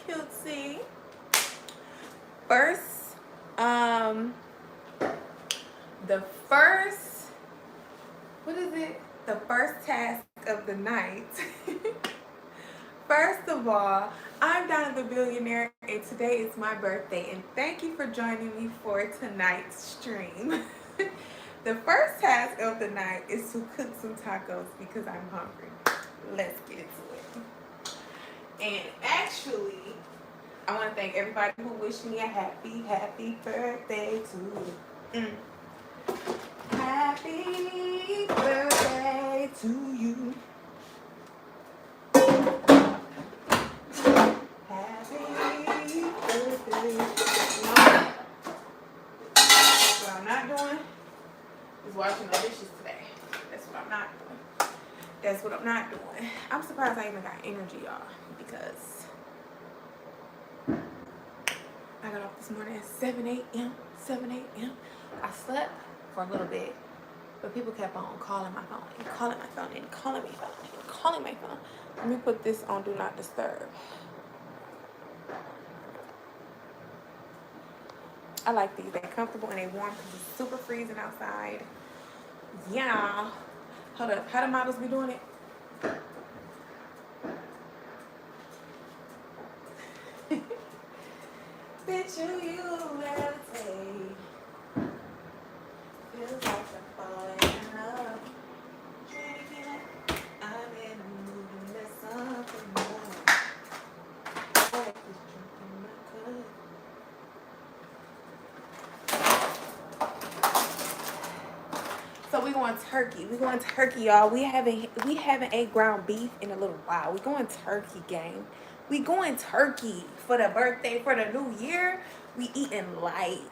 cutesy. First, the first, what is it? The first task of the night. First of all, I'm Donnathebillionaire, and today is my birthday, and thank you for joining me for tonight's stream. The first task of the night is to cook some tacos because I'm hungry. Let's get into it. And actually, I want to thank everybody who wished me a happy birthday to you. Happy birthday to you. Happy birthday. No. What I'm not doing is washing the dishes today. That's what I'm not doing. That's what I'm not doing. I'm surprised I even got energy, y'all, because I got off this morning at 7 a.m. I slept for a little bit, but people kept on calling my phone and calling my phone and calling my phone and calling my phone. Let me put this on Do Not Disturb. I like these. They're comfortable and they're warm because it's super freezing outside. Yeah. Hold up. How the models be doing it? Bitch, you levitate. Feels like I'm falling in love. Drinking it. I'm in the mood and there's something more. I like this drink in my cup. So we going turkey. We going turkey, y'all. We haven't ate ground beef in a little while. We going turkey, gang. We going turkey for the birthday, for the new year. We eating light.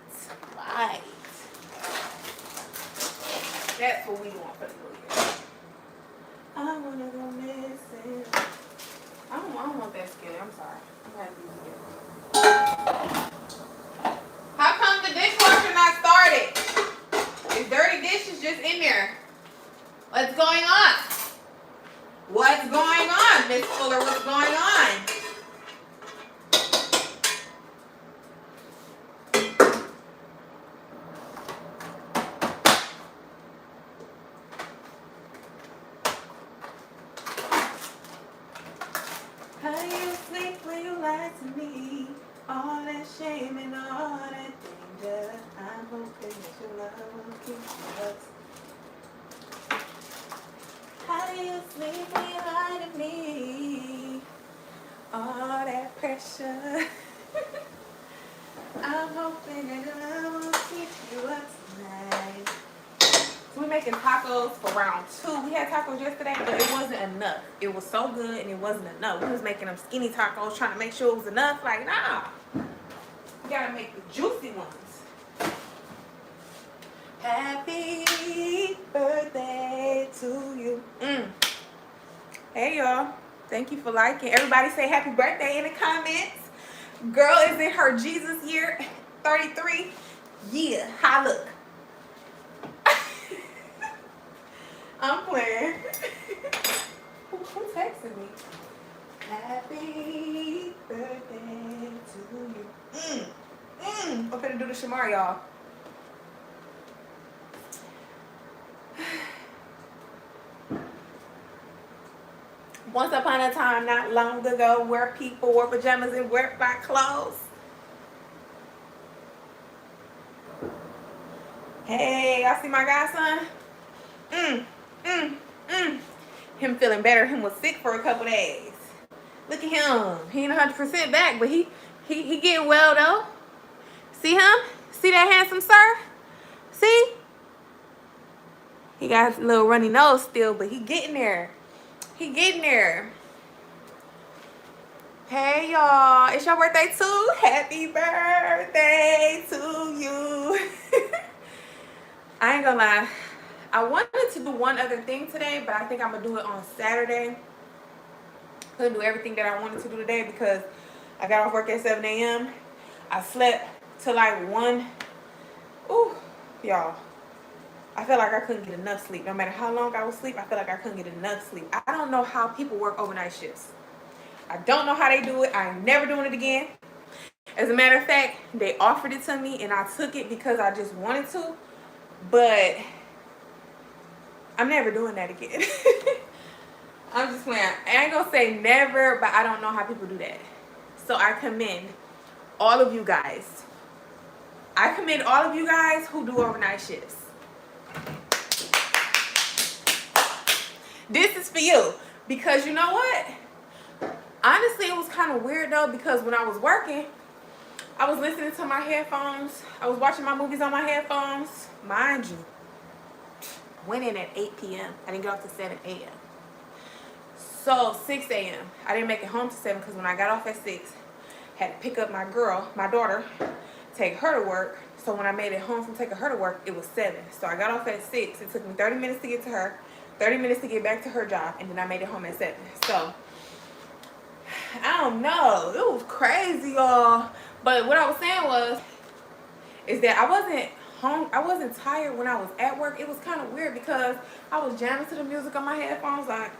That's what we want for the new year. I wanna go missing. I don't want that skin. I'm sorry. I'm gonna have to use it. How come the dishwasher not started? Is dirty dishes just in there? What's going on? What's going on, Miss Fuller? What's going on? How do you sleep when you lie to me? All that shame and all that danger. I'm hoping that your love will keep you up. How do you sleep when you lie to me? All that pressure. I'm hoping that your love will keep you up tonight. So we're making tacos for round 2. We had tacos yesterday, but it wasn't enough. It was so good and it wasn't enough. We was making them skinny tacos, trying to make sure it was enough. Like, nah. You gotta make the juicy ones. Happy birthday to you. Hey, y'all. Thank you for liking. Everybody say happy birthday in the comments. Girl is in her Jesus year, 33. Yeah, how look. I'm playing. Who texted me? Happy birthday to you. I'm gonna do the shamar, y'all. Once upon a time, not long ago, where people wore pajamas and wear black clothes. Hey, y'all see my godson? Him feeling better. Him was sick for a couple days. Look at him. He ain't 100% back, but he getting well though. See him? See that handsome sir? See? He got a little runny nose still, but he getting there. He getting there. Hey y'all, it's your birthday too. Happy birthday to you. I ain't gonna lie. I wanted to do one other thing today, but I think I'm gonna do it on Saturday. Couldn't do everything that I wanted to do today because I got off work at 7 a.m. I slept till like 1. Ooh, y'all. I felt like I couldn't get enough sleep. No matter how long I was asleep, I felt like I couldn't get enough sleep. I don't know how people work overnight shifts. I don't know how they do it. I ain't never doing it again. As a matter of fact, they offered it to me and I took it because I just wanted to. But I'm never doing that again. I'm just playing. I ain't gonna say never, but I don't know how people do that. So I commend all of you guys. I commend all of you guys who do overnight shifts. This is for you. Because you know what? Honestly, it was kind of weird though, because when I was working, I was listening to my headphones. I was watching my movies on my headphones. Mind you, went in at 8 p.m. I didn't get off till 7 a.m. So 6 a.m. I didn't make it home to 7 because when I got off at 6, had to pick up my girl, my daughter, take her to work. So when I made it home from taking her to work, it was 7. So I got off at 6. It took me 30 minutes to get to her, 30 minutes to get back to her job, and then I made it home at 7. So I don't know. It was crazy, y'all. But what I was saying is that I wasn't home. I wasn't tired when I was at work. It was kind of weird because I was jamming to the music on my headphones, like,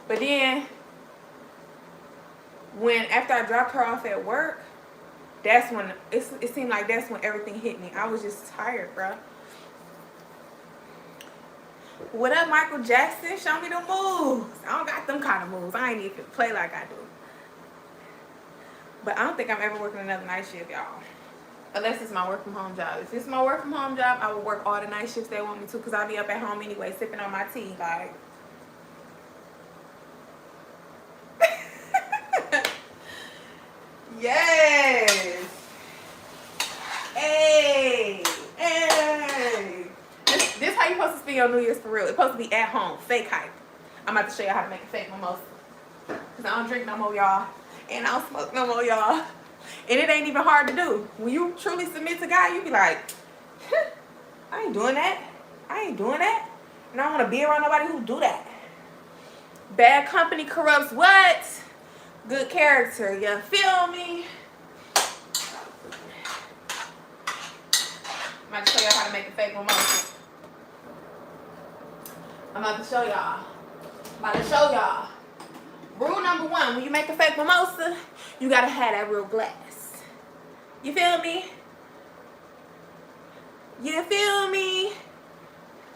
But then, after I dropped her off at work, that's when, it seemed like that's when everything hit me. I was just tired, bro. What up, Michael Jackson? Show me the moves. I don't got them kind of moves. I ain't even play like I do. But I don't think I'm ever working another night shift, y'all. Unless it's my work from home job. If it's my work from home job, I will work all the night shifts they want me to, because I'll be up at home anyway, sipping on my tea, like. Yes. Hey. Hey. This how you supposed to spend your New Year's for real. It's supposed to be at home. Fake hype. I'm about to show you how to make a fake mimosa. Because I don't drink no more, y'all. And I don't smoke no more, y'all. And it ain't even hard to do. When you truly submit to God, you be like, I ain't doing that. I ain't doing that. And I don't want to be around nobody who do that. Bad company corrupts what? Good character. You feel me? I'm about to show y'all how to make a fake mimosa. I'm about to show y'all. Rule number 1, when you make a fake mimosa, you gotta have that real glass. You feel me? You feel me?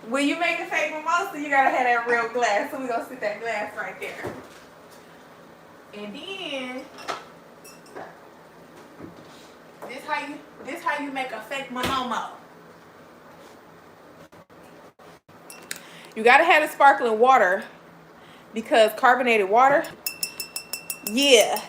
When you make a fake mimosa, you gotta have that real glass. So we gonna sit that glass right there. And then this how you make a fake momo. You gotta have the sparkling water, because carbonated water, yeah,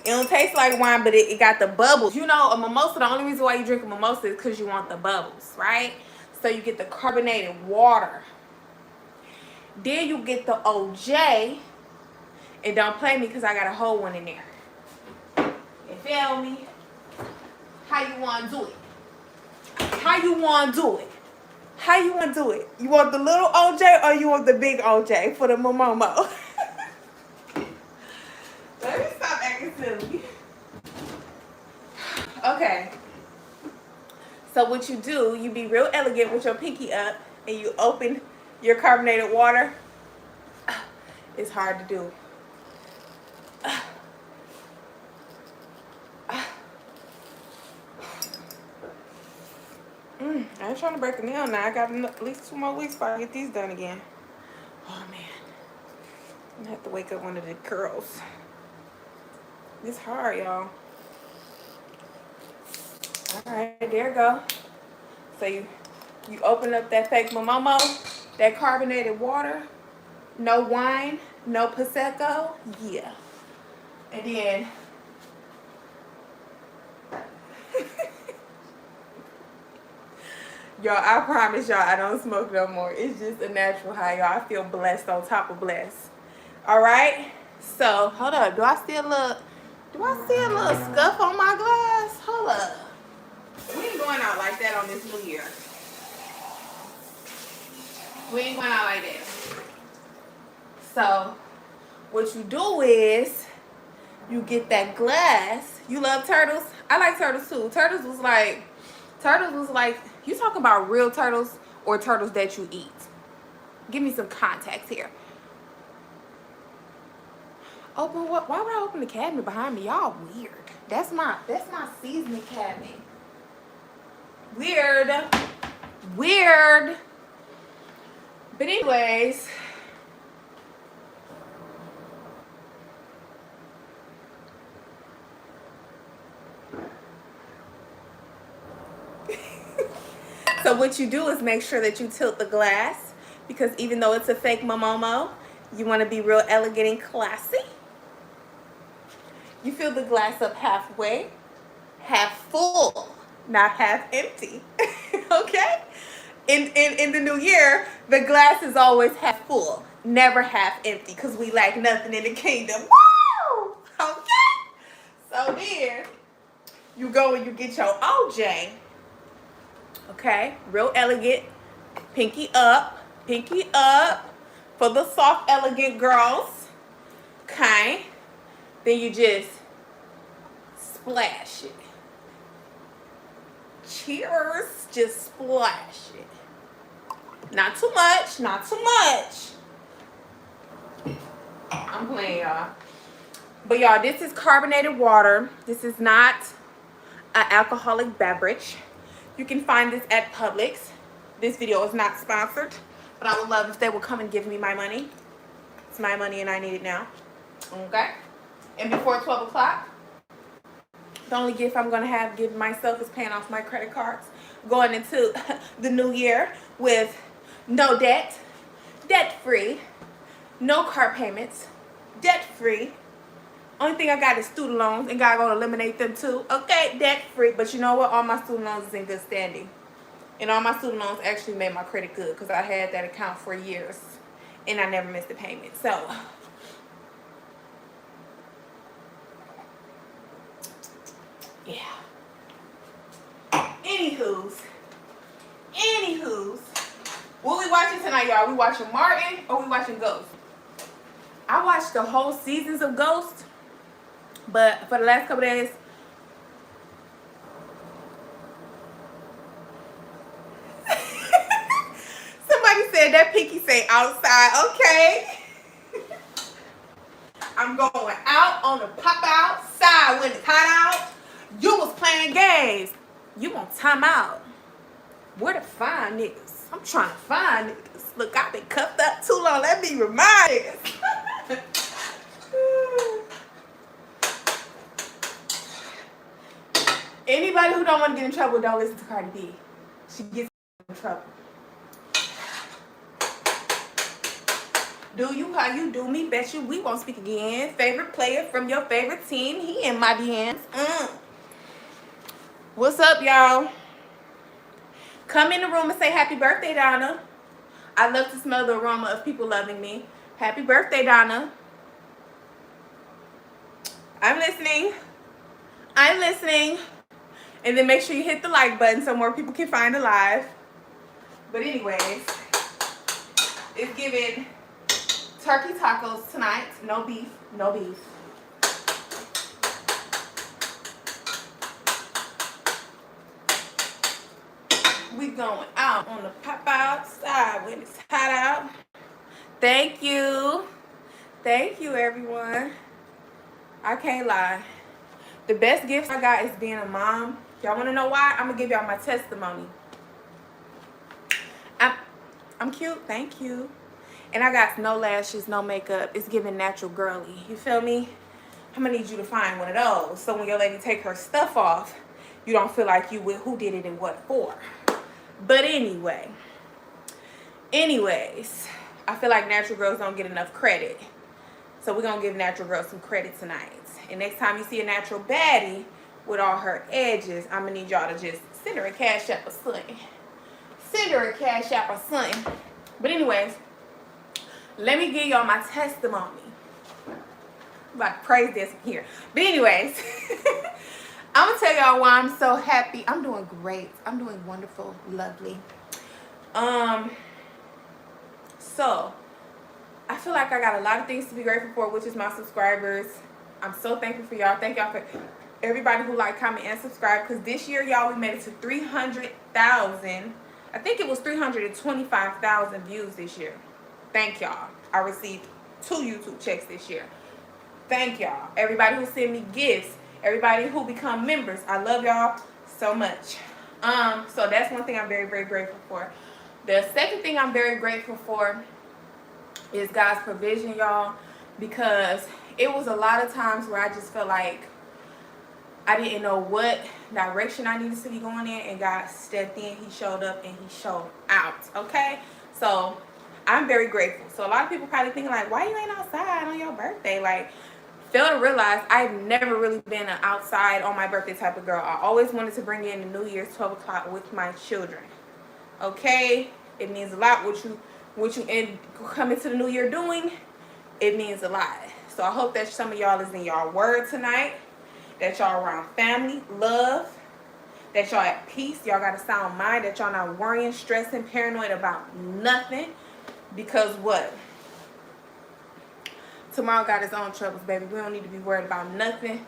it don't taste like wine, but it got the bubbles. You know, a mimosa, the only reason why you drink a mimosa is because you want the bubbles, right? So you get the carbonated water. Then you get the OJ, and don't play me because I got a whole one in there. You feel me? How you want to do it? How you want to do it? How you want to do it? You want the little OJ or you want the big OJ for the momomo? Let me stop acting silly. Okay. So what you do, you be real elegant with your pinky up and you open your carbonated water. It's hard to do. I ain't trying to break a nail now. I got at least 2 more weeks before I get these done again. Oh man. I'm gonna have to wake up one of the girls. It's hard, y'all. Alright, there you go. So you open up that fake momomo, that carbonated water, no wine, no Prosecco. Yeah. And then y'all, I promise y'all I don't smoke no more. It's just a natural high, y'all. I feel blessed on top of blessed. Alright? So, hold up. Do I see a little scuff on my glass? Hold up. We ain't going out like that on this New Year. We ain't going out like that. So, what you do is, you get that glass. You love turtles? I like turtles too. Turtles was like, you talking about real turtles or turtles that you eat? Give me some context here. Open what? Why would I open the cabinet behind me? Y'all weird. That's my seasoning cabinet. Weird. Weird. But anyways. So what you do is make sure that you tilt the glass, because even though it's a fake Momomo, you want to be real elegant and classy. You fill the glass up halfway, half full, not half empty. Okay? In the new year, the glass is always half full, never half empty, because we lack nothing in the kingdom. Woo! Okay? So then, you go and you get your OJ. Okay? Real elegant. Pinky up for the soft, elegant girls. Okay? Then you just splash it. Cheers. Just splash it. Not too much. Not too much. I'm playing, y'all. But y'all, this is carbonated water. This is not an alcoholic beverage. You can find this at Publix. This video is not sponsored, but I would love if they would come and give me my money. It's my money and I need it now. Okay? And before 12 o'clock, the only gift I'm going to give myself is paying off my credit cards. Going into the new year with no debt, debt-free, no car payments, debt-free. Only thing I got is student loans, and God gonna eliminate them too. Okay, debt-free. But you know what? All my student loans is in good standing. And all my student loans actually made my credit good, because I had that account for years and I never missed a payment. So yeah. Anywho's. What we watching tonight, y'all? We watching Martin or we watching Ghost? I watched the whole seasons of Ghost, but for the last couple days, somebody said that pinky say outside. Okay. I'm going out on the pop outside when it's hot out. You was playing games. You want time out. Where to find niggas? I'm trying to find niggas. Look, I've been cuffed up too long. Let me remind niggas. Anybody who don't want to get in trouble, don't listen to Cardi B. She gets in trouble. Do you how you do me? Bet you we won't speak again. Favorite player from your favorite team. He in my DMs. What's up, y'all? Come in the room and say happy birthday, Donna. I love to smell the aroma of people loving me. Happy birthday, Donna. I'm listening. And then make sure you hit the like button so more people can find the live. But anyways, it's giving turkey tacos tonight. No beef. We going out on the pop outside when it's hot out. Thank you, everyone. I can't lie. The best gift I got is being a mom. Y'all want to know why? I'm gonna give y'all my testimony. I'm cute. Thank you. And I got no lashes, no makeup. It's giving natural girly. You feel me? I'm gonna need you to find one of those, so when your lady take her stuff off, you don't feel like you with who did it and what for. But anyways, I feel like natural girls don't get enough credit. So we're gonna give natural girls some credit tonight. And next time you see a natural baddie with all her edges, I'm gonna need y'all to just send her a cash app or something. But anyways, let me give y'all my testimony. I'm about to praise this here. But anyways, I'm gonna tell y'all why I'm so happy. I'm doing great. I'm doing wonderful, lovely. So I feel like I got a lot of things to be grateful for, which is my subscribers. I'm so thankful for y'all. Thank y'all for everybody who like, comment, and subscribe. Because this year, y'all, we made it to 300,000. I think it was 325,000 views this year. Thank y'all. I received 2 YouTube checks this year. thank y'all. Everybody who send me gifts, everybody who become members, I love y'all so much. So that's one thing I'm very, very grateful for. The second thing I'm very grateful for is God's provision, y'all, because it was a lot of times where I just felt like I didn't know what direction I needed to be going in, and God stepped in, he showed up, and he showed out, okay? So I'm very grateful. So a lot of people probably thinking like, why you ain't outside on your birthday? Like, fail to realize I've never really been an outside on my birthday type of girl. I always wanted to bring in the New Year's 12 o'clock with my children, okay? It means a lot what you end coming to the new year doing. It means a lot. So I hope that some of y'all is in y'all word tonight, that y'all around family, love, that y'all at peace, y'all got a sound mind, that y'all not worrying, stressing, paranoid about nothing. Because what? Tomorrow got its own troubles, baby. We don't need to be worried about nothing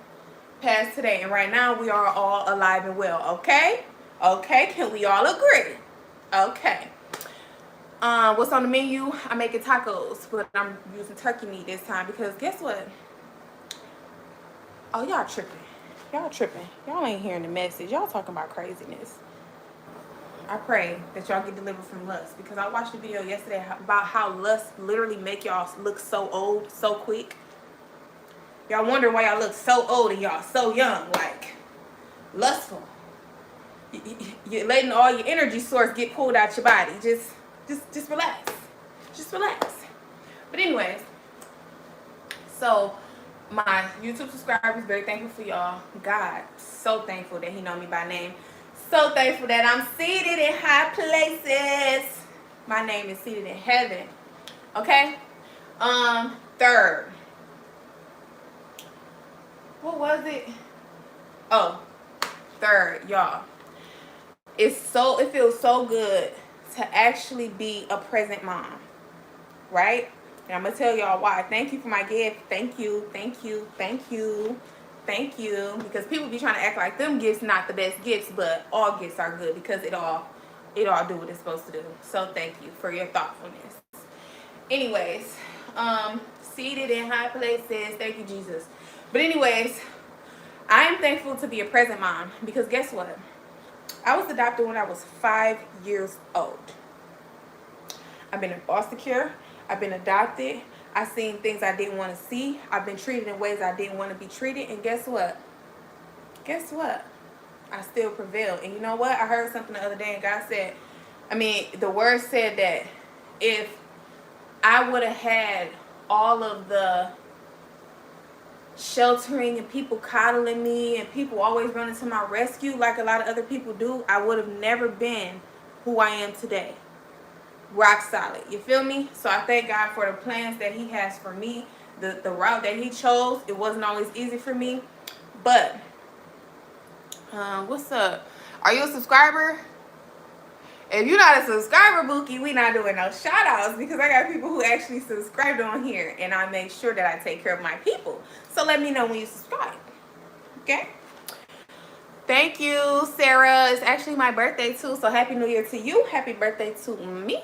past today. And right now, we are all alive and well, okay? Okay, can we all agree? Okay. What's on the menu? I'm making tacos, but I'm using turkey meat this time because guess what? Oh, y'all tripping. Y'all tripping. Y'all ain't hearing the message. Y'all talking about craziness. I pray that y'all get delivered from lust, because I watched a video yesterday about how lust literally make y'all look so old so quick. Y'all wonder why y'all look so old and y'all so young, like lustful. You're letting all your energy source get pulled out your body. Just relax. Just relax. But anyways, so my YouTube subscribers, very thankful for y'all. God, so thankful that he know me by name. So thankful that I'm seated in high places. My name is seated in heaven. Okay? Third. What was it? Oh, third, y'all. It feels so good to actually be a present mom. Right? And I'm gonna tell y'all why. Thank you for my gift. Thank you, thank you, thank you, thank you. Because people be trying to act like them gifts not the best gifts, but all gifts are good because it all do what it's supposed to do. So thank you for your thoughtfulness. Anyways, seated in high places. Thank you, Jesus. But anyways, I am thankful to be a present mom because guess what? I was adopted when I was 5 years old. I've been in foster care. I've been adopted. I've seen things I didn't want to see. I've been treated in ways I didn't want to be treated. And guess what? Guess what? I still prevailed. And you know what? I heard something the other day and God said, the word said that if I would have had all of the sheltering and people coddling me and people always running to my rescue like a lot of other people do, I would have never been who I am today. Rock solid. You feel me? So I thank God for the plans that he has for me. The route that he chose. It wasn't always easy for me. But what's up? Are you a subscriber? If you're not a subscriber, Bookie, we not doing no shout outs because I got people who actually subscribed on here and I make sure that I take care of my people. So let me know when you subscribe. Okay? Thank you, Sarah. It's actually my birthday too. So happy new year to you. Happy birthday to me.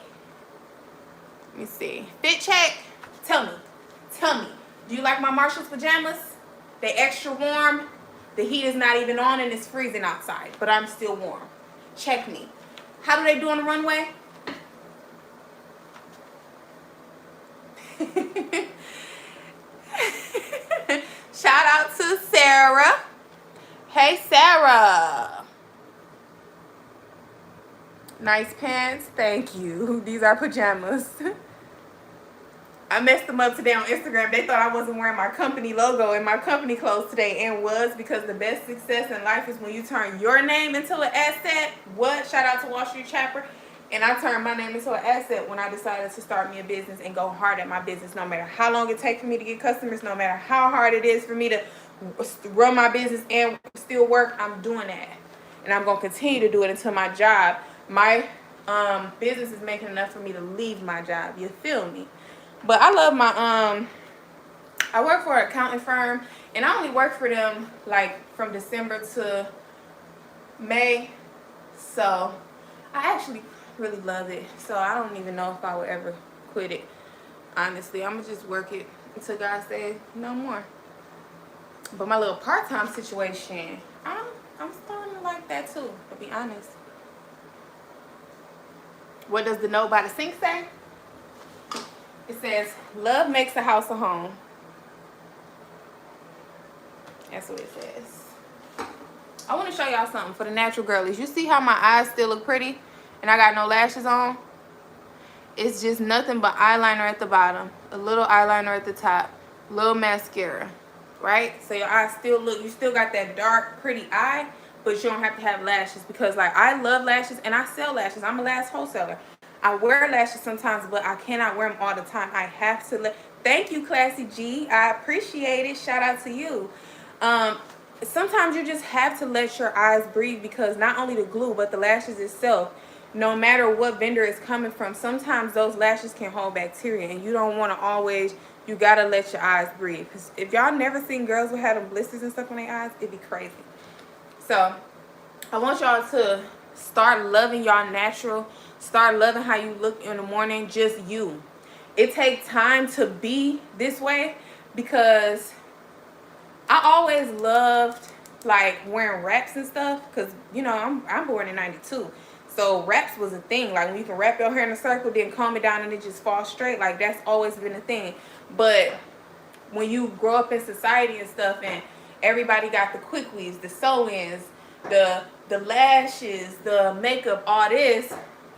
Let me see. Fit check. Tell me. Do you like my Marshall's pajamas? They extra warm. The heat is not even on and it's freezing outside, but I'm still warm. Check me. How do they do on the runway? Shout out to Sarah. Hey, Sarah. Nice pants. Thank you. These are pajamas. I messed them up today on Instagram. They thought I wasn't wearing my company logo in my company clothes today, and was, because the best success in life is when you turn your name into an asset. What? Shout out to Wall Street Chapter. And I turned my name into an asset when I decided to start me a business and go hard at my business, no matter how long it takes for me to get customers, no matter how hard it is for me to run my business and still work. I'm doing that. And I'm going to continue to do it until my job, my business is making enough for me to leave my job. You feel me? But I love my, I work for an accounting firm, and I only work for them, like, from December to May. So, I actually really love it. So, I don't even know if I would ever quit it. Honestly, I'm going to just work it until God says no more. But my little part-time situation, I'm starting to like that too, to be honest. What does the note by the sink say? It says, love makes a house a home. That's what it says. I want to show y'all something for the natural girlies. You see how my eyes still look pretty and I got no lashes on? It's just nothing but eyeliner at the bottom, a little eyeliner at the top, little mascara, right? So your eyes still look, you still got that dark, pretty eye, but you don't have to have lashes, because like I love lashes and I sell lashes. I'm a lash wholesaler. I wear lashes sometimes, but I cannot wear them all the time. I have to thank you, Classy G. I appreciate it. Shout out to you. Sometimes you just have to let your eyes breathe, because not only the glue, but the lashes itself, no matter what vendor it's coming from, sometimes those lashes can hold bacteria, and you don't want to always, you got to let your eyes breathe. Because if y'all never seen girls who had them blisters and stuff on their eyes, it'd be crazy. So I want y'all to start loving y'all natural. Start loving how you look in the morning, just you. It takes time to be this way, because I always loved like wearing wraps and stuff, because you know I'm born in '92, so wraps was a thing. Like when you can wrap your hair in a circle, then comb it down and it just falls straight. Like that's always been a thing. But when you grow up in society and stuff, and everybody got the quick weaves, the sew-ins, the lashes, the makeup, all this,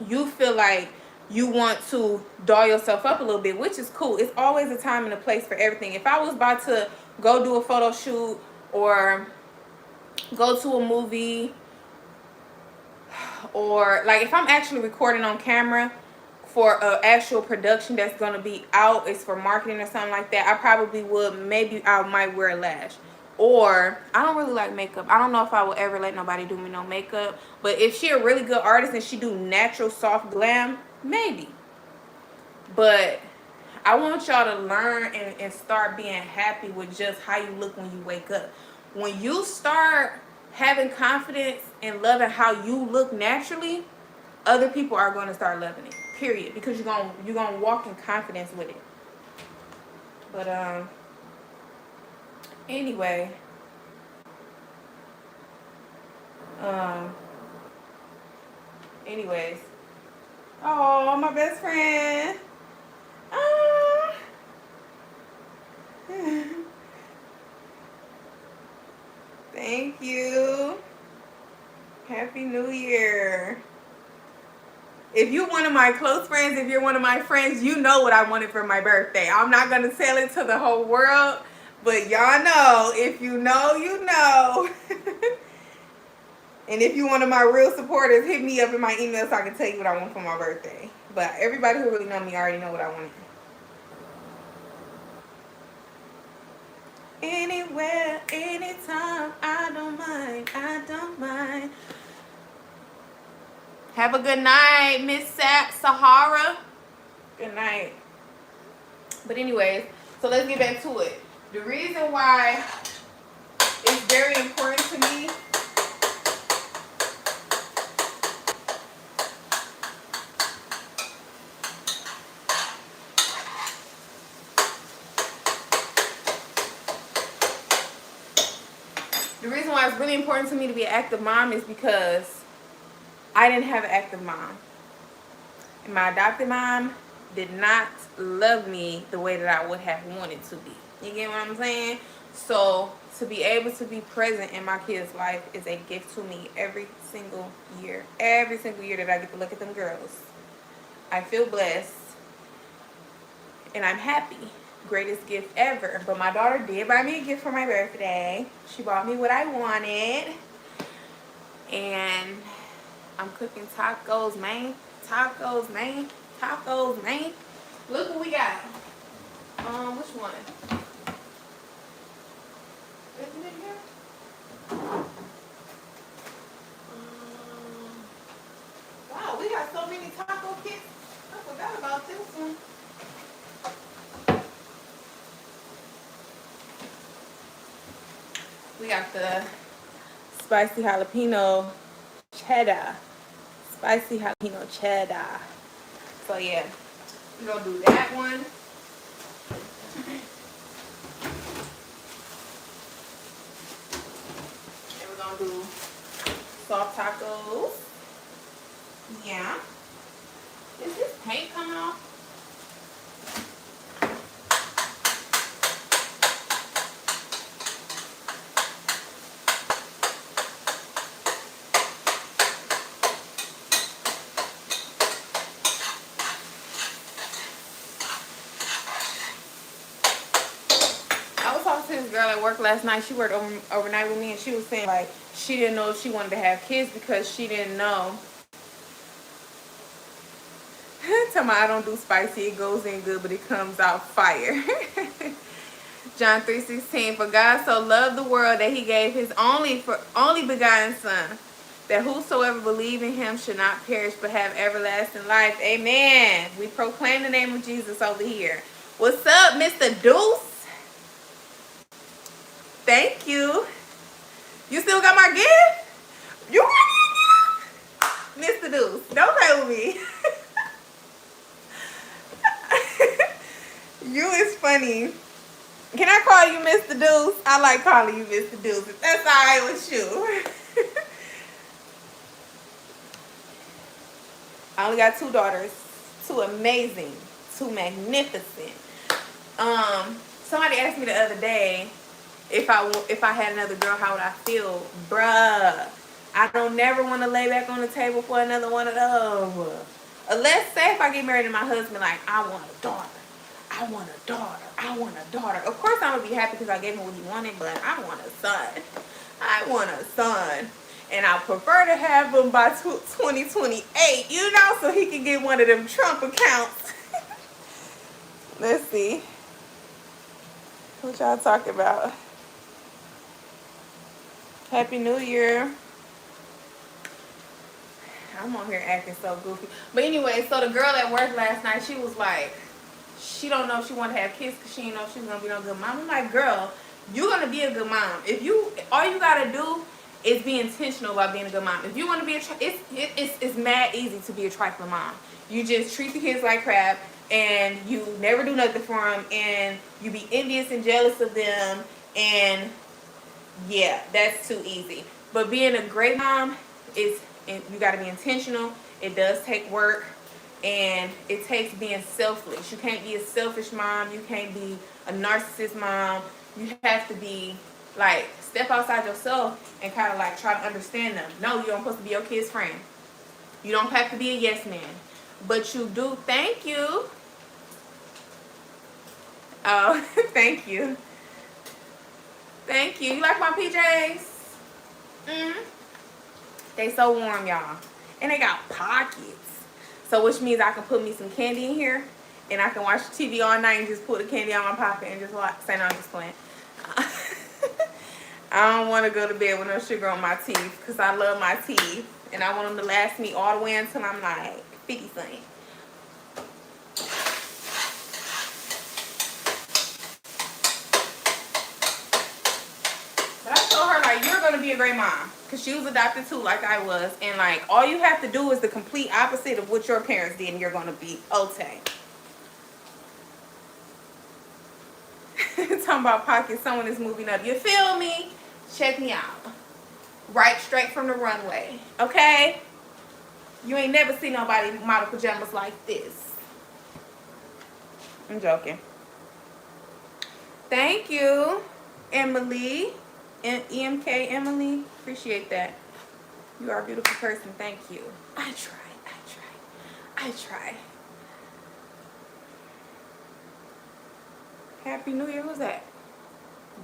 you feel like you want to doll yourself up a little bit, which is cool. It's always a time and a place for everything. If I was about to go do a photo shoot or go to a movie, or like if I'm actually recording on camera for an actual production that's going to be out, it's for marketing or something like that, I probably would, maybe I might wear a lash. Or I don't really like makeup. I don't know if I will ever let nobody do me no makeup, but if she a really good artist and she do natural soft glam, maybe. But I want y'all to learn and start being happy with just how you look when you wake up. When you start having confidence and loving how you look naturally, other people are going to start loving it, period. Because you're gonna walk in confidence with it. But anyway, anyways, oh, my best friend. Thank you. Happy New Year. If you're one of my close friends, if you're one of my friends, you know what I wanted for my birthday. I'm not going to tell it to the whole world, but y'all know. If you know, you know. And if you're one of my real supporters, hit me up in my email so I can tell you what I want for my birthday. But everybody who really know me already know what I want. Anywhere, anytime, I don't mind, I don't mind. Have a good night, Miss Sahara. Good night. But anyways, so let's get back to it. The reason why it's very important to me it's really important to me to be an active mom is because I didn't have an active mom. And my adopted mom did not love me the way that I would have wanted to be. You get what I'm saying? So to be able to be present in my kids' life is a gift to me every single year. Every single year that I get to look at them girls, I feel blessed and I'm happy. Greatest gift ever. But my daughter did buy me a gift for my birthday. She bought me what I wanted. And I'm cooking tacos, man. Tacos, man. Tacos, man. Look what we got. Which one? Isn't it here? Wow, we got so many taco kits. I forgot about this one. We got the spicy jalapeno cheddar. Spicy jalapeno cheddar. So yeah, we're gonna do that one. gonna do soft tacos. Yeah. Is this paint coming off? I was talking to this girl at work last night. She worked overnight with me, and she was saying like she didn't know if she wanted to have kids because she didn't know. Tell me I don't do spicy. It goes in good, but it comes out fire. John 3:16. For God so loved the world that he gave his only begotten Son, that whosoever believe in him should not perish but have everlasting life. Amen. We proclaim the name of Jesus over here. What's up, Mr. Deuce? Thank you. You still got my gift? You want my gift? Mr. Deuce, don't play with me. You is funny. Can I call you Mr. Deuce? I like calling you Mr. Deuce. If that's all right with you. I only got 2 daughters. 2 amazing. 2 magnificent. Somebody asked me the other day if I had another girl, how would I feel? Bruh, I don't never want to lay back on the table for another one of those. Unless, say if I get married to my husband, like, I want a daughter. I want a daughter. I want a daughter. Of course I'm going to be happy because I gave him what he wanted, but I want a son. I want a son. And I prefer to have him by 2028, you know, so he can get one of them Trump accounts. Let's see. What y'all talking about? Happy New Year. I'm on here acting so goofy. But anyway, so the girl at work last night, she was like, she don't know if she want to have kids because she didn't know if she was going to be no good mom. I'm like, girl, you're going to be a good mom. If you, all you got to do is be intentional about being a good mom. If you want to be it's mad easy to be a trifling mom. You just treat the kids like crap, and you never do nothing for them, and you be envious and jealous of them, and yeah, that's too easy. But being a great mom is, you got to be intentional. It does take work, and it takes being selfless. You can't be a selfish mom. You can't be a narcissist mom. You have to be like, step outside yourself and kind of like try to understand them. No, you don't supposed to be your kid's friend. You don't have to be a yes man, but you do. Thank you. Oh, thank you. Thank you. You like my PJs? They so warm, y'all. And they got pockets. So which means I can put me some candy in here, and I can watch TV all night and just put the candy out my pocket and just watch. Say no, I'm just playing. I don't want to go to bed with no sugar on my teeth because I love my teeth. And I want them to last me all the way until I'm like 50 something. But I told her, like, you're going to be a great mom. Because she was adopted too, like I was. And, like, all you have to do is the complete opposite of what your parents did, and you're going to be okay. Talking about pockets, someone is moving up. You feel me? Check me out. Right straight from the runway. Okay? You ain't never seen nobody model pajamas like this. I'm joking. Thank you, Emily. EMK Emily. Appreciate that. You are a beautiful person. Thank you. I try. Happy New Year. Who's that?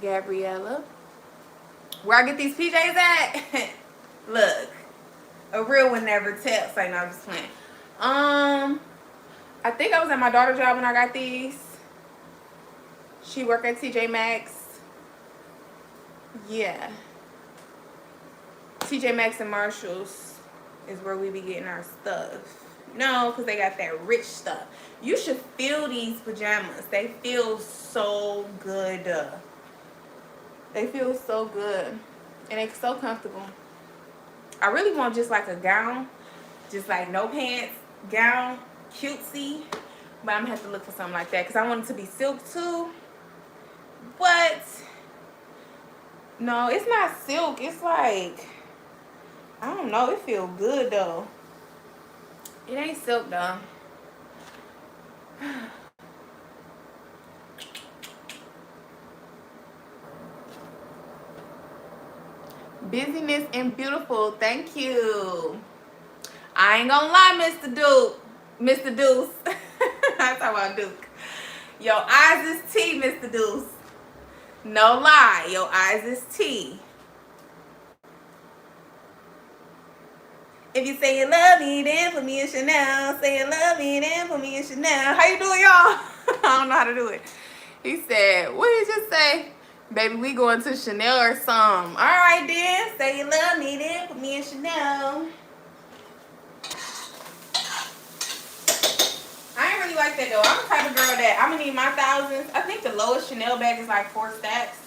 Gabriella. Where I get these PJs at? Look. A real one never tells. Like, no, I'm just playing. I think I was at my daughter's job when I got these. She worked at TJ Maxx. Yeah. TJ Maxx and Marshalls is where we be getting our stuff. No, because they got that rich stuff. You should feel these pajamas. They feel so good. They feel so good. And they're so comfortable. I really want just like a gown. Just like no pants, gown, cutesy. But I'm going to have to look for something like that. Because I want it to be silk too. But No, it's not silk. It's like, I don't know. It feels good though. It ain't silk though. Busyness and beautiful. Thank you. I ain't gonna lie, Mr. Duke. Mr. Deuce. I'm talking about Duke. Your eyes is tea, Mr. Deuce. No lie. Your eyes is tea. If you say you love me, then put me in Chanel. Say you love me, then put me in Chanel. How you doing, y'all? I don't know how to do it. He said, what did you just say? Baby, we going to Chanel or something. All right, then. Say you love me, then put me in Chanel. I ain't really like that, though. I'm the type of girl that I'm going to need my thousands. I think the lowest Chanel bag is like 4 stacks.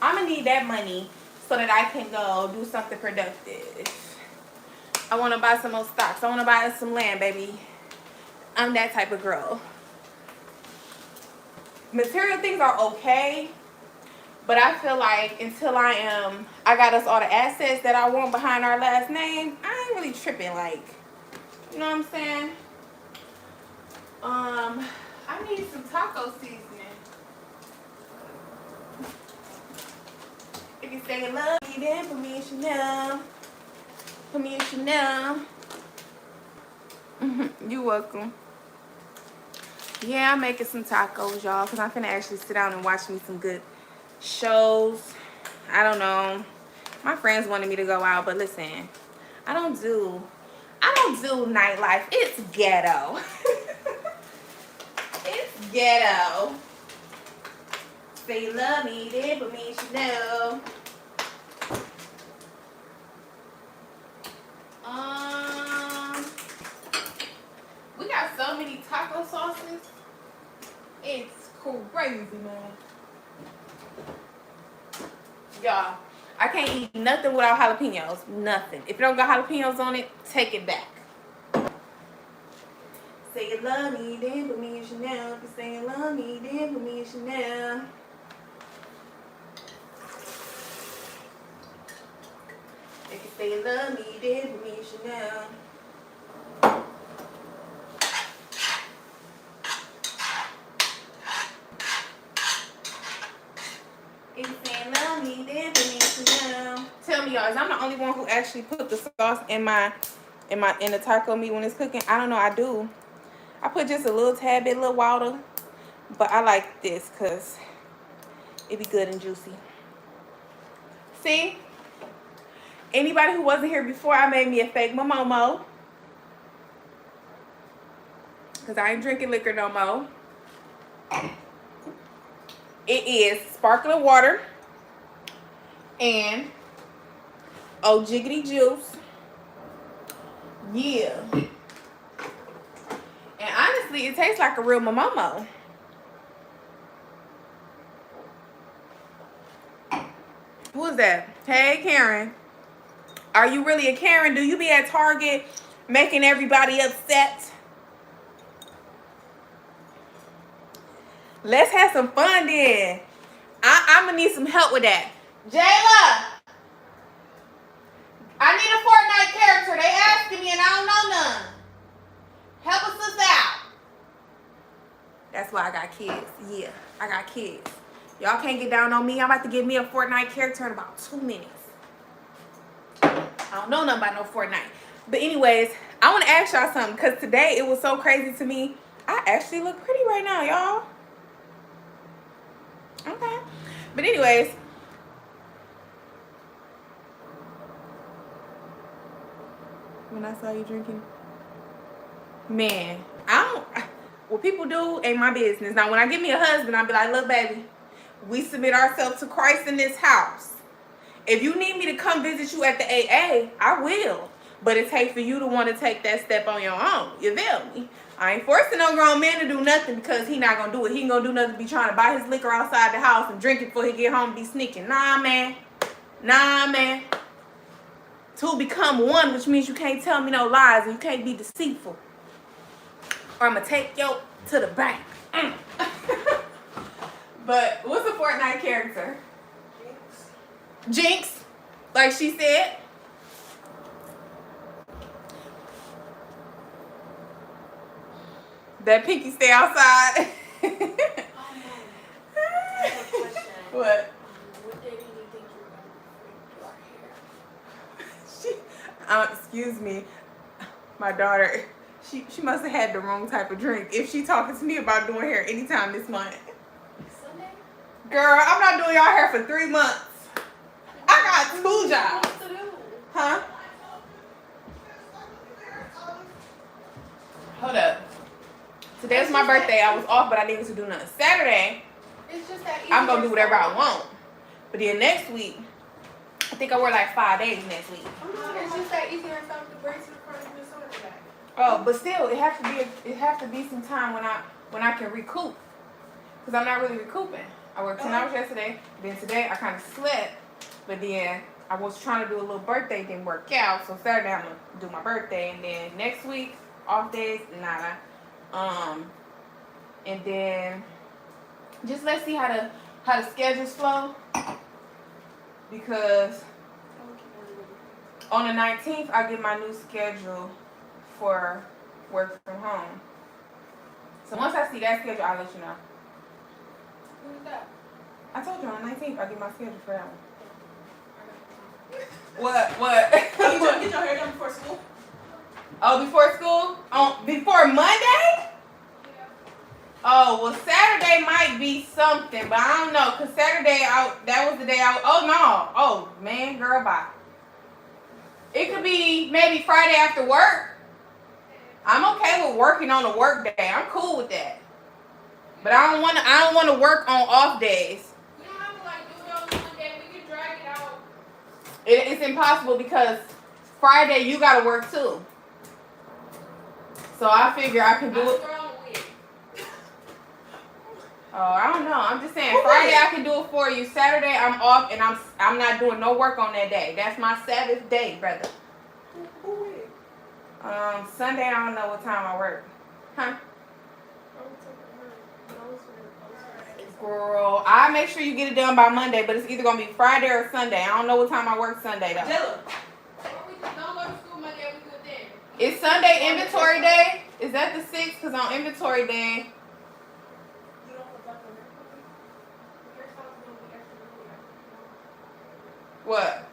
I'm going to need that money so that I can go do something productive. I want to buy some more stocks. I want to buy some land, baby. I'm that type of girl. Material things are okay, but I feel like until I got us all the assets that I want behind our last name, I ain't really tripping. Like, you know what I'm saying? I need some taco seasoning. If you say you love me, then put me in Chanel. Put me in Chanel. You're welcome. Yeah, I'm making some tacos, y'all, because I'm finna actually sit down and watch me some good shows. I don't know. My friends wanted me to go out, but listen, I don't do nightlife. It's ghetto. It's ghetto. Say you love me, then put me in Chanel. We got so many taco sauces. It's crazy, man. Y'all, I can't eat nothing without jalapenos. Nothing. If it don't got jalapenos on it, take it back. Say you love me, then put me in Chanel. If you say you love me, then put me in Chanel. If you say you love me, then put me in Chanel. If you say you love me, then put me in Chanel. Tell me, y'all, is I'm the only one who actually put the sauce in the taco meat when it's cooking? I don't know. I do. I put just a little tad bit, a little water, but I like this because it be good and juicy. See? Anybody who wasn't here before, I made me a fake momomo. Because I ain't drinking liquor no more. It is sparkling water and oh jiggity juice. Yeah. And honestly, it tastes like a real momomo. Who is that? Hey, Karen. Are you really a Karen? Do you be at Target making everybody upset? Let's have some fun then. I'm going to need some help with that. Jayla, I need a Fortnite character. They asking me and I don't know none. Help us out. That's why I got kids. Yeah, I got kids. Y'all can't get down on me. I'm about to give me a Fortnite character in about 2 minutes. I don't know nothing about no Fortnite. But anyways, I want to ask y'all something because today it was so crazy to me. I actually look pretty right now, y'all. Okay. But anyways, when I saw you drinking, man, what people do ain't my business. Now, when I get me a husband, I'll be like, look, baby, we submit ourselves to Christ in this house. If you need me to come visit you at the AA, I will. But it takes for you to want to take that step on your own. You feel me? I ain't forcing no grown man to do nothing because he not going to do it. He ain't going to do nothing to be trying to buy his liquor outside the house and drink it before he get home and be sneaking. Nah, man. Nah, man. Two become one, which means you can't tell me no lies and you can't be deceitful. Or I'm going to take you to the bank. But what's a Fortnite character? Jinx, like she said. That Pinky stay outside. Oh, no. I have a question. What? What day do you think you're going to do our hair? Excuse me. My daughter, she must have had the wrong type of drink if she talking to me about doing hair anytime this month. Sunday? Girl, I'm not doing y'all hair for 3 months. I got 2 jobs. What to do? Huh? Hold up. Today's my birthday. I was off, but I didn't get to do nothing. Saturday, It's just that easy. I'm going to do whatever I want. But then next week, I think I work like 5 days next week. It's just that easy. I stopped the braces in front of Minnesota today. Oh, but still, it has to be some time when I can recoup. Because I'm not really recouping. I worked 10 hours yesterday. Then today, I kind of slept. But then I was trying to do a little birthday, didn't work out. So Saturday, I'm going to do my birthday. And then next week, off days, nada. And then just let's see how the schedules flow, because on the 19th I get my new schedule for work from home. So once I see that schedule, I'll let you know. Who's that? I told you on the 19th I get my schedule for that one. What? You get your hair done before school? Oh, before school? Before Monday? Oh, well, Saturday might be something, but I don't know, because Saturday, that was the day oh, no. Oh, man, girl, bye. It could be maybe Friday after work. I'm okay with working on a work day. I'm cool with that. But I don't want to work on off days. We don't have to, do it on one day. We can drag it out. It's impossible because Friday, you got to work, too. So I figure I can do it. Oh, I don't know. I'm just saying, Friday I can do it for you. Saturday I'm off and I'm not doing no work on that day. That's my Sabbath day, brother. Sunday I don't know what time I work. Huh? Girl, I make sure you get it done by Monday, but it's either gonna be Friday or Sunday. I don't know what time I work Sunday though. Don't go to school Monday. We do it then. Is Sunday inventory day? Is that the 6th? Because on inventory day. What?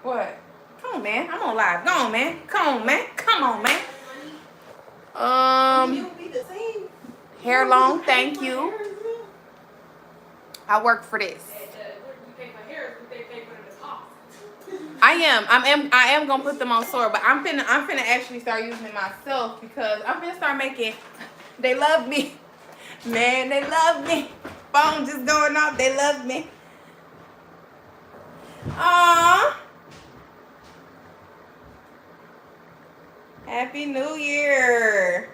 What? Come on, man. I'm on live. Go on, man. Come on, man. Come on, man. Hair long, thank you. I work for this. I am gonna put them on Sora, but I'm finna actually start using it myself because I'm finna start making. They love me, man. They love me. Phone just going off. They love me. Aww. Happy New Year.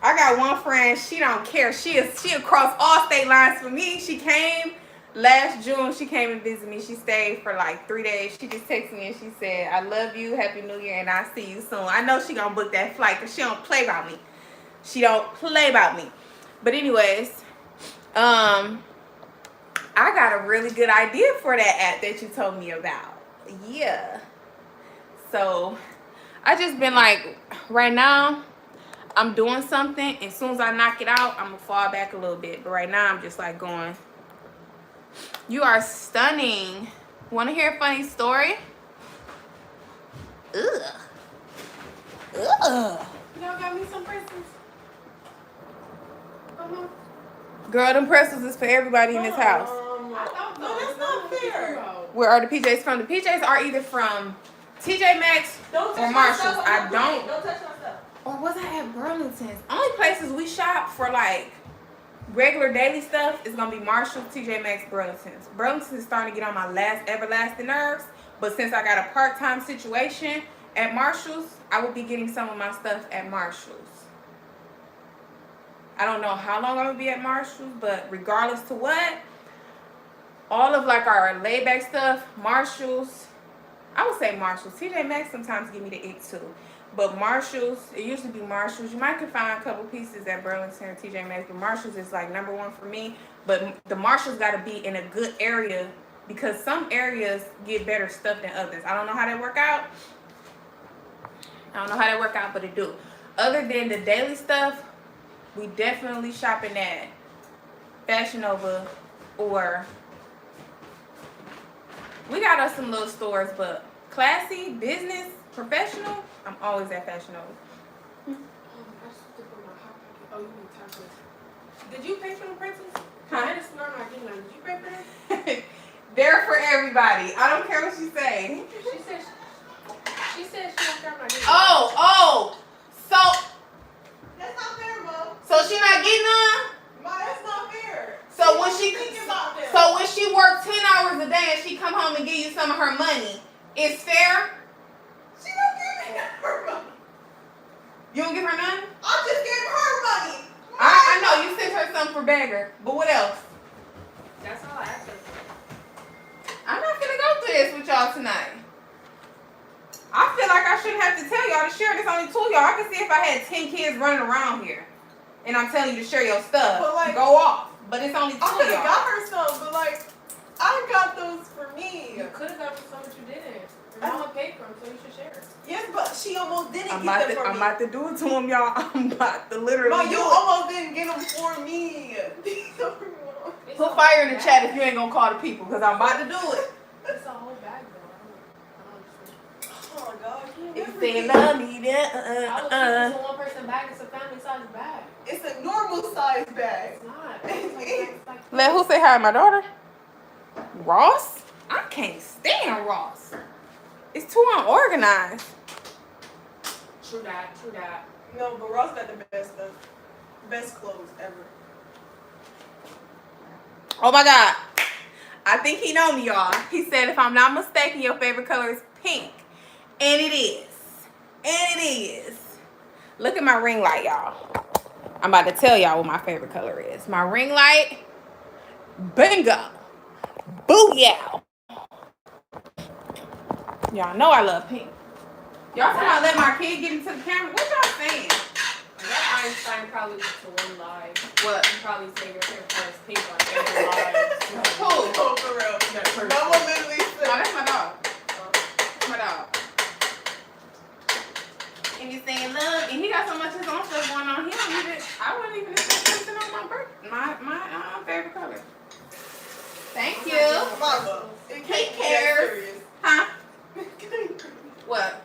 I got one friend, she don't care. She across all state lines for me. She came last June. She came and visited me. She stayed for like 3 days. She just texted me and she said, I love you. Happy New Year. And I'll see you soon. I know she gonna book that flight because she don't play about me. She don't play about me. But anyways, I got a really good idea for that app that you told me about. Yeah. So I just been like, right now, I'm doing something. As soon as I knock it out, I'm going to fall back a little bit. But right now, I'm just like going, you are stunning. Want to hear a funny story? Ugh. Ugh. Y'all got me some braces. Girl, them pretzels is for everybody in this house. No, that's not fair. Where are the PJs from? The PJs are either from TJ Maxx or Marshalls. I don't. Don't touch my stuff. Or was I at Burlington's? Only places we shop for like regular daily stuff is gonna be Marshalls, TJ Maxx, Burlington's. Burlington's is starting to get on my last everlasting nerves. But since I got a part-time situation at Marshalls, I will be getting some of my stuff at Marshalls. I don't know how long I'm gonna be at Marshalls, but regardless to what, all of like our laid back stuff, Marshalls, I would say Marshalls. TJ Maxx sometimes give me the ick too. But Marshalls, it used to be Marshalls. You might can find a couple pieces at Burlington or TJ Maxx, but Marshalls is like #1 for me. But the Marshalls got to be in a good area because some areas get better stuff than others. I don't know how they work out. But it do. Other than the daily stuff, we definitely shopping at Fashion Nova, or we got us some little stores, but classy, business, professional, I'm always at Fashion Nova. I slipped on my hot pocket. Oh, you need tacos. Did you pay for the pretzels? Huh? I had a smell like did you pay for them? They're for everybody. I don't care what you say. She said she don't care about getting Oh, so That's not fair, Mo. she not getting none? Ma, that's not fair. So when she Think about them. so when she works 10 hours a day and she come home and give you some of her money, it's fair? She don't give me her money. You don't give her none? I just gave her money. I know you sent her something for beggar, but what else? That's all I asked her for. I'm not gonna go through this with y'all tonight. I feel like I shouldn't have to tell y'all to share. There's only 2 of y'all. I can see if I had 10 kids running around here and I'm telling you to share your stuff, But like, go off. But it's only 2 I of could have y'all. got her some, but like, I got those for me. You could have got some, but you didn't. Your mama paid for them, so you should share. Yes, but she almost didn't I'm get them for I'm me. about to do it to him, y'all. I'm about to literally But do you it. almost didn't get them for me. Put fire in the chat if you ain't gonna call the people, because I'm about to do it. It's a whole bag, though. I don't understand. Oh my God, I can't If never they get- love me, I then was a one-person bag. It's a family-sized bag. It's a normal size bag. It's not. It's like Let who say hi, my daughter? Ross? I can't stand Ross. It's too unorganized. True that. True that. No, but Ross got the best stuff. Best clothes ever. Oh my God. I think he know me, y'all. He said, if I'm not mistaken, your favorite color is pink. And it is. And it is. Look at my ring light, y'all. I'm about to tell y'all what my favorite color is. My ring light, bingo. Booyah. Y'all know I love pink. Y'all talking about let my kid get into the camera? What y'all saying? That Einstein probably went to one live. What? You probably say your favorite color is pink on every live. Who? Oh, for real. That person. Mama literally No, said. that's my dog. That's my dog. And he's saying love, and he got so much his own stuff going on. He don't even. I wouldn't even expect something on my birthday. My favorite color. Thank you. Mama, it He can't be that cares. serious. Huh? What?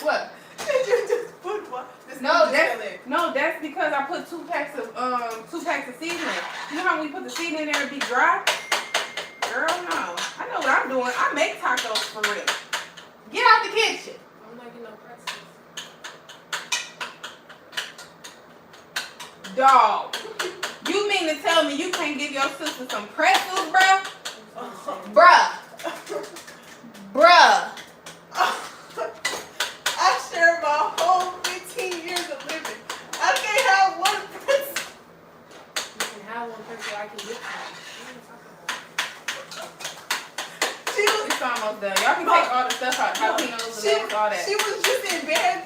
What? Did you just put one? This No, just that's fell in. no, that's because I put 2 packs of seasoning. You know how when you put the seasoning in there and be dry? Girl, no. I know what I'm doing. I make tacos for real. Get out the kitchen. I'm not getting no pretzels. Dog. You mean to tell me you can't give your sister some pretzels, bruh? Bruh. I share my whole 15 years of living. I can't have one person. You can have one pretzel, I can get some. What are you talking about? She was, It's almost done. Y'all can take all the stuff out. Jalapenos, she, lettuce, all that. she was just in bed,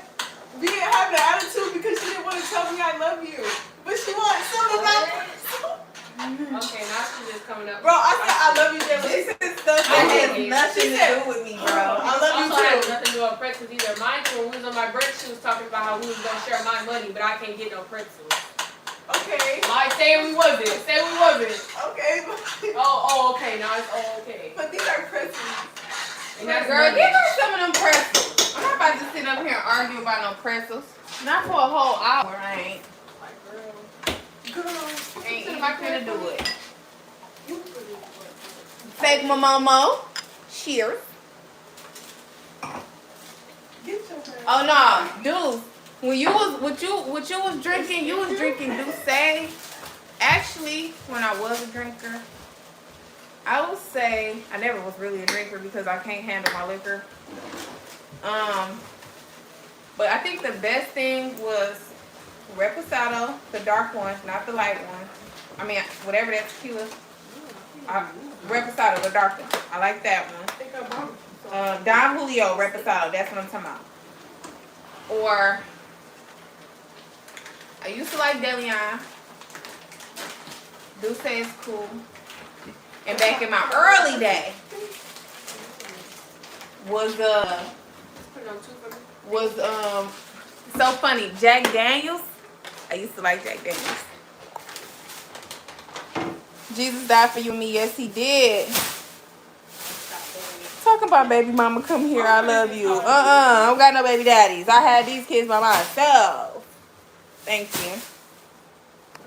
having an attitude because she didn't want to tell me I love you. But she wants something about Okay, now she's just coming up. Bro, I said I love you, Jay. This is stuff that has nothing to do with me, bro. I love you Also has too. nothing to do with pretzels either. Mine, when we was on my break, she was talking about how we was gonna share my money, but I can't get no pretzels. Okay. Like, say we wasn't. Say we wasn't. Okay. Oh, okay. Now it's okay. But these are pretzels. And that's Girl, money. give her some of them pretzels. I'm not about to sit up here and argue about no pretzels. Not for a whole hour, I ain't. Like, girl. Girl. Ain't even finna do it. You pretty. Fake my momo. Cheers. Get your friend. Oh no, dude. When you was what you was drinking, you was drinking Douce. Actually, when I was a drinker, I would say I never was really a drinker because I can't handle my liquor. But I think the best thing was Reposado, the dark one, not the light one. I mean, whatever that tequila. Reposado, the dark one. I like that one. I think I brought it. Don Julio Reposado, that's what I'm talking about. Or I used to like Delion. Duce is cool. And back in my early day was so funny. Jack Daniels. I used to like Jack Daniels. Jesus died for you and me. Yes, he did. Talking about baby mama, come here. I love you. I don't got no baby daddies. I had these kids by myself. Thank you.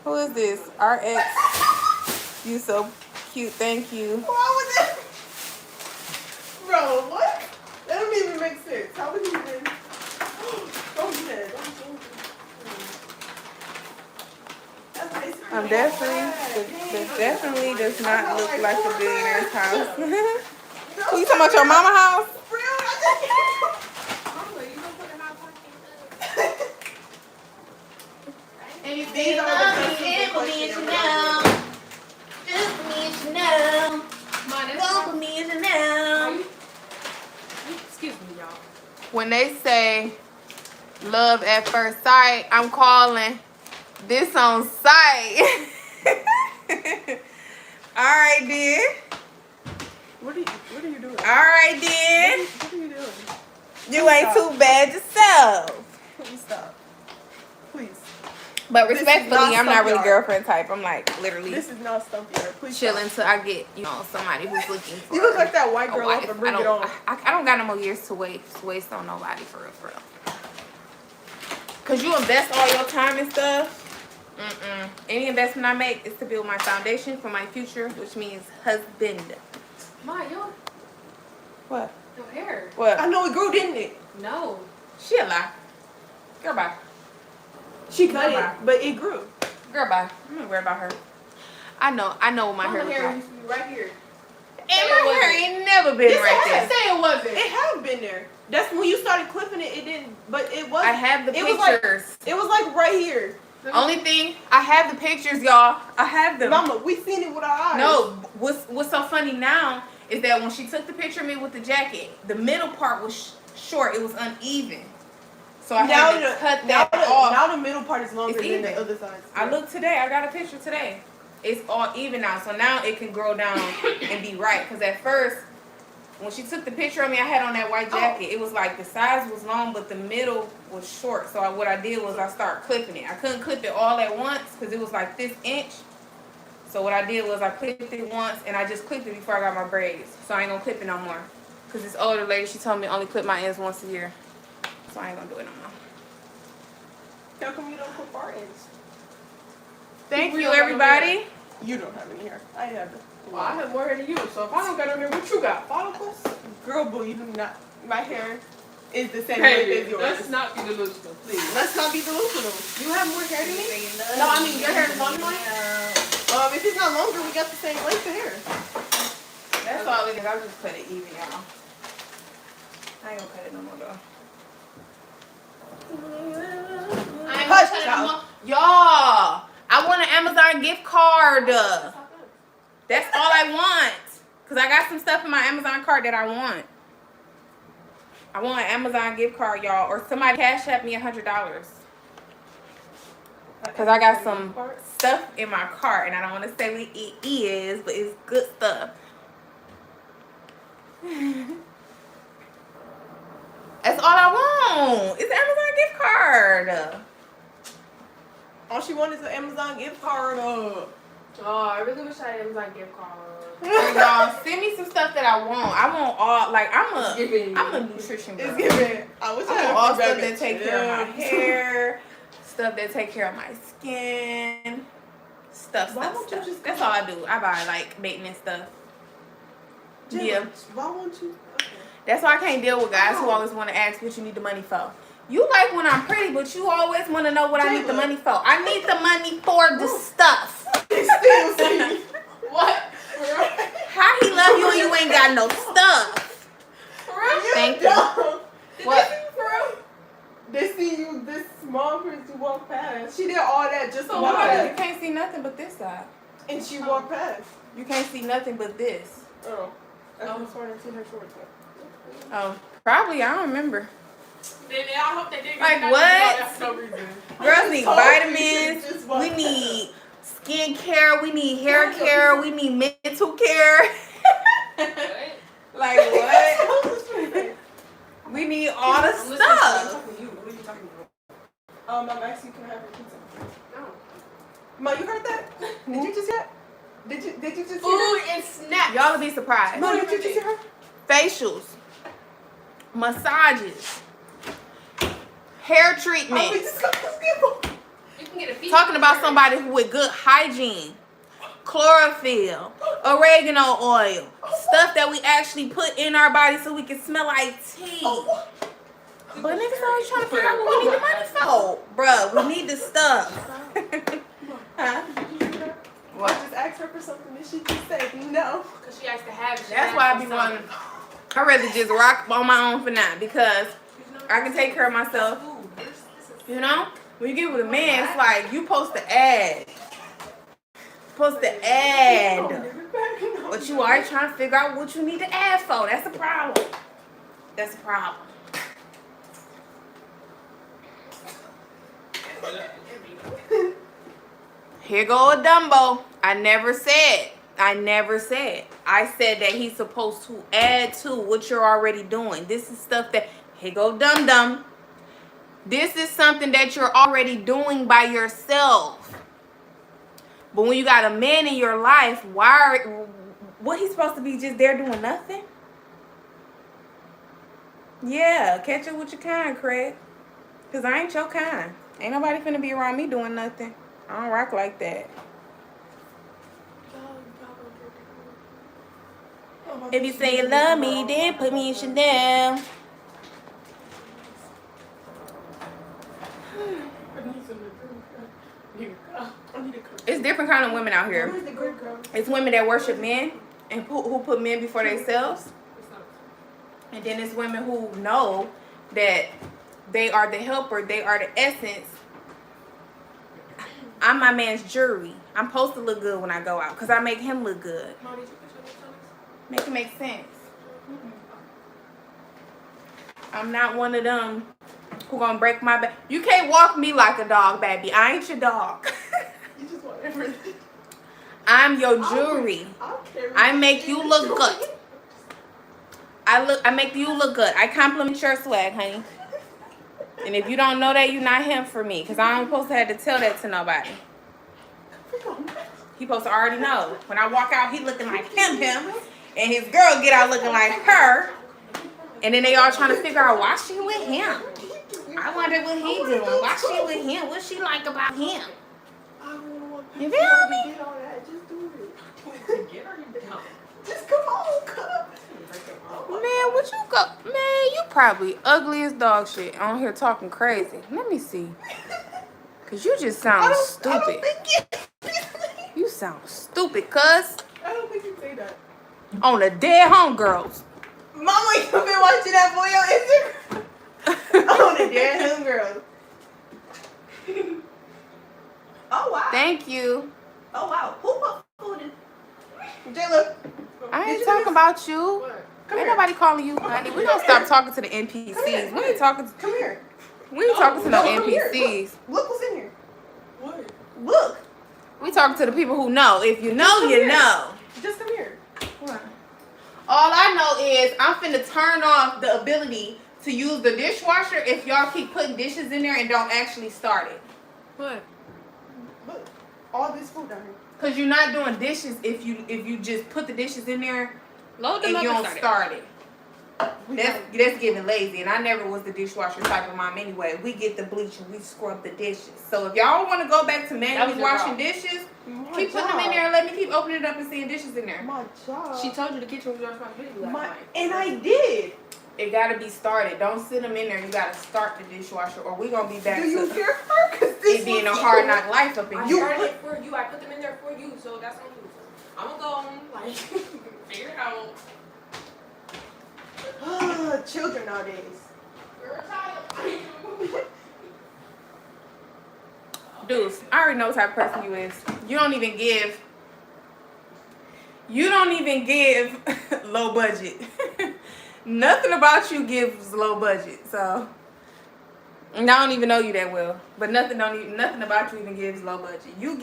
Who is this? RX. You so cute. Thank you. Why would that? Bro, what? That don't even make sense. How would you even? Don't do that. Don't do that. I'm this definitely does not look like a billionaire's house. Who you talking about, your mama house? These are the questions. Excuse me, y'all. When they say love at first sight, I'm calling this on sight. All right, then. What are you doing? All right, then. What are you doing? You ain't too bad yourself. Please stop. Please. But This is respectfully, not I'm not really Stumpyard. girlfriend type. I'm like literally This is not Stumpy Yard. Please chilling stop. till I get, somebody who's looking for. You look like that white a girl wife. off of Bring I It don't, On. I don't got no more years to waste on nobody for real. Cause you invest all your time and stuff. Any investment I make is to build my foundation for my future, which means husband. Ma, What? your hair. What? I know it grew, didn't it? No. She a lie. Girl, bye. She cut Bye. it, but it grew. Girl, bye. I'm not worried about her. I know what my hair looks like. used to be right here. And my hair ain't never been Yes, right it there. has. Say it wasn't. It had been there. That's when you started clipping it. It didn't, but it was. I have the it was like- pictures. It was like right here. Only thing, I have the pictures, y'all. I have them. Mama, we seen it with our eyes. No, what's so funny now is that when she took the picture of me with the jacket, the middle part was short. It was uneven. So I had to cut that off. Now the middle part is longer It's than the even. other side. I looked today. I got a picture today. It's all even now. So now it can grow down and be right. Because at first, when she took the picture of me, I had on that white jacket. It was like the size was long, but the middle was short. So what I did was I started clipping it. I couldn't clip it all at once because it was like this inch. So what I did was I clipped it once, and I just clipped it before I got my braids. So I ain't gonna clip it no more. Because this older lady, she told me only clip my ends once a year. So I ain't gonna do it no more. How come you don't clip our ends? Thank We you, don't have no everybody. hair. You don't have any hair. I have it. Well, I have more hair than you, so if I don't got no hair, what you got? Follicles? Girl, boo, you do not. My hair is the same Hey, length as yours. let's not be delusional, please. Let's not be delusional. You have more hair than me? No, I mean your hair is longer than mine. If it's not longer, we got the same length of hair. That's all it is. I just cut it even, y'all. I ain't gonna cut it no more, though. I ain't gonna cut it no more. Y'all, I want an Amazon gift card. That's all I want. Because I got some stuff in my Amazon card that I want. I want an Amazon gift card, y'all. Or somebody cash at me $100. Because I got some stuff in my cart. And I don't want to say what it is, but it's good stuff. That's all I want. It's an Amazon gift card. All she wanted is an Amazon gift card. Oh, I really wish I had Amazon gift card. And y'all, send me some stuff that I want. I want all, like, I'm a nutrition girl. It's giving. I wish I I had want all a stuff baby. that take care of my hair, stuff that take care of my skin, stuff. That's all I do. I buy, like, maintenance stuff. Jim, Yeah. Why won't you? Okay. That's why I can't deal with guys who always want to ask what you need the money for. You like when I'm pretty, but you always want to know what I need the money for. I need the money for the stuff. Still see. What? How he love you and you ain't got no stuff? Thank you. What? They see you, this small person you walk past. She did all that just to So walk why? You past. can't see nothing but this side. And she walked past. You can't see nothing but this. Oh. I was starting to see her shorts. Oh, probably. I don't remember. Then I hope they didn't Like get what? that for no reason. Girls need told you vitamins. just We walk need skin care. We need hair care. We need mental care. What? Like what? We need all the I'm listening to you. I'm stuff. talking to you. What are you talking about? I'm asking you, can I have your pizza? No. Ma, you heard that? Did you just hear? Did you just hear? Food and snacks. Y'all will be surprised. No, did you just hear her? Facials, massages, hair Oh, we treatment. just got this gift. You can get a feet. Talking about somebody who with good hygiene, chlorophyll, oregano oil, stuff that we actually put in our body so we can smell like tea. Oh, But niggas always trying to figure out what we need the money for. Bruh, we need the stuff. Huh? I just asked her for something and she just said no. Because she has to have it. That's why I be wanting. I'd rather just rock on my own for now because I can take care of myself. You know? When you get with a man, it's like you supposed to add. Supposed to add. But you already trying to figure out what you need to add for. That's a problem. That's a problem. Here go a Dumbo. I never said. I said that he's supposed to add to what you're already doing. This is stuff that, here go Dum Dum. This is something that you're already doing by yourself. But when you got a man in your life, what he's supposed to be just there doing nothing? Yeah, catch up with your kind, Craig. Because I ain't your kind. Ain't nobody finna be around me doing nothing. I don't rock like that. If you say you love me, then put me in Chanel. It's different kind of women out here. Where's the good girl? It's women that worship men and who put men before themselves. And then it's women who know that they are the helper, they are the essence. I'm my man's jewelry. I'm supposed to look good when I go out because I make him look good. Make it make sense. I'm not one of them who gonna break my back. You can't walk me like a dog, baby. I ain't your dog. You just want everything. I'm your jewelry. I make you look good. I make you look good. I compliment your swag, honey. And if you don't know that, you're not him for me. Because I don't supposed to have to tell that to nobody. He supposed to already know. When I walk out, he looking like him. And his girl get out looking like her. And then they all trying to figure out why she with him. I wonder what he doing. Why she with him? What she like about him? You feel me? Just do it. Just come on, come. Man, what you go? Man, you probably ugly as dog shit on here talking crazy. Let me see. Cause you just sound stupid. You sound stupid, cuz. I don't think you say that. On the dead homegirls. Mama, you been watching that boy on Instagram? On the dead homegirl. Oh wow. Thank you. Oh wow. Who put food in? Jayla. I ain't talking about you. Ain't nobody calling you, honey. We don't stop talking to the NPCs. We ain't talking to. Come here. We ain't talking to no come here. NPCs. Look what's in here. What? Look. We talking to the people who know. If you know, you know. Just come here. All I know is I'm finna turn off the ability to use the dishwasher if y'all keep putting dishes in there and don't actually start it. What? Look. All this food down here. Cause you're not doing dishes if you just put the dishes in there Load and them you up don't start it. That's getting lazy, and I never was the dishwasher type of mom anyway. We get the bleach and we scrub the dishes. So if y'all want to go back to manually washing dishes, keep putting them in there and let me keep opening it up and seeing dishes in there. My job. She told you the kitchen was your responsibility last night. And I did. It gotta be started. Don't sit them in there. You gotta start the dishwasher, or we gonna be back Do you to hear her? Cause this it being a was hard you. knock life up in I here. started it for you. I put them in there for you, so that's on you. So I'm gonna go home, like, figure it out. Children nowadays. You're a child. Deuce, I already know what type of person you is. You don't even give low budget. Nothing about you gives low budget. So And I don't even know you that well, but nothing about you even gives low budget. You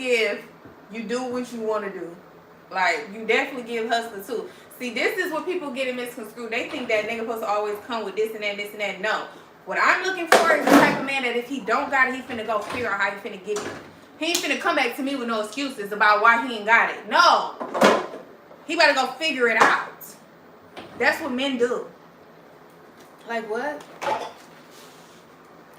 do what you want to do. Like, you definitely give hustler too. See, this is what people get in misconstrued. They think that nigga supposed to always come with this and that, this and that. No. What I'm looking for is the type of man that if he don't got it, he finna go figure out how he finna get it. He ain't finna come back to me with no excuses about why he ain't got it. No. He better go figure it out. That's what men do. Like, what?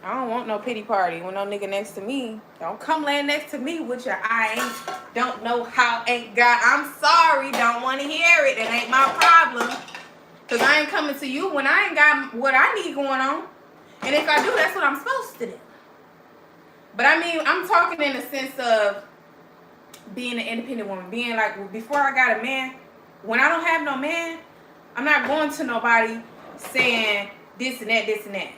I don't want no pity party when no nigga next to me. Don't come laying next to me with your I don't know how, ain't got. I'm sorry, don't want to hear it. It ain't my problem. Because I ain't coming to you when I ain't got what I need going on. And if I do, that's what I'm supposed to do. But I mean, I'm talking in the sense of being an independent woman. Being like, before I got a man, when I don't have no man, I'm not going to nobody saying this and that, this and that.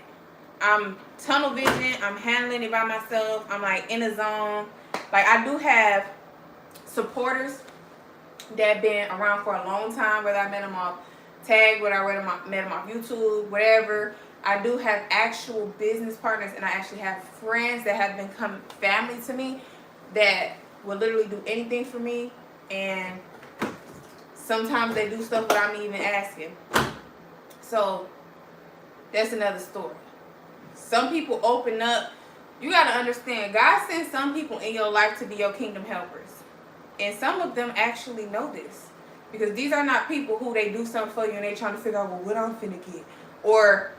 I'm tunnel vision. I'm handling it by myself. I'm like in a zone. Like, I do have supporters that been around for a long time, whether I met them off tag, whether I met them off YouTube, whatever. I do have actual business partners, and I actually have friends that have become family to me that will literally do anything for me, and sometimes they do stuff without me even asking. So that's another story. Some people open up. You got to understand, God sends some people in your life to be your kingdom helpers. And some of them actually know this. Because these are not people who they do something for you and they trying to figure out, well, what I'm finna get. Or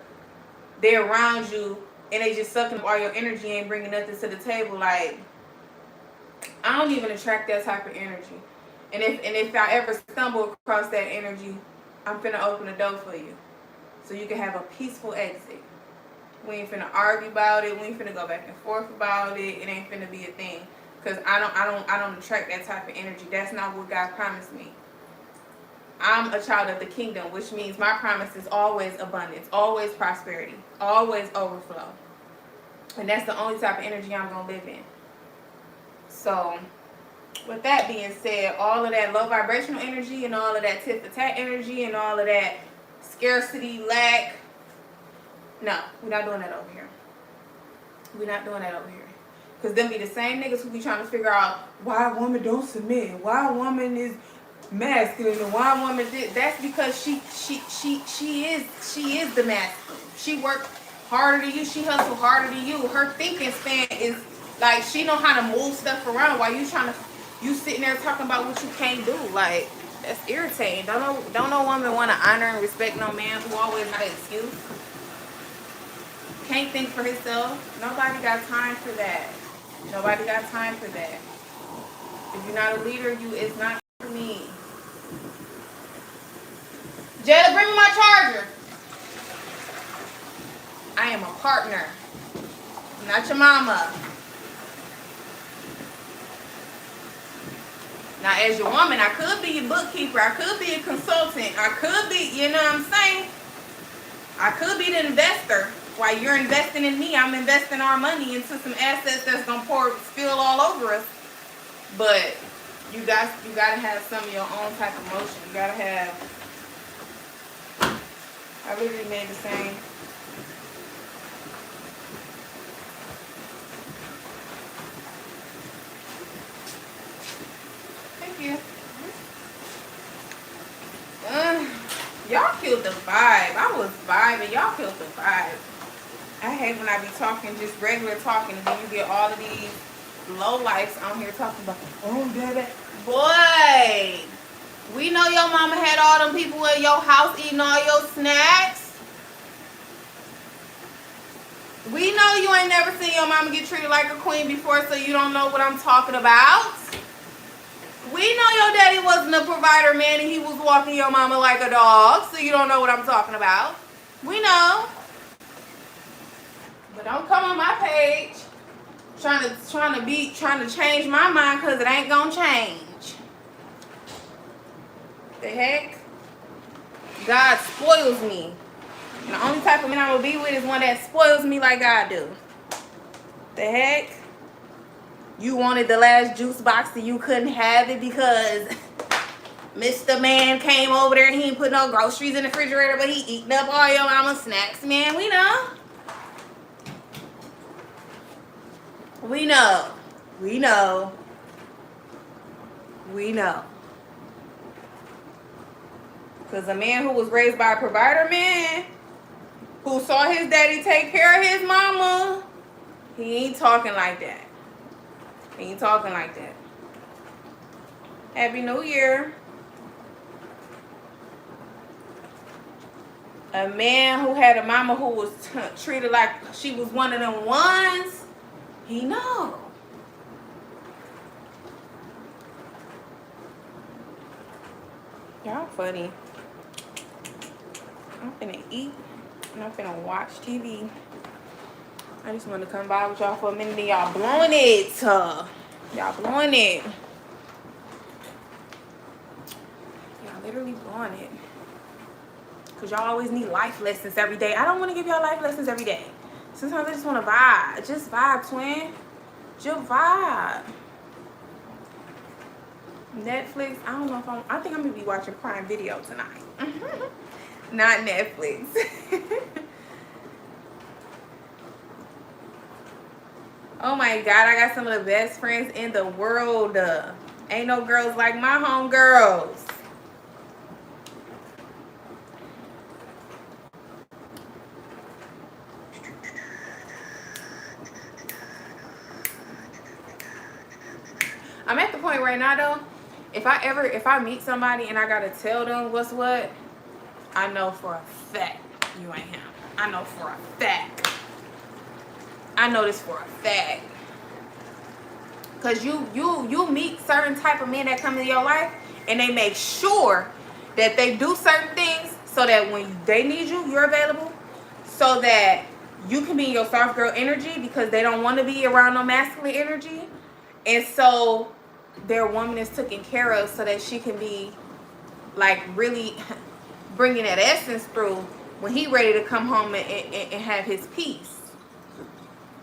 they're around you and they just sucking up all your energy and bringing nothing to the table. Like, I don't even attract that type of energy. And if I ever stumble across that energy, I'm finna open the door for you. So you can have a peaceful exit. We ain't finna argue about it. We ain't finna go back and forth about it. It ain't finna be a thing. Cause I don't attract that type of energy. That's not what God promised me. I'm a child of the kingdom, which means my promise is always abundance, always prosperity, always overflow. And that's the only type of energy I'm gonna live in. So, with that being said, all of that low vibrational energy and all of that tit for tat energy and all of that scarcity, lack. No, we're not doing that over here. We're not doing that over here. Because them be the same niggas who be trying to figure out why a woman don't submit, why a woman is masculine, and why a woman did. That's because she is the masculine. She worked harder than you. She hustled harder than you. Her thinking span is like, she know how to move stuff around while you sitting there talking about what you can't do. Like, that's irritating. Don't no woman want to honor and respect no man who always got an excuse. Can't think for himself. Nobody got time for that. Nobody got time for that. If you're not a leader, it's not for me. Jada, bring me my charger. I am a partner, not your mama. Now, as your woman, I could be your bookkeeper. I could be a consultant. I could be, you know what I'm saying? I could be the investor. While you're investing in me, I'm investing our money into some assets that's gonna spill all over us. But you gotta have some of your own type of motion. You gotta have. I literally made the same. Thank you. Y'all killed the vibe. I was vibing. Y'all killed the vibe. I hate when I be talking, just regular talking, and then you get all of these low lifes on here talking about, oh, baby. Boy, we know your mama had all them people in your house eating all your snacks. We know you ain't never seen your mama get treated like a queen before, so you don't know what I'm talking about. We know your daddy wasn't a provider man and he was walking your mama like a dog, so you don't know what I'm talking about. We know. But don't come on my page trying to change my mind, because it ain't gonna change. The heck? God spoils me. And the only type of man I will be with is one that spoils me like God do. The heck? You wanted the last juice box and you couldn't have it because Mr. Man came over there and he didn't put no groceries in the refrigerator, but he eating up all your mama's snacks. Man, we know. We know. We know. We know. Because a man who was raised by a provider man, who saw his daddy take care of his mama, he ain't talking like that. He ain't talking like that. Happy New Year. A man who had a mama who was treated like she was one of them ones, he know. Y'all funny. I'm finna eat and I'm finna watch TV. I just want to come by with y'all for a minute and y'all blowing it. Y'all blowing it. Y'all literally blowing it. Because y'all always need life lessons every day. I don't want to give y'all life lessons every day. Sometimes I just want to vibe. Just vibe, twin. Just vibe. Netflix. I don't know if I think I'm going to be watching Prime Video tonight. Not Netflix. Oh my God. I got some of the best friends in the world. Ain't no girls like my homegirls. I'm at the point right now though, if I meet somebody and I gotta tell them what's what, I know for a fact you ain't him. I know for a fact. I know this for a fact. Cause you meet certain type of men that come into your life and they make sure that they do certain things so that when they need you, you're available. So that you can be in your soft girl energy because they don't want to be around no masculine energy. And so their woman is taken care of so that she can be like really bringing that essence through when he ready to come home and have his peace.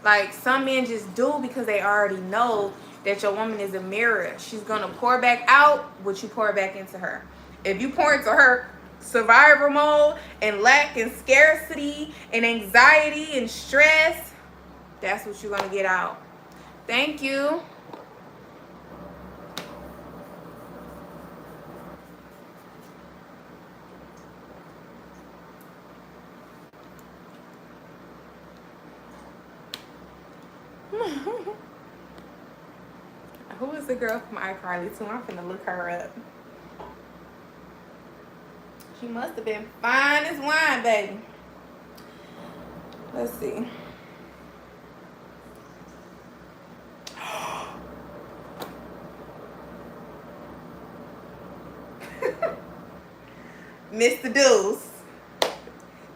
Like some men just do because they already know that your woman is a mirror. She's going to pour back out what you pour back into her. If you pour into her survivor mode and lack and scarcity and anxiety and stress, that's what you're going to get out. Thank you. Who is the girl from iCarly too? I'm finna look her up. She must have been fine as wine, baby. Let's see. Mr. Deuce.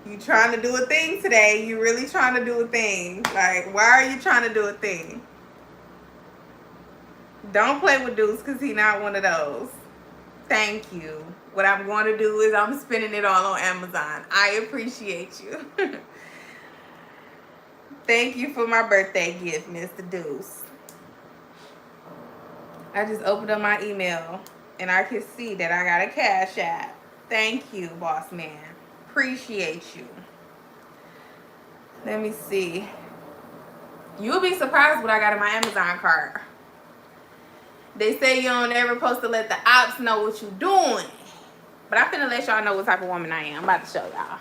You trying to do a thing today. You really trying to do a thing. Like, why are you trying to do a thing? Don't play with Deuce because he's not one of those. Thank you. What I'm going to do is I'm spending it all on Amazon. I appreciate you. Thank you for my birthday gift, Mr. Deuce. I just opened up my email and I can see that I got a Cash App. Thank you, boss man. Appreciate you. Let me see. You'll be surprised what I got in my Amazon cart. They say you don't ever supposed to let the ops know what you doing. But I'm finna let y'all know what type of woman I am. I'm about to show y'all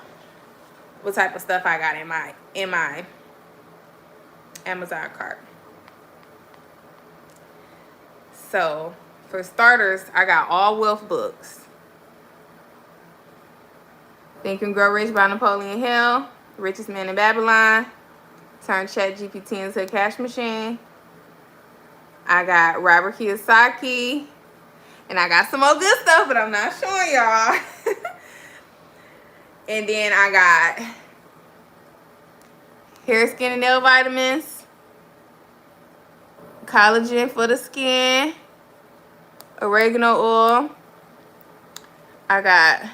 what type of stuff I got in my Amazon cart. So, for starters, I got all wealth books. Think and Grow Rich by Napoleon Hill. Richest Man in Babylon. Turn ChatGPT into a cash machine. I got Robert Kiyosaki. And I got some more good stuff, but I'm not showing y'all. And then I got hair, skin, and nail vitamins. Collagen for the skin. Oregano oil. I got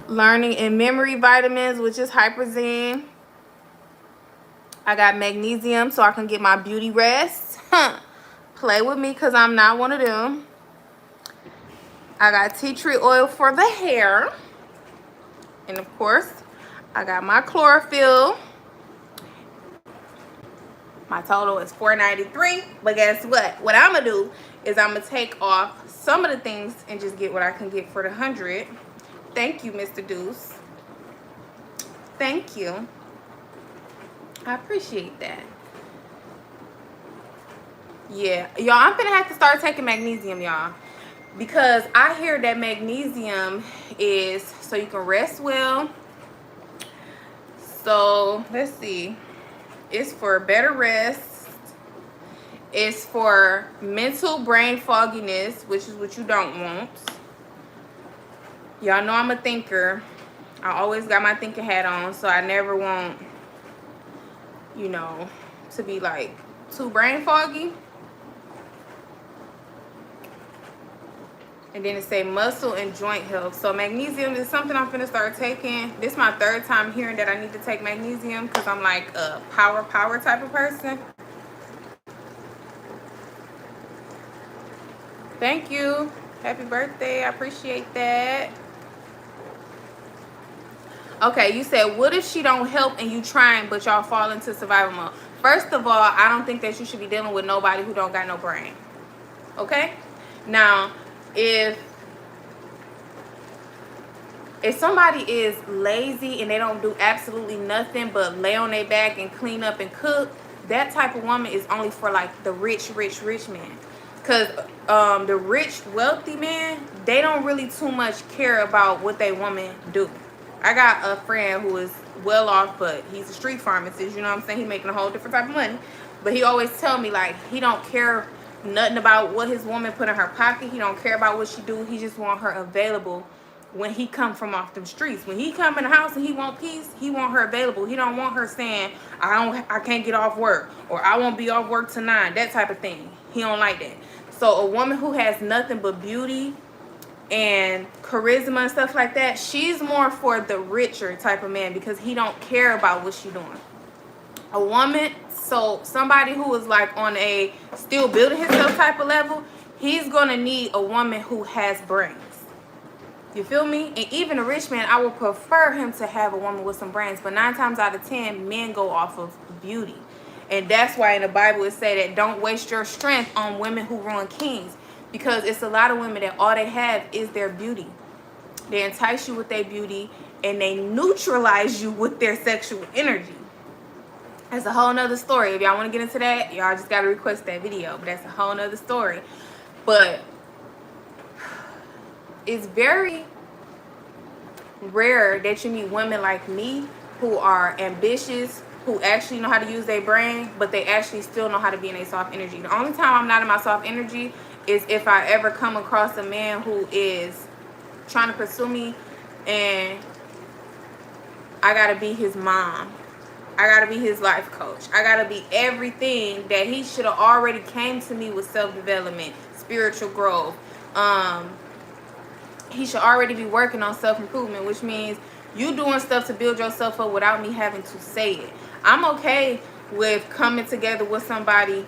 learning and memory vitamins, which is Hyperzine. I got magnesium so I can get my beauty rest. Play with me because I'm not one of them. I got tea tree oil for the hair. And of course, I got my chlorophyll. My total is $493. But guess what? What I'm gonna do is I'm gonna take off some of the things and just get what I can get for the 100. Thank you, Mr. Deuce. Thank you. I appreciate that. Yeah, y'all, I'm gonna have to start taking magnesium, y'all, because I hear that magnesium is so you can rest well. So let's see, it's for better rest, it's for mental brain fogginess, which is what you don't want. Y'all know I'm a thinker. I always got my thinking hat on, so I never want, you know, to be like too brain foggy. And then it say muscle and joint health. So magnesium is something I'm finna start taking. This is my 3rd time hearing that I need to take magnesium because I'm like a power type of person. Thank you. Happy birthday. I appreciate that. Okay, you said, what if she don't help and you trying, but y'all fall into survival mode? First of all, I don't think that you should be dealing with nobody who don't got no brain. Okay? Now, if somebody is lazy and they don't do absolutely nothing but lay on their back and clean up and cook, that type of woman is only for like the rich man. Because the rich, wealthy man, they don't really too much care about what they woman do. I got a friend who is well off, but he's a street pharmacist. You know what I'm saying? He making a whole different type of money. But he always tell me, like, he don't care nothing about what his woman put in her pocket. He don't care about what she do. He just want her available when he come from off them streets. When he come in the house and he want peace, he want her available. He don't want her saying, I can't get off work, or I won't be off work till 9, that type of thing. He don't like that. So a woman who has nothing but beauty and charisma and stuff like that, she's more for the richer type of man because he don't care about what she doing. A woman, so somebody who is like on a still building himself type of level, he's gonna need a woman who has brains. You feel me? And even a rich man, I would prefer him to have a woman with some brains. But 9 times out of 10, men go off of beauty. And that's why in the Bible it say that don't waste your strength on women who ruin kings. Because it's a lot of women that all they have is their beauty. They entice you with their beauty and they neutralize you with their sexual energy. That's a whole nother story. If y'all want to get into that, y'all just got to request that video. But that's a whole nother story. But it's very rare that you meet women like me who are ambitious, who actually know how to use their brain, but they actually still know how to be in a soft energy. The only time I'm not in my soft energy is if I ever come across a man who is trying to pursue me and I gotta be his mom. I gotta be his life coach. I gotta be everything that he should have already came to me with self-development, spiritual growth. He should already be working on self-improvement, which means you doing stuff to build yourself up without me having to say it. I'm okay with coming together with somebody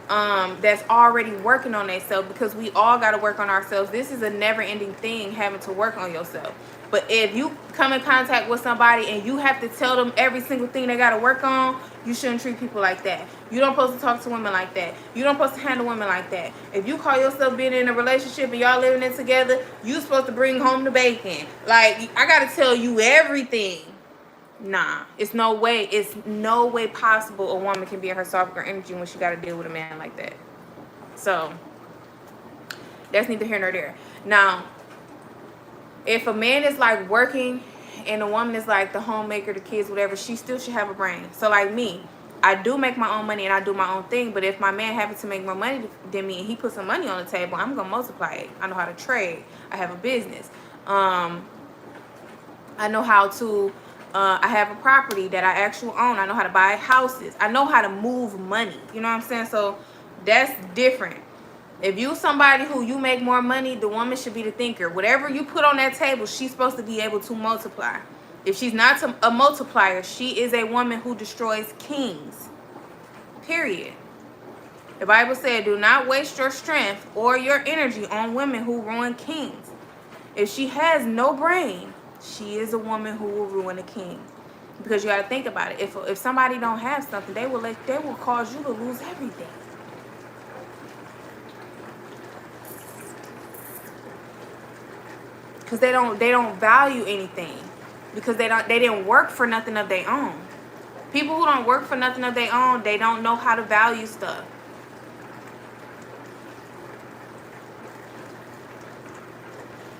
that's already working on themselves, because we all got to work on ourselves. This is a never-ending thing, having to work on yourself. But if you come in contact with somebody and you have to tell them every single thing they got to work on, you shouldn't treat people like that. You don't supposed to talk to women like that. You don't supposed to handle women like that. If you call yourself being in a relationship and y'all living it together, you supposed to bring home the bacon. Like, I got to tell you everything. Nah, it's no way possible a woman can be in her soft girl energy when she got to deal with a man like that. So that's neither here nor there. Now, if a man is like working and a woman is like the homemaker, the kids, whatever, she still should have a brain. So like me, I do make my own money and I do my own thing. But if my man happens to make more money than me and he puts some money on the table, I'm gonna multiply it. I know how to trade. I have a business. I know how to. I have a property that I actually own. I know how to buy houses. I know how to move money. You know what I'm saying? So that's different. If you somebody who you make more money, the woman should be the thinker. Whatever you put on that table, she's supposed to be able to multiply. If she's not a multiplier, she is a woman who destroys kings. Period. The Bible said, do not waste your strength or your energy on women who ruin kings. If she has no brain, she is a woman who will ruin a king. Because you got to think about it. If somebody don't have something, they will cause you to lose everything. Because they don't value anything. Because they didn't work for nothing of their own. People who don't work for nothing of their own, they don't know how to value stuff.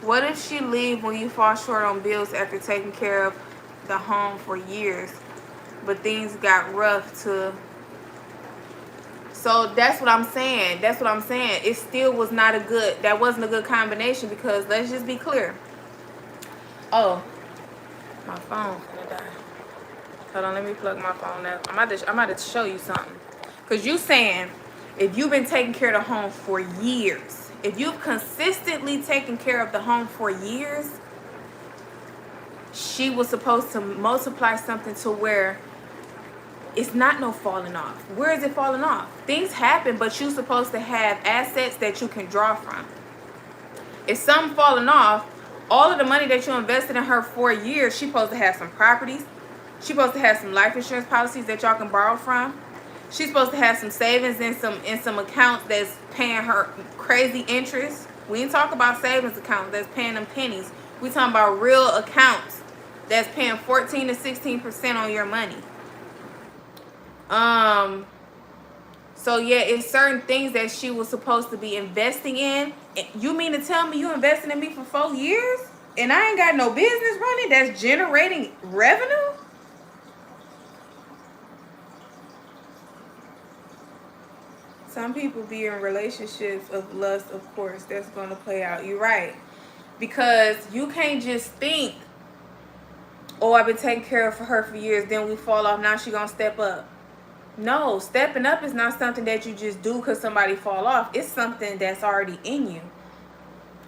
What if she leave when you fall short on bills after taking care of the home for years, but things got rough to... So that's what I'm saying. That's what I'm saying. It still was not a good... That wasn't a good combination, because let's just be clear. Oh, my phone's gonna die. Hold on, let me plug my phone out. I'm about to show you something. Because you saying, if you've been taking care of the home for years, if you've consistently taken care of the home for years, she was supposed to multiply something to where it's not no falling off. Where is it falling off? Things happen, but you're supposed to have assets that you can draw from. If something falling off, all of the money that you invested in her for years, she's supposed to have some properties. She's supposed to have some life insurance policies that y'all can borrow from. She's supposed to have some savings in some accounts that's paying her crazy interest. We ain't talk about savings accounts that's paying them pennies. We talking about real accounts that's paying 14 to 16% on your money. So yeah, it's certain things that she was supposed to be investing in. You mean to tell me you invested in me for 4 years and I ain't got no business running that's generating revenue? Some people be in relationships of lust, of course. That's going to play out. You're right. Because you can't just think, oh, I've been taking care of her for years, then we fall off, now she going to step up. No, stepping up is not something that you just do because somebody fall off. It's something that's already in you.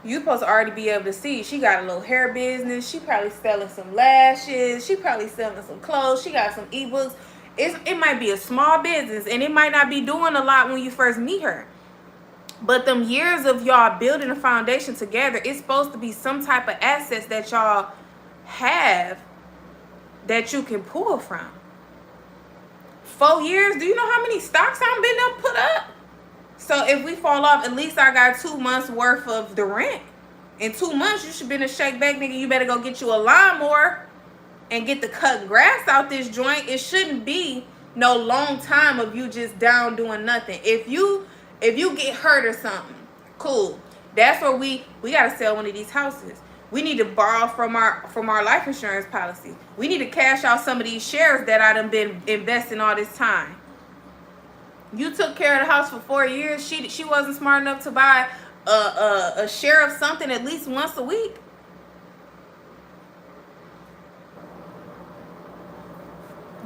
You're supposed to already be able to see. She got a little hair business. She probably selling some lashes. She probably selling some clothes. She got some ebooks. It might be a small business, and it might not be doing a lot when you first meet her. But them years of y'all building a foundation together, it's supposed to be some type of assets that y'all have that you can pull from. 4 years, do you know how many stocks I've been up put up? So if we fall off, at least I got 2 months worth of the rent. In 2 months, you should be in a shake back, nigga. You better go get you a lawnmower and get the cut grass out this joint. It shouldn't be no long time of you just down doing nothing. If you get hurt or something, cool. That's where we gotta sell one of these houses. We need to borrow from our life insurance policy. We need to cash out some of these shares that I done been investing all this time. You took care of the house for 4 years. She wasn't smart enough to buy a share of something at least once a week.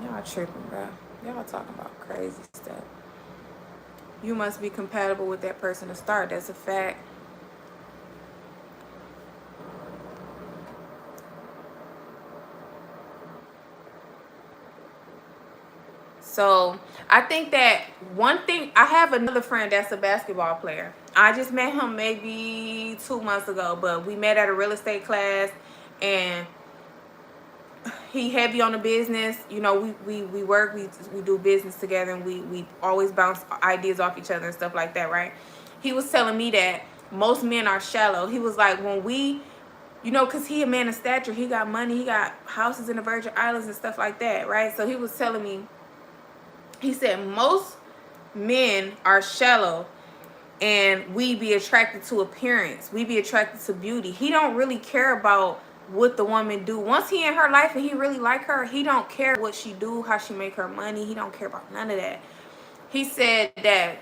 Y'all tripping, bro. Y'all talking about crazy stuff. You must be compatible with that person to start. That's a fact. So I think that one thing, I have another friend that's a basketball player. I just met him maybe 2 months ago, but we met at a real estate class, and he heavy on the business. You know, we work, we do business together, and we always bounce ideas off each other and stuff like that, right? He was telling me that most men are shallow. He was like, when we, you know, because he a man of stature, he got money, he got houses in the Virgin Islands and stuff like that, right? So he was telling me, he said most men are shallow, and we be attracted to appearance. We be attracted to beauty. He don't really care about what the woman do. Once he in her life and he really like her, he don't care what she do, how she make her money. He don't care about none of that. He said that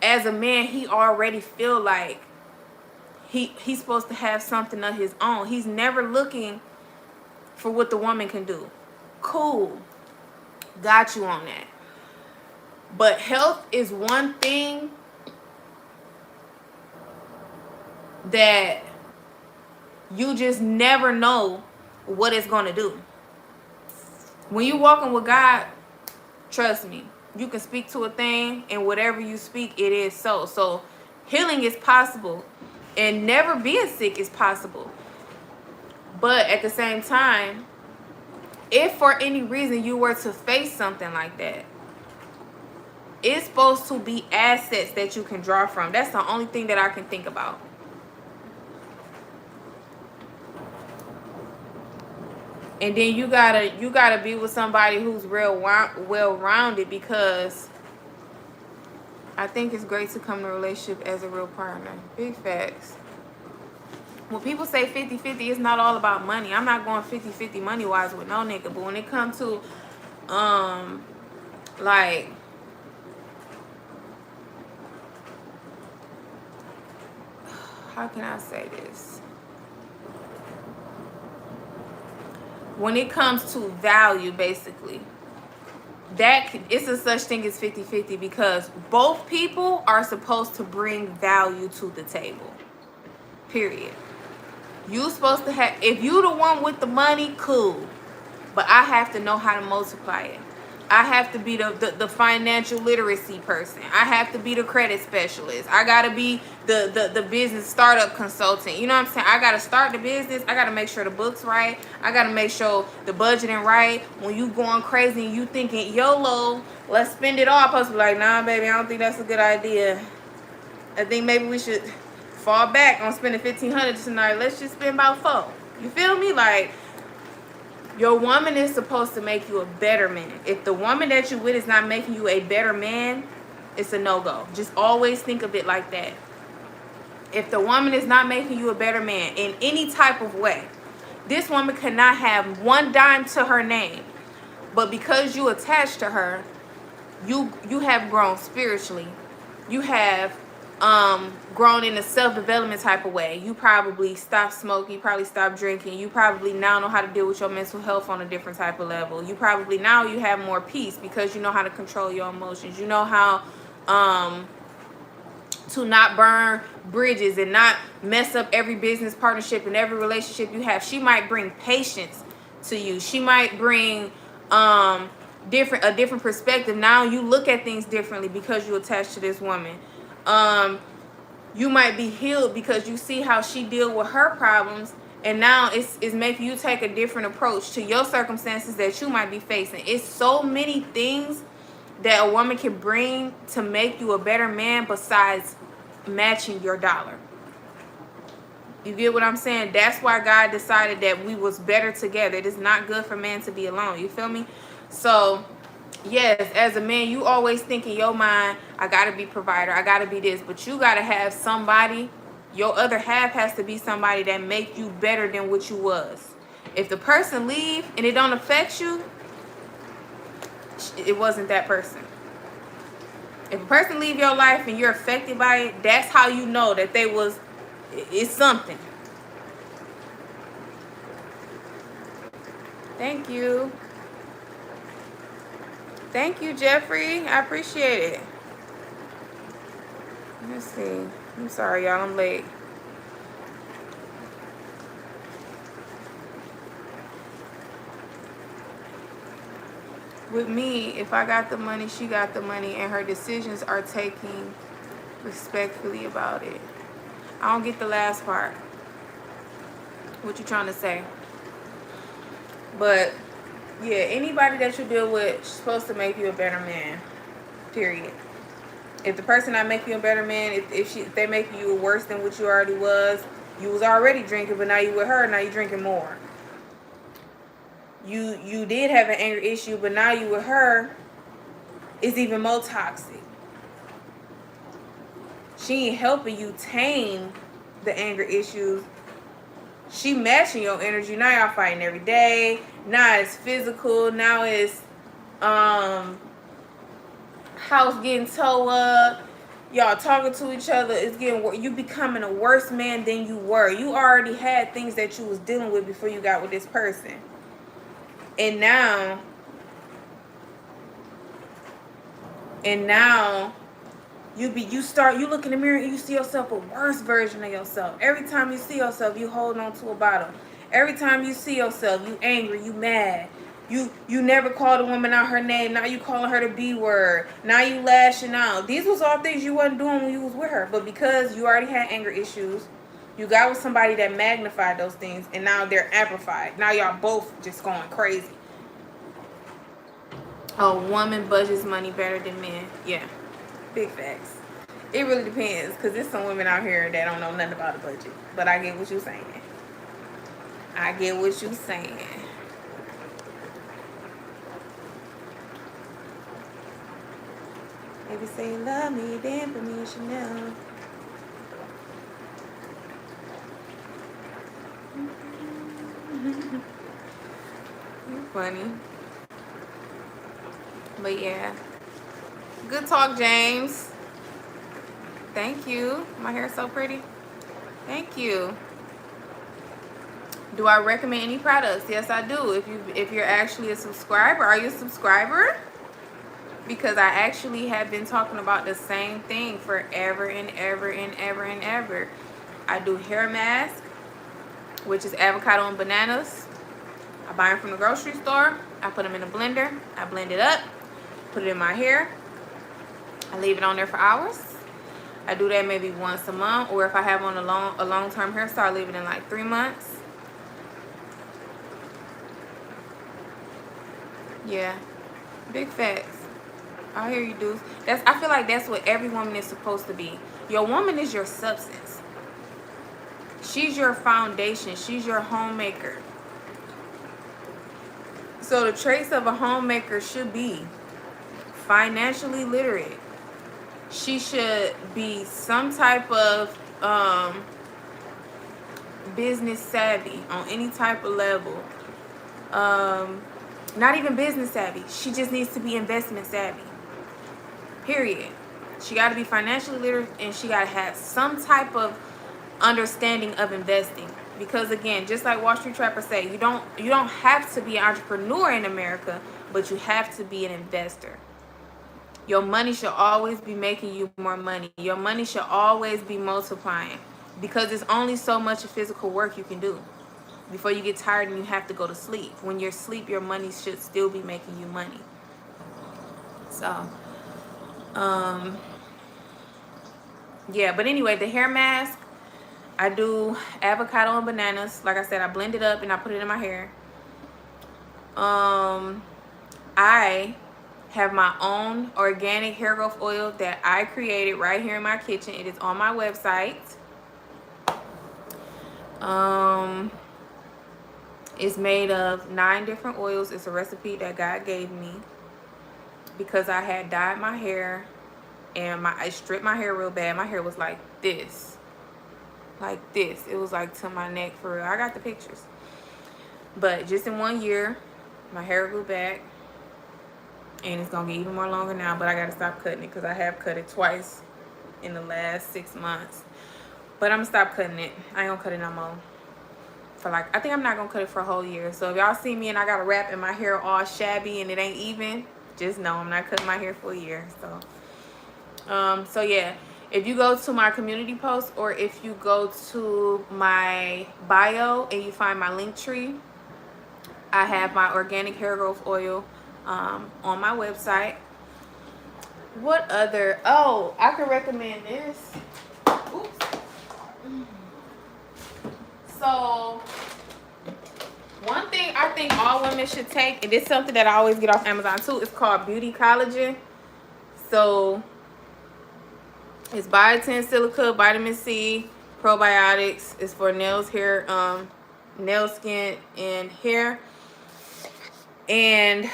as a man, he already feel like he's supposed to have something of his own. He's never looking for what the woman can do. Cool. Got you on that. But health is one thing that you just never know what it's going to do. When you walking with God, trust me, you can speak to a thing, and whatever you speak, it is so. So healing is possible, and never being sick is possible. But at the same time, if for any reason you were to face something like that, it's supposed to be assets that you can draw from. That's the only thing that I can think about. And then you gotta be with somebody who's real well-rounded, because I think it's great to come to a relationship as a real partner. Big facts. When people say 50-50, it's not all about money. I'm not going 50-50 money-wise with no nigga. But when it comes to, like, how can I say this? When it comes to value, basically, it's a such thing as 50-50, because both people are supposed to bring value to the table. Period. You supposed to have, if you the one with the money, cool. But I have to know how to multiply it. I have to be the financial literacy person. I have to be the credit specialist. I gotta be the business startup consultant. You know what I'm saying? I gotta start the business. I gotta make sure the book's right. I gotta make sure the budgeting right. When you going crazy and you thinking YOLO, let's spend it all, I'm supposed to be like, nah, baby, I don't think that's a good idea. I think maybe we should fall back on spending $1,500 tonight. Let's just spend about $400. You feel me? Like, your woman is supposed to make you a better man. If the woman that you with is not making you a better man, it's a no-go. Just always think of it like that. If the woman is not making you a better man in any type of way, this woman cannot have one dime to her name. But because you attached to her, you have grown spiritually. You have grown in a self-development type of way. You probably stopped smoking. You probably stopped drinking. You probably now know how to deal with your mental health on a different type of level. You probably now you have more peace because you know how to control your emotions. You know how to not burn bridges and not mess up every business partnership and every relationship you have. She might bring patience to you. She might bring a different perspective. Now you look at things differently because you attached to this woman. You might be healed because you see how she deal with her problems, and now it's making you take a different approach to your circumstances that you might be facing. It's so many things that a woman can bring to make you a better man besides matching your dollar. You get what I'm saying? That's why God decided that we was better together. It is not good for man to be alone. You feel me? So yes, as a man, you always think in your mind, I gotta be provider, I gotta be this, but you gotta have somebody. Your other half has to be somebody that make you better than what you was. If the person leave and it don't affect you, it wasn't that person. If a person leave your life and you're affected by it, that's how you know that it's something. Thank you. Thank you, Jeffrey. I appreciate it. Let's see. I'm sorry, y'all. I'm late. With me, if I got the money, she got the money, and her decisions are taken respectfully about it. I don't get the last part. What you trying to say? But yeah, anybody that you deal with is supposed to make you a better man. Period. If the person not make you a better man, if they make you worse than what you already was, you was already drinking, but now you with her, now you drinking more. You did have an anger issue, but now you with her, it's even more toxic. She ain't helping you tame the anger issues. She matching your energy. Now y'all fighting every day. Now it's physical. Now it's house getting towed up. Y'all talking to each other. It's getting, you becoming a worse man than you were. You already had things that you was dealing with before you got with this person. And now you look in the mirror and you see yourself a worse version of yourself. Every time you see yourself, you hold on to a bottle. Every time you see yourself, you angry, you mad. You never called a woman out her name. Now you calling her the B word. Now you lashing out. These was all things you wasn't doing when you was with her. But because you already had anger issues, you got with somebody that magnified those things, and now they're amplified. Now y'all both just going crazy. A woman budgets money better than men. Yeah, big facts. It really depends, because there's some women out here that don't know nothing about a budget. But I get what you're saying. I get what you're saying. Maybe say you love me, then for me you should know. You're funny. But yeah. Good talk, James. Thank you. My hair is so pretty. Thank you. Do I recommend any products? Yes, I do. If you're actually a subscriber, are you a subscriber? Because I actually have been talking about the same thing forever and ever and ever and ever. I do hair mask, which is avocado and bananas. I buy them from the grocery store. I put them in a blender. I blend it up, put it in my hair. I leave it on there for hours. I do that maybe once a month, or if I have on a long-term hairstyle, I leave it in like 3 months. Yeah, big facts. I hear you, dudes. I feel like that's what every woman is supposed to be. Your woman is your substance. She's your foundation. She's your homemaker. So the traits of a homemaker should be financially literate. She should be some type of business savvy on any type of level. Not even business savvy. She just needs to be investment savvy. Period. She got to be financially literate, and she got to have some type of understanding of investing. Because again, just like Wall Street Trapper say, you don't have to be an entrepreneur in America, but you have to be an investor. Your money should always be making you more money. Your money should always be multiplying, because there's only so much physical work you can do before you get tired and you have to go to sleep. When you're asleep, your money should still be making you money. So, yeah, but anyway, the hair mask, I do avocado and bananas. Like I said, I blend it up and I put it in my hair. I have my own organic hair growth oil that I created right here in my kitchen. It is on my website. It's made of 9 different oils. It's a recipe that God gave me because I had dyed my hair and I stripped my hair real bad. My hair was like this. Like this. It was like to my neck for real. I got the pictures. But just in 1 year, my hair grew back. And it's going to get even more longer now. But I got to stop cutting it because I have cut it twice in the last 6 months. But I'm going to stop cutting it. I ain't going to cut it no more. I think I'm not going to cut it for a whole year. So if y'all see me and I got a wrap and my hair all shabby and it ain't even, just know I'm not cutting my hair for a year. So yeah, if you go to my community post or if you go to my bio and you find my link tree, I have my organic hair growth oil on my website. What other? Oh, I could recommend this. Oops. So one thing I think all women should take, and it's something that I always get off Amazon too, it's called Beauty Collagen. So it's biotin, silica, vitamin C, probiotics. It's for nails, hair, nail, skin, and hair. And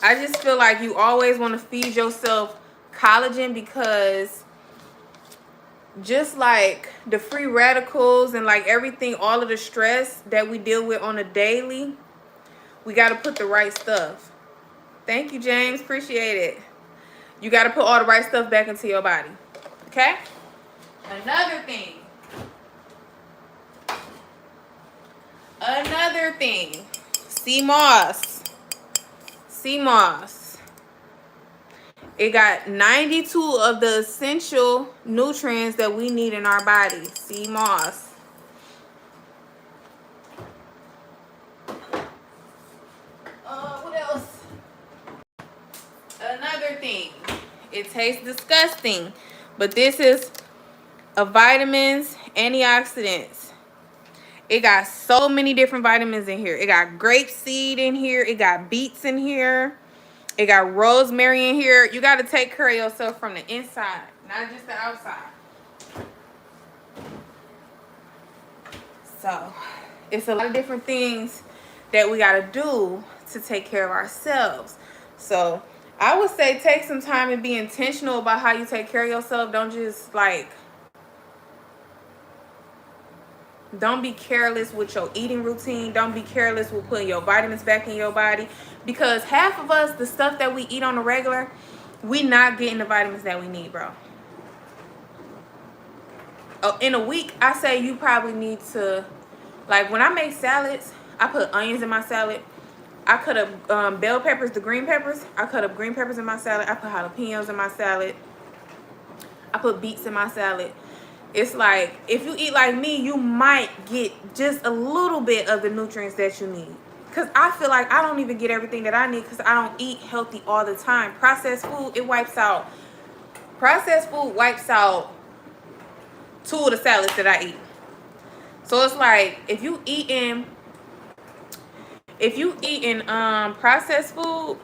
I just feel like you always want to feed yourself collagen, because just like the free radicals and like everything, all of the stress that we deal with on a daily, we got to put the right stuff. Thank you, James. Appreciate it. You got to put all the right stuff back into your body. Okay? Another thing. Sea moss. It got 92 of the essential nutrients that we need in our body. Sea moss. What else? Another thing. It tastes disgusting, but this is a vitamins, antioxidants. It got so many different vitamins in here. It got grape seed in here. It got beets in here. It got rosemary in here. You got to take care of yourself from the inside, not just the outside. So it's a lot of different things that we got to do to take care of ourselves. So I would say take some time and be intentional about how you take care of yourself. Don't just like, don't be careless with your eating routine. Don't be careless with putting your vitamins back in your body. Because half of us, the stuff that we eat on the regular, we not getting the vitamins that we need, bro. In a week, I say you probably need to, like when I make salads, I put onions in my salad. I cut up bell peppers, the green peppers. I cut up green peppers in my salad. I put jalapenos in my salad. I put beets in my salad. It's like, if you eat like me, you might get just a little bit of the nutrients that you need. Because I feel like I don't even get everything that I need because I don't eat healthy all the time. Processed food, it wipes out. Processed food wipes out 2 of the salads that I eat. So it's like, if you eating processed food,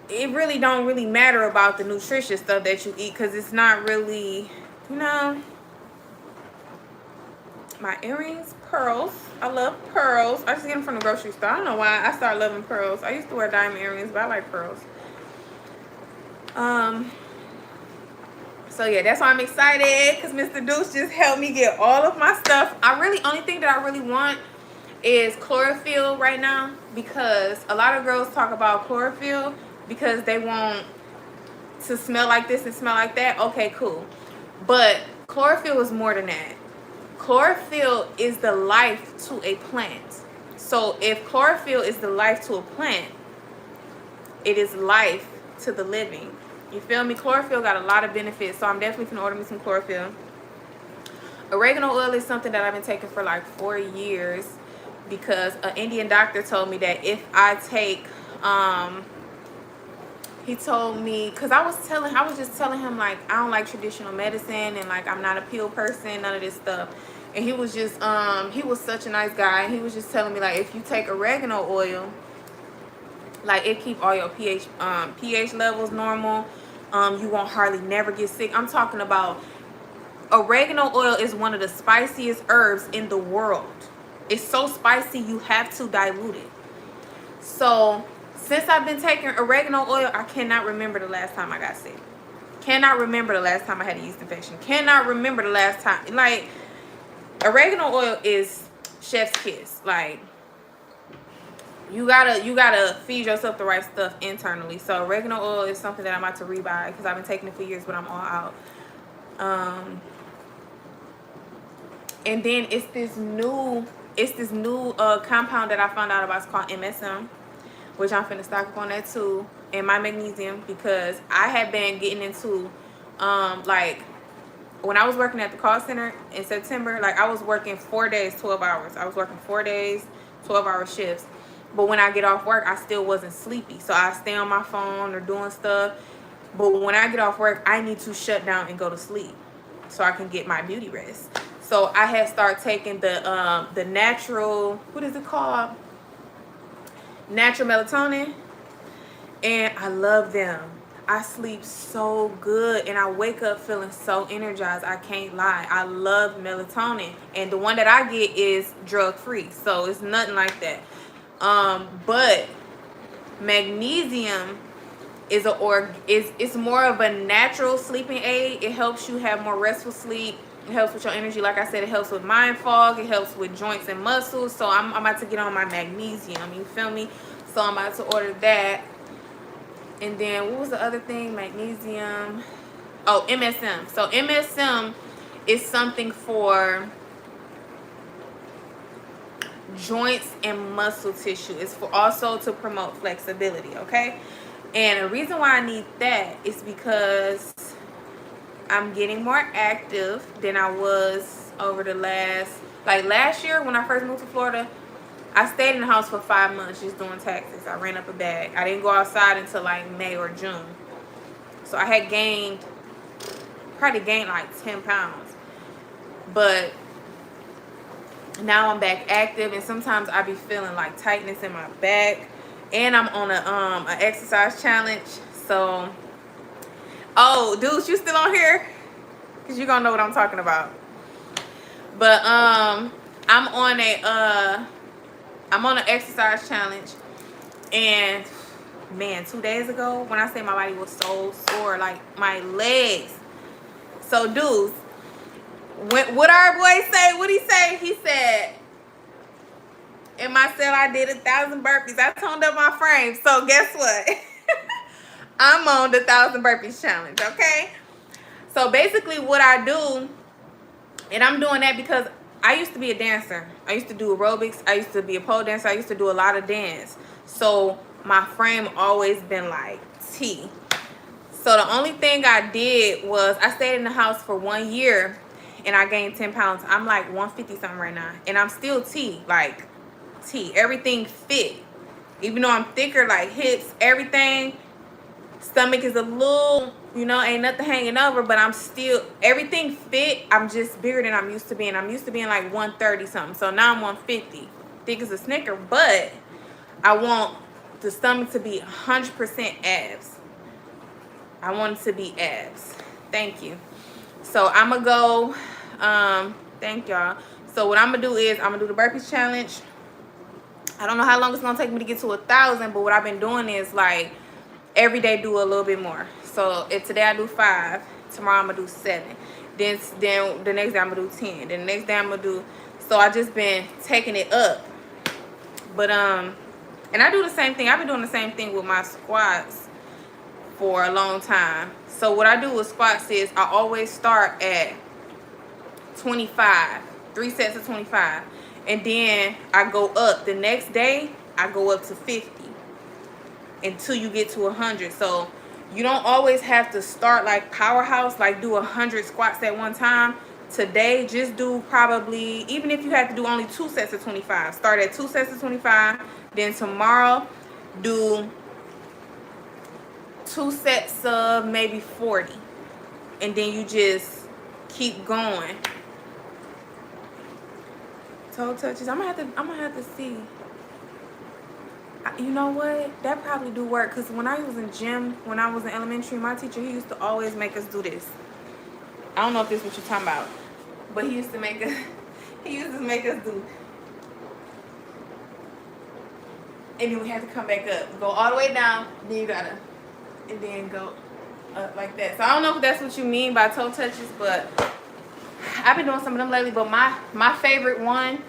it really don't really matter about the nutritious stuff that you eat because it's not really, you know. My earrings, pearls. I love pearls. I just get them from the grocery store. I don't know why I started loving pearls. I used to wear diamond earrings, but I like pearls. So yeah, that's why I'm excited because Mr. Deuce just helped me get all of my stuff. Only thing that I really want is chlorophyll right now, because a lot of girls talk about chlorophyll because they want to smell like this and smell like that. Okay, cool. But chlorophyll is more than that. Chlorophyll is the life to a plant. So if chlorophyll is the life to a plant, it is life to the living. You feel me? Chlorophyll got a lot of benefits, so I'm definitely going to order me some chlorophyll. Oregano oil is something that I've been taking for like 4 years because an Indian doctor told me that if I take, he told me, because I was just telling him like I don't like traditional medicine and like I'm not a pill person, none of this stuff. And he was just, he was such a nice guy. He was just telling me like if you take oregano oil, like it keep all your pH levels normal. You won't hardly never get sick. I'm talking about oregano oil is one of the spiciest herbs in the world. It's so spicy you have to dilute it. So since I've been taking oregano oil, I cannot remember the last time I got sick. Cannot remember the last time I had a yeast infection. Cannot remember the last time. Like, oregano oil is chef's kiss. Like, you gotta feed yourself the right stuff internally. So oregano oil is something that I'm about to rebuy because I've been taking it for years, but I'm all out. And then it's this new compound that I found out about. It's called MSM, which I'm finna stock up on that too, and my magnesium, because I had been getting into like when I was working at the call center in September, like I was working 4 days, 12 hours. I was working 4 days, 12-hour shifts. But when I get off work, I still wasn't sleepy. So I stay on my phone or doing stuff. But when I get off work, I need to shut down and go to sleep so I can get my beauty rest. So I had started taking the natural, what is it called? Natural melatonin. And I love them. I sleep so good and I wake up feeling so energized. I can't lie. I love melatonin. And the one that I get is drug-free. So it's nothing like that. But magnesium is it's more of a natural sleeping aid. It helps you have more restful sleep. It helps with your energy. Like I said, it helps with mind fog. It helps with joints and muscles. So I'm about to get on my magnesium. You feel me? So I'm about to order that. And then what was the other thing? Magnesium. Oh, MSM. So MSM is something for joints and muscle tissue. It's for also to promote flexibility, okay? And the reason why I need that is because I'm getting more active than I was over the last year when I first moved to Florida. I stayed in the house for 5 months just doing taxes. I ran up a bag. I didn't go outside until like May or June. So I had probably gained like 10 pounds. But now I'm back active, and sometimes I be feeling like tightness in my back and I'm on a exercise challenge. So, oh, dudes, you still on here? Cause you gonna know what I'm talking about. But I'm on an exercise challenge, and man, 2 days ago, when I say my body was so sore, like my legs. So, dudes, what our boy say? What he say? He said, in my cell, I did 1,000 burpees. I toned up my frame. So guess what? I'm on the 1,000 burpees challenge, okay? So basically what I do, and I'm doing that because I used to be a dancer. I used to do aerobics. I used to be a pole dancer. I used to do a lot of dance. So my frame always been like T. So the only thing I did was I stayed in the house for 1 year and I gained 10 pounds. I'm like 150 something right now. And I'm still T, like T. Everything fit. Even though I'm thicker, like hips, everything. Stomach is a little, ain't nothing hanging over, but I'm still, everything fit. I'm just bigger than I'm used to being. I'm used to being like 130 something. So now I'm 150. Thick as a Snicker, but I want the stomach to be 100% abs. I want it to be abs. Thank you. So I'm going to go, thank y'all. So what I'm going to do is I'm going to do the burpees challenge. I don't know how long it's going to take me to get to 1,000, but what I've been doing is like every day do a little bit more. So if today I do 5, tomorrow I'm going to do 7. Then the next day I'm going to do 10. Then the next day I'm going to do, so I just been taking it up. But, and I do the same thing. I've been doing the same thing with my squats for a long time. So what I do with squats is I always start at 25, 3 sets of 25, and then I go up. The next day I go up to 50 until you get to 100. So you don't always have to start like powerhouse, like do 100 squats at one time. Today just do probably, even if you have to do only 2 sets of 25, start at 2 sets of 25. Then tomorrow do 2 sets of maybe 40, and then you just keep going. Toe touches. I'm gonna have to see. You know what? That probably do work, because when I was in gym, when I was in elementary, my teacher, he used to always make us do this. I don't know if this is what you're talking about, but he used to make us do. And then we had to come back up. Go all the way down, then you gotta, and then go up like that. So I don't know if that's what you mean by toe touches, but I've been doing some of them lately. But my favorite one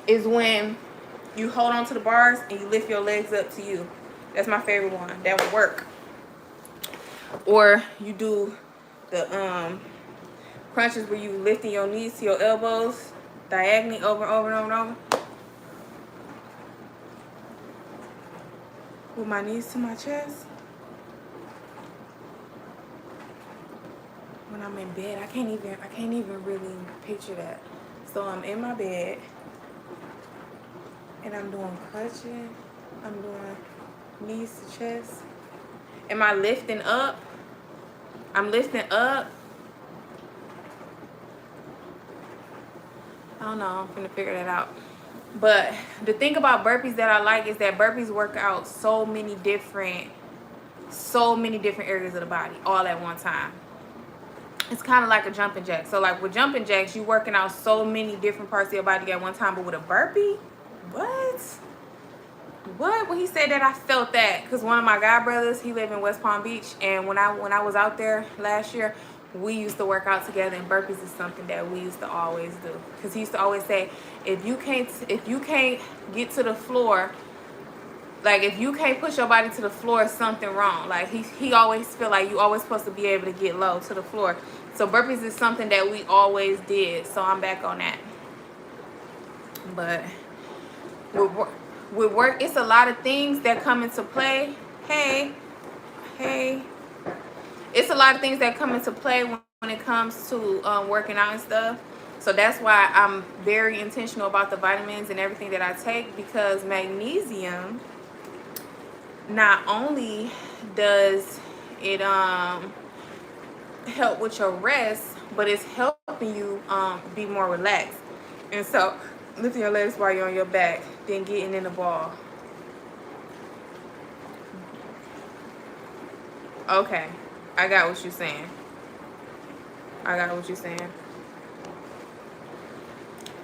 is when you hold on to the bars and you lift your legs up to you. That's my favorite one. That would work. Or you do the crunches where you lifting your knees to your elbows diagonally over and over and over and over. With my knees to my chest. When I'm in bed, I can't even really picture that. So I'm in my bed and I'm doing crunching. I'm doing knees to chest. Am I lifting up? I'm lifting up. I don't know. I'm gonna figure that out. But the thing about burpees that I like is that burpees work out so many different areas of the body all at one time. It's kind of like a jumping jack. So like with jumping jacks, you working out so many different parts of your body at one time. But with a burpee, what? When he said that, I felt that, because one of my god brothers, he lived in West Palm Beach, and when I was out there last year, we used to work out together, and burpees is something that we used to always do. Because he used to always say, if you can't get to the floor, like if you can't push your body to the floor, something wrong. Like he always feel like you always supposed to be able to get low to the floor. So burpees is something that we always did. So I'm back on that. But with work, it's a lot of things that come into play. Hey. It's a lot of things that come into play when it comes to working out and stuff. So that's why I'm very intentional about the vitamins and everything that I take, because magnesium, not only does it help with your rest, but it's helping you be more relaxed. And so lifting your legs while you're on your back, then getting in the ball. Okay, I got what you're saying. I got what you're saying.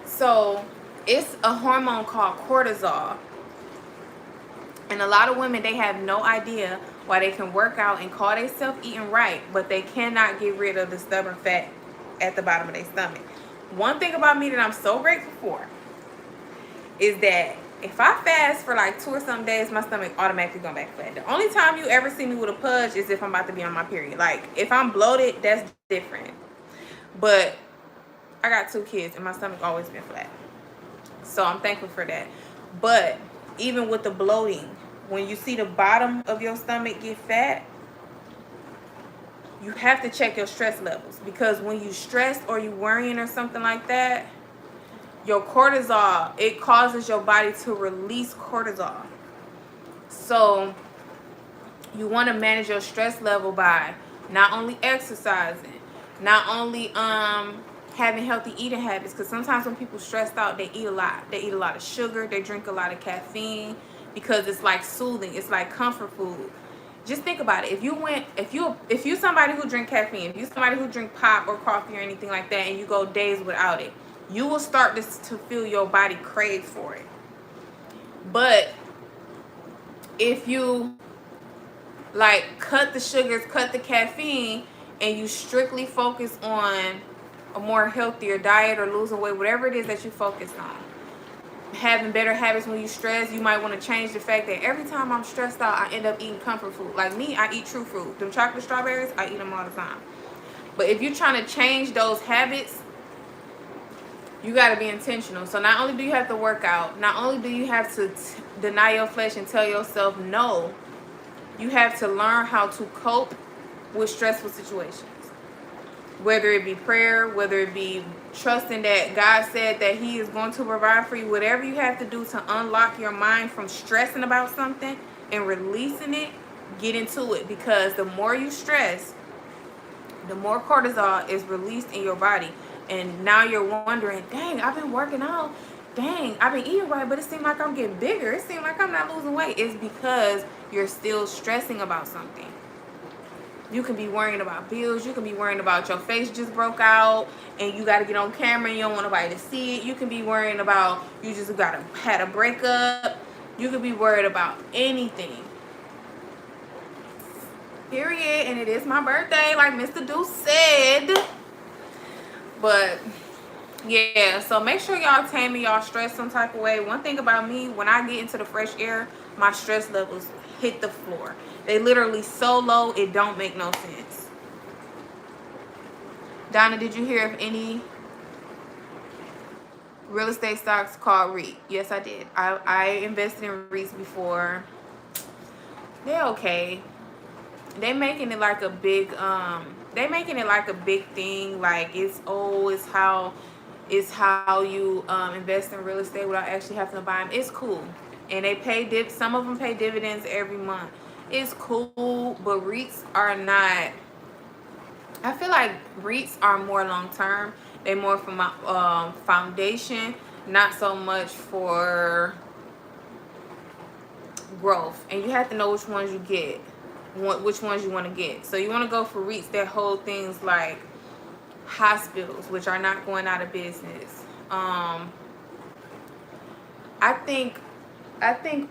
So it's a hormone called cortisol. And a lot of women, they have no idea why they can work out and call themselves eating right, but they cannot get rid of the stubborn fat at the bottom of their stomach. One thing about me that I'm so grateful for is that if I fast for like 2 or some days, my stomach automatically go back flat. The only time you ever see me with a pudge is if I'm about to be on my period. Like, if I'm bloated, that's different. But I got 2 kids and my stomach always been flat. So I'm thankful for that. But even with the bloating, when you see the bottom of your stomach get fat, you have to check your stress levels. Because when you stressed or you worrying or something like that, your cortisol, it causes your body to release cortisol. So you want to manage your stress level by not only exercising, not only having healthy eating habits, because sometimes when people stressed out, they eat a lot. They eat a lot of sugar, they drink a lot of caffeine, because it's like soothing, it's like comfort food. Just think about it. If you somebody who drink caffeine, if you somebody who drink pop or coffee or anything like that, and you go days without it, you will start to feel your body crave for it. But if you like cut the sugars, cut the caffeine, and you strictly focus on a more healthier diet or losing weight, whatever it is that you focus on, having better habits when you stress, you might want to change the fact that every time I'm stressed out, I end up eating comfort food. Like me, I eat true fruit. Them chocolate strawberries, I eat them all the time. But if you're trying to change those habits, you got to be intentional. So not only do you have to work out, not only do you have to deny your flesh and tell yourself no, you have to learn how to cope with stressful situations. Whether it be prayer, whether it be trusting that God said that He is going to provide for you, whatever you have to do to unlock your mind from stressing about something and releasing it, get into it. Because the more you stress, the more cortisol is released in your body. And now you're wondering, dang, I've been working out. Dang, I've been eating right, but it seems like I'm getting bigger. It seems like I'm not losing weight. It's because you're still stressing about something. You can be worrying about bills. You can be worrying about your face just broke out and you got to get on camera and you don't want nobody to see it. You can be worrying about you just had a breakup. You could be worried about anything. Period. And it is my birthday, like Mr. Deuce said. But yeah, so make sure y'all taming y'all stress some type of way. One thing about me, when I get into the fresh air, my stress levels hit the floor. They literally so low, it don't make no sense. Donna, did you hear of any real estate stocks called REIT? Yes, I did. I invested in REITs before. They're okay. They making it like a big thing. Like it's how you invest in real estate without actually having to buy them. It's cool. And they pay some of them pay dividends every month. It's cool, but REITs are not. I feel like REITs are more long term. They're more for my foundation, not so much for growth. And you have to know which ones you get, which ones you want to get. So you want to go for REITs that hold things like hospitals, which are not going out of business. I think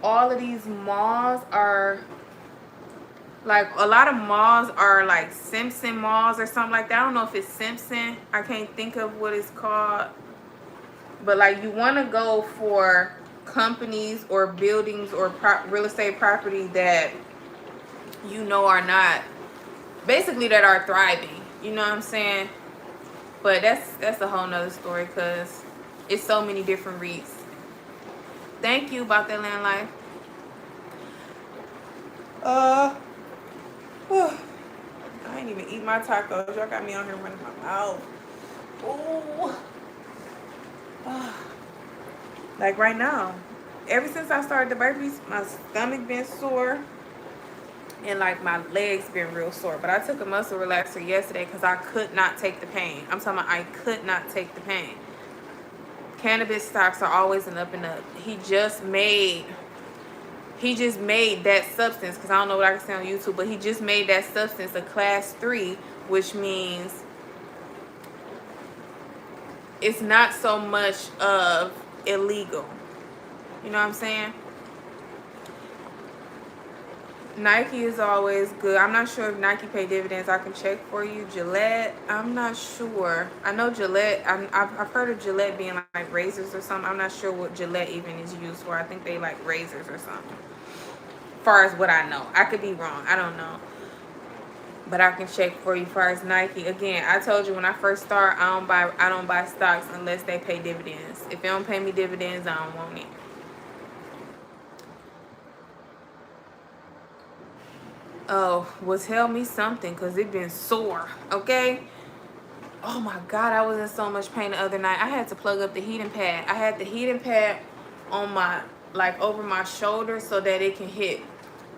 all of these malls are like, a lot of malls are like Simpson malls or something like that. I don't know if it's Simpson. I can't think of what it's called. But like, you want to go for companies or buildings or real estate property that you know are not, basically that are thriving. You know what I'm saying? But that's a whole nother story, because it's so many different REITs. Thank you about that land life. I ain't even eat my tacos. Y'all got me on here running my mouth. Ooh. Like right now, ever since I started the burpees, my stomach been sore and like my legs been real sore. But I took a muscle relaxer yesterday because I could not take the pain. I'm talking about I could not take the pain. Cannabis stocks are always an up and up. He just made he just made that substance, because I don't know what I can say on YouTube, but he just made that substance a class 3, which means it's not so much of illegal. You know what I'm saying? Nike is always good. I'm not sure if Nike pay dividends. I can check for you. Gillette, I'm not sure. I know Gillette. I've heard of Gillette being like razors or something. I'm not sure what Gillette even is used for. I think they like razors or something. As far as what I know, I could be wrong. I don't know, but I can check for you. As far as Nike, again, I told you when I first start, I don't buy stocks unless they pay dividends. If they don't pay me dividends, I don't want it. Oh, well, tell me something, because it been sore, okay? Oh my God, I was in so much pain the other night. I had to plug up the heating pad. I had the heating pad on my, like over my shoulder so that it can hit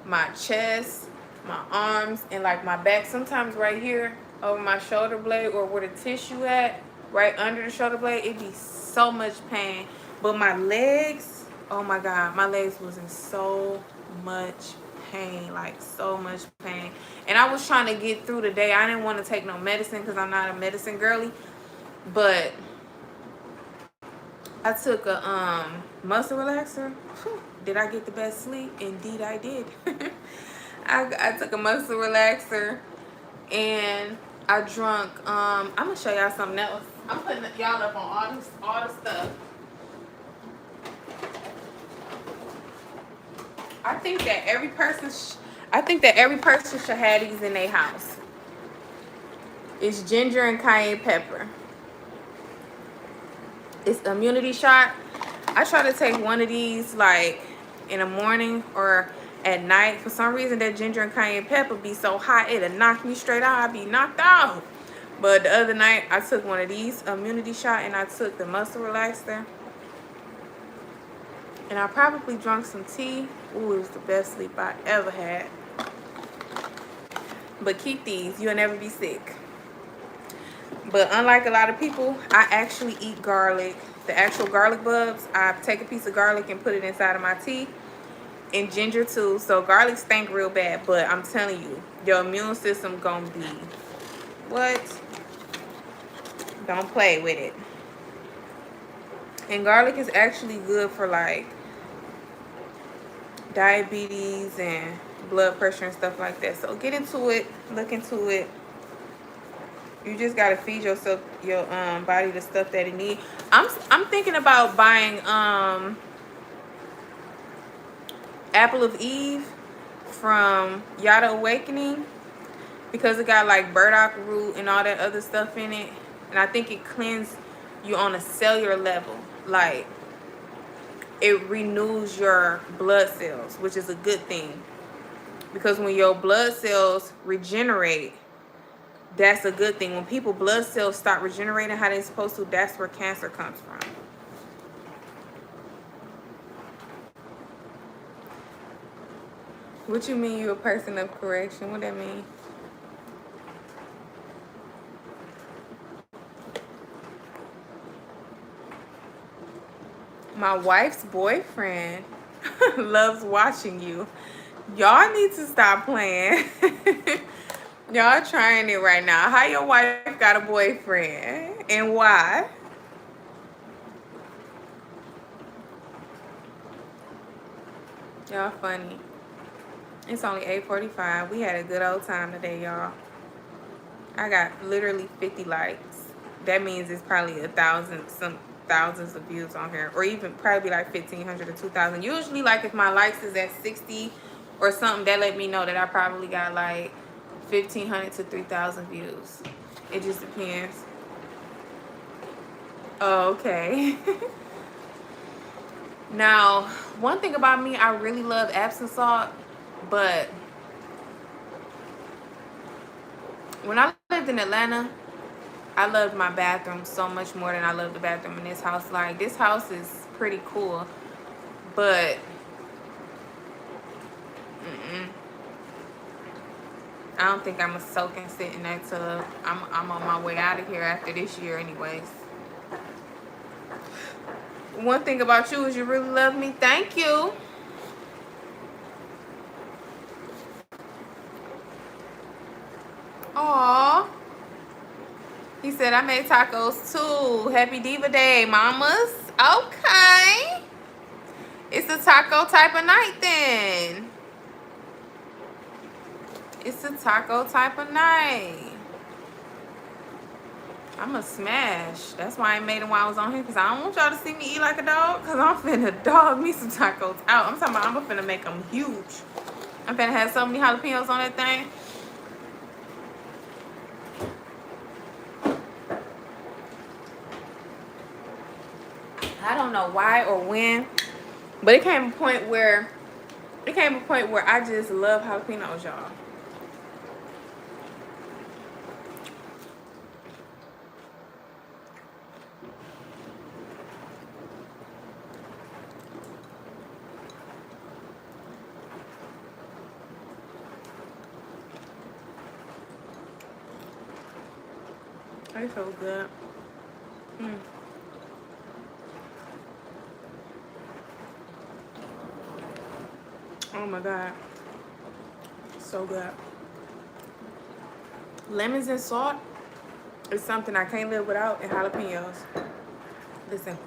my chest, my arms, and like my back. Sometimes right here over my shoulder blade, or where the tissue at, right under the shoulder blade, it be so much pain. But my legs, oh my God, my legs was in so much pain, like so much pain. And I was trying to get through the day. I didn't want to take no medicine because I'm not a medicine girly, but I took a muscle relaxer. Whew, did I get the best sleep? Indeed I did. I took a muscle relaxer, and I drunk I'm gonna show y'all something else. I'm putting y'all up on all the stuff. I think that every person should have these in their house. It's ginger and cayenne pepper. It's immunity shot. I try to take one of these like in the morning or at night. For some reason, that ginger and cayenne pepper be so hot, it'll knock me straight out. I be knocked out. But the other night, I took one of these immunity shot, and I took the muscle relaxer. And I probably drunk some tea. Ooh, it was the best sleep I ever had. But keep these. You'll never be sick. But unlike a lot of people, I actually eat garlic. The actual garlic bulbs, I take a piece of garlic and put it inside of my tea. And ginger too. So garlic stink real bad. But I'm telling you, your immune system gonna be what? Don't play with it. And garlic is actually good for like diabetes and blood pressure and stuff like that. So get into it. Look into it. You just gotta feed yourself, your body, the stuff that it needs. I'm thinking about buying Apple of Eve from Yada Awakening, because it got like burdock root and all that other stuff in it, and I think it cleanses you on a cellular level. Like, it renews your blood cells, which is a good thing, because when your blood cells regenerate, that's a good thing. When people blood cells start regenerating how they're supposed to, that's where cancer comes from. What you mean you a person of correction? What that mean? My wife's boyfriend loves watching you. Y'all need to stop playing. Y'all trying it right now. How your wife got a boyfriend and why? Y'all funny. It's only 8:45. We had a good old time today, y'all. I got literally 50 likes. That means it's probably 1,000, some thousands of views on here, or even probably like 1,500 or 2,000. Usually, like if my likes is at 60 or something, that let me know that I probably got like 1,500 to 3,000 views. It just depends. Oh, okay. Now, one thing about me, I really love Epsom salt, but when I lived in Atlanta, I loved my bathroom so much more than I love the bathroom in this house. Like, this house is pretty cool, but I don't think I'm gonna soak and sit in that tub. I'm on my way out of here after this year anyways. One thing about you is you really love me. Thank you. said I made tacos too. Happy Diva Day, mamas. Okay. It's a taco type of night then. It's a taco type of night. I'm a smash. That's why I ain't made them while I was on here, because I don't want y'all to see me eat like a dog, because I'm finna dog me some tacos out. I'm talking about I'm finna make them huge. I'm finna have so many jalapenos on that thing. I don't know why or when, but it came a point where I just love jalapenos, y'all. They so good. Mm. Oh my God. So good. Lemons and salt is something I can't live without, and jalapenos. Listen,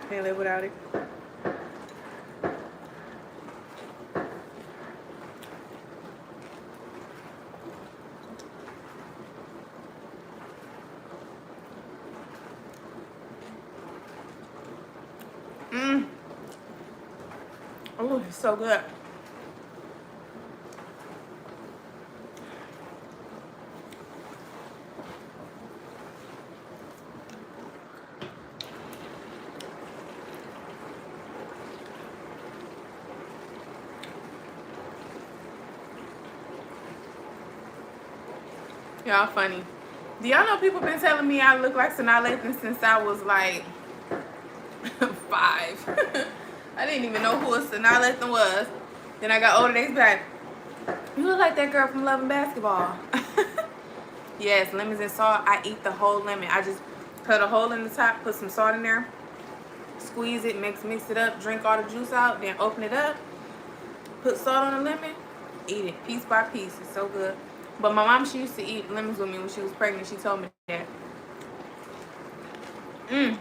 can't live without it. Mmm. Oh, it's so good. Y'all funny. Do y'all know people been telling me I look like Sanaa Lathan since I was like 5. I didn't even know who a Sanaa Lathan was. Then I got older, they be like, you look like that girl from Love and Basketball. Yes, lemons and salt. I eat the whole lemon. I just cut a hole in the top, put some salt in there, squeeze it, mix it up, drink all the juice out, then open it up, put salt on the lemon, eat it piece by piece. It's so good. But my mom, she used to eat lemons with me when she was pregnant. She told me that. Mmm.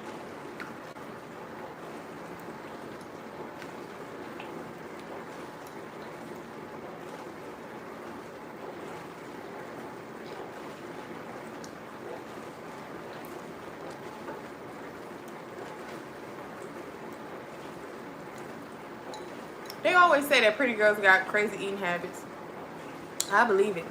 They always say that pretty girls got crazy eating habits. I believe it.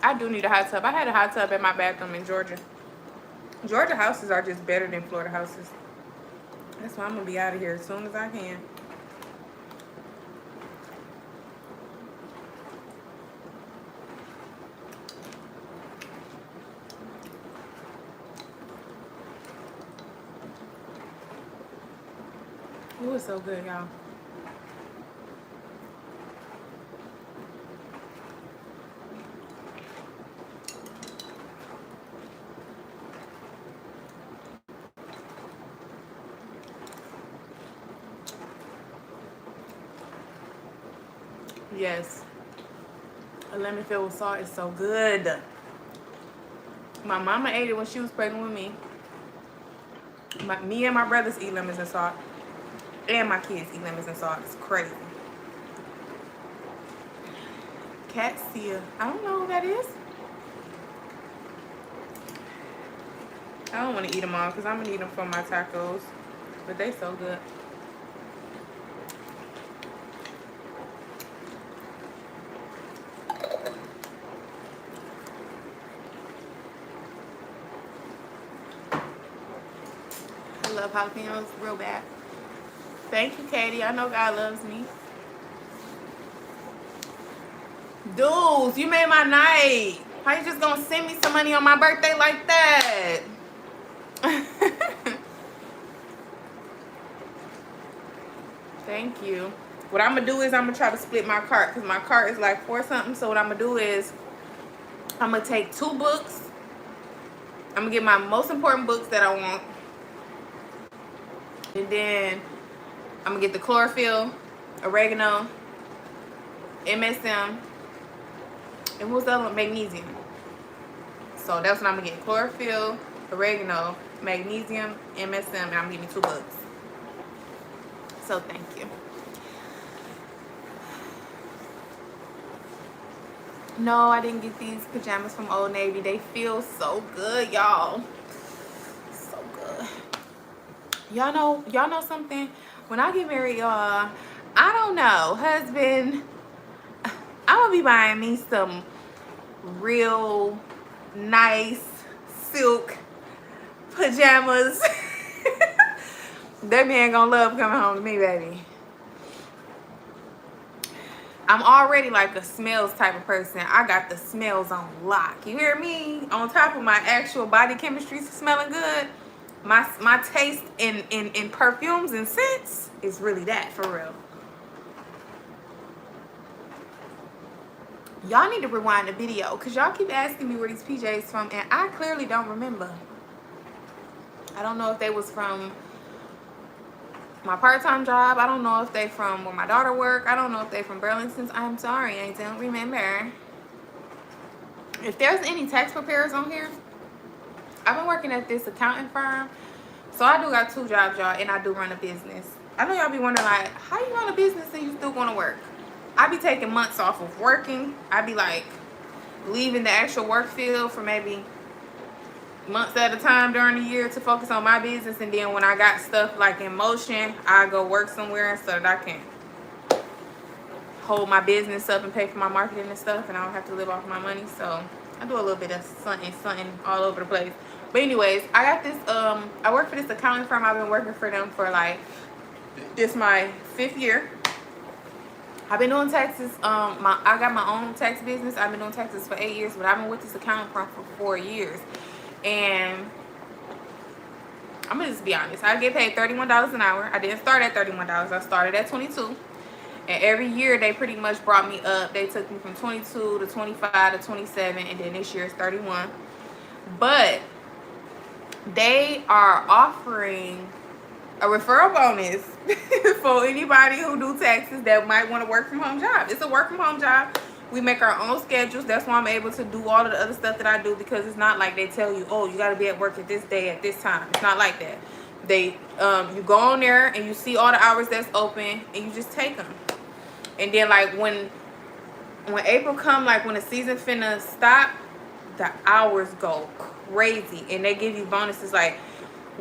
I do need a hot tub. I had a hot tub in my bathroom in Georgia. Georgia houses are just better than Florida houses. That's why I'm going to be out of here as soon as I can. Ooh, it's so good, y'all. Yes. A lemon filled with salt is so good. My mama ate it when she was pregnant with me. Me and my brothers eat lemons and salt. And my kids eat lemons and salt. It's crazy. Catsia. I don't know who that is. I don't want to eat them all because I'm going to eat them for my tacos. But they so good. I love jalapenos real bad. Thank you, Katie. I know God loves me. Dudes, you made my night. How you just gonna send me some money on my birthday like that? Thank you. What I'm gonna do is I'm gonna try to split my cart because my cart is like 4 something. So what I'm gonna do is I'm gonna take 2 books. I'm gonna get my most important books that I want, and then I'm gonna get the chlorophyll, oregano, MSM, and what's the other one? Magnesium. So that's what I'm gonna get: chlorophyll, oregano, magnesium, MSM, and I'm getting 2 books. So thank you. No, I didn't get these pajamas from Old Navy. They feel so good, y'all. So good. Y'all know something? When I get married, y'all, I don't know, husband, I'm gonna be buying me some real nice silk pajamas. That man gonna love coming home to me, baby. I'm already like a smells type of person. I got the smells on lock. You hear me? On top of my actual body chemistry smelling good, my taste in perfumes and scents is really that, for real. Y'all need to rewind the video because y'all keep asking me where these PJs from, and I clearly don't remember. I don't know if they was from my part-time job. I don't know if they from where my daughter work. I don't know if they from Burlington. I'm sorry, I don't remember. If there's any tax preparers on here, I've been working at this accounting firm, so I do got 2 jobs, y'all, and I do run a business. I know y'all be wondering, like, how you run a business and you still going to work? I be taking months off of working. I be like leaving the actual work field for maybe months at a time during the year to focus on my business, and then when I got stuff like in motion, I go work somewhere so that I can hold my business up and pay for my marketing and stuff, and I don't have to live off my money. So I do a little bit of something all over the place. But anyways, I got this I work for this accounting firm. I've been working for them for like, this my 5th year. I've been doing taxes. I got my own tax business. I've been doing taxes for 8 years, but I've been with this accounting firm for 4 years. And I'm gonna just be honest. I get paid $31 an hour. I didn't start at $31. I started at 22. And every year they pretty much brought me up. They took me from 22 to 25 to 27, and then this year is 31. But they are offering a referral bonus for anybody who do taxes that might want to work from home job. It's a work from home job. We make our own schedules. That's why I'm able to do all of the other stuff that I do, because it's not like they tell you, oh, you got to be at work at this day at this time. It's not like that. They you go on there and you see all the hours that's open and you just take them. And then like when April come, like when the season finna stop, the hours go crazy, and they give you bonuses like,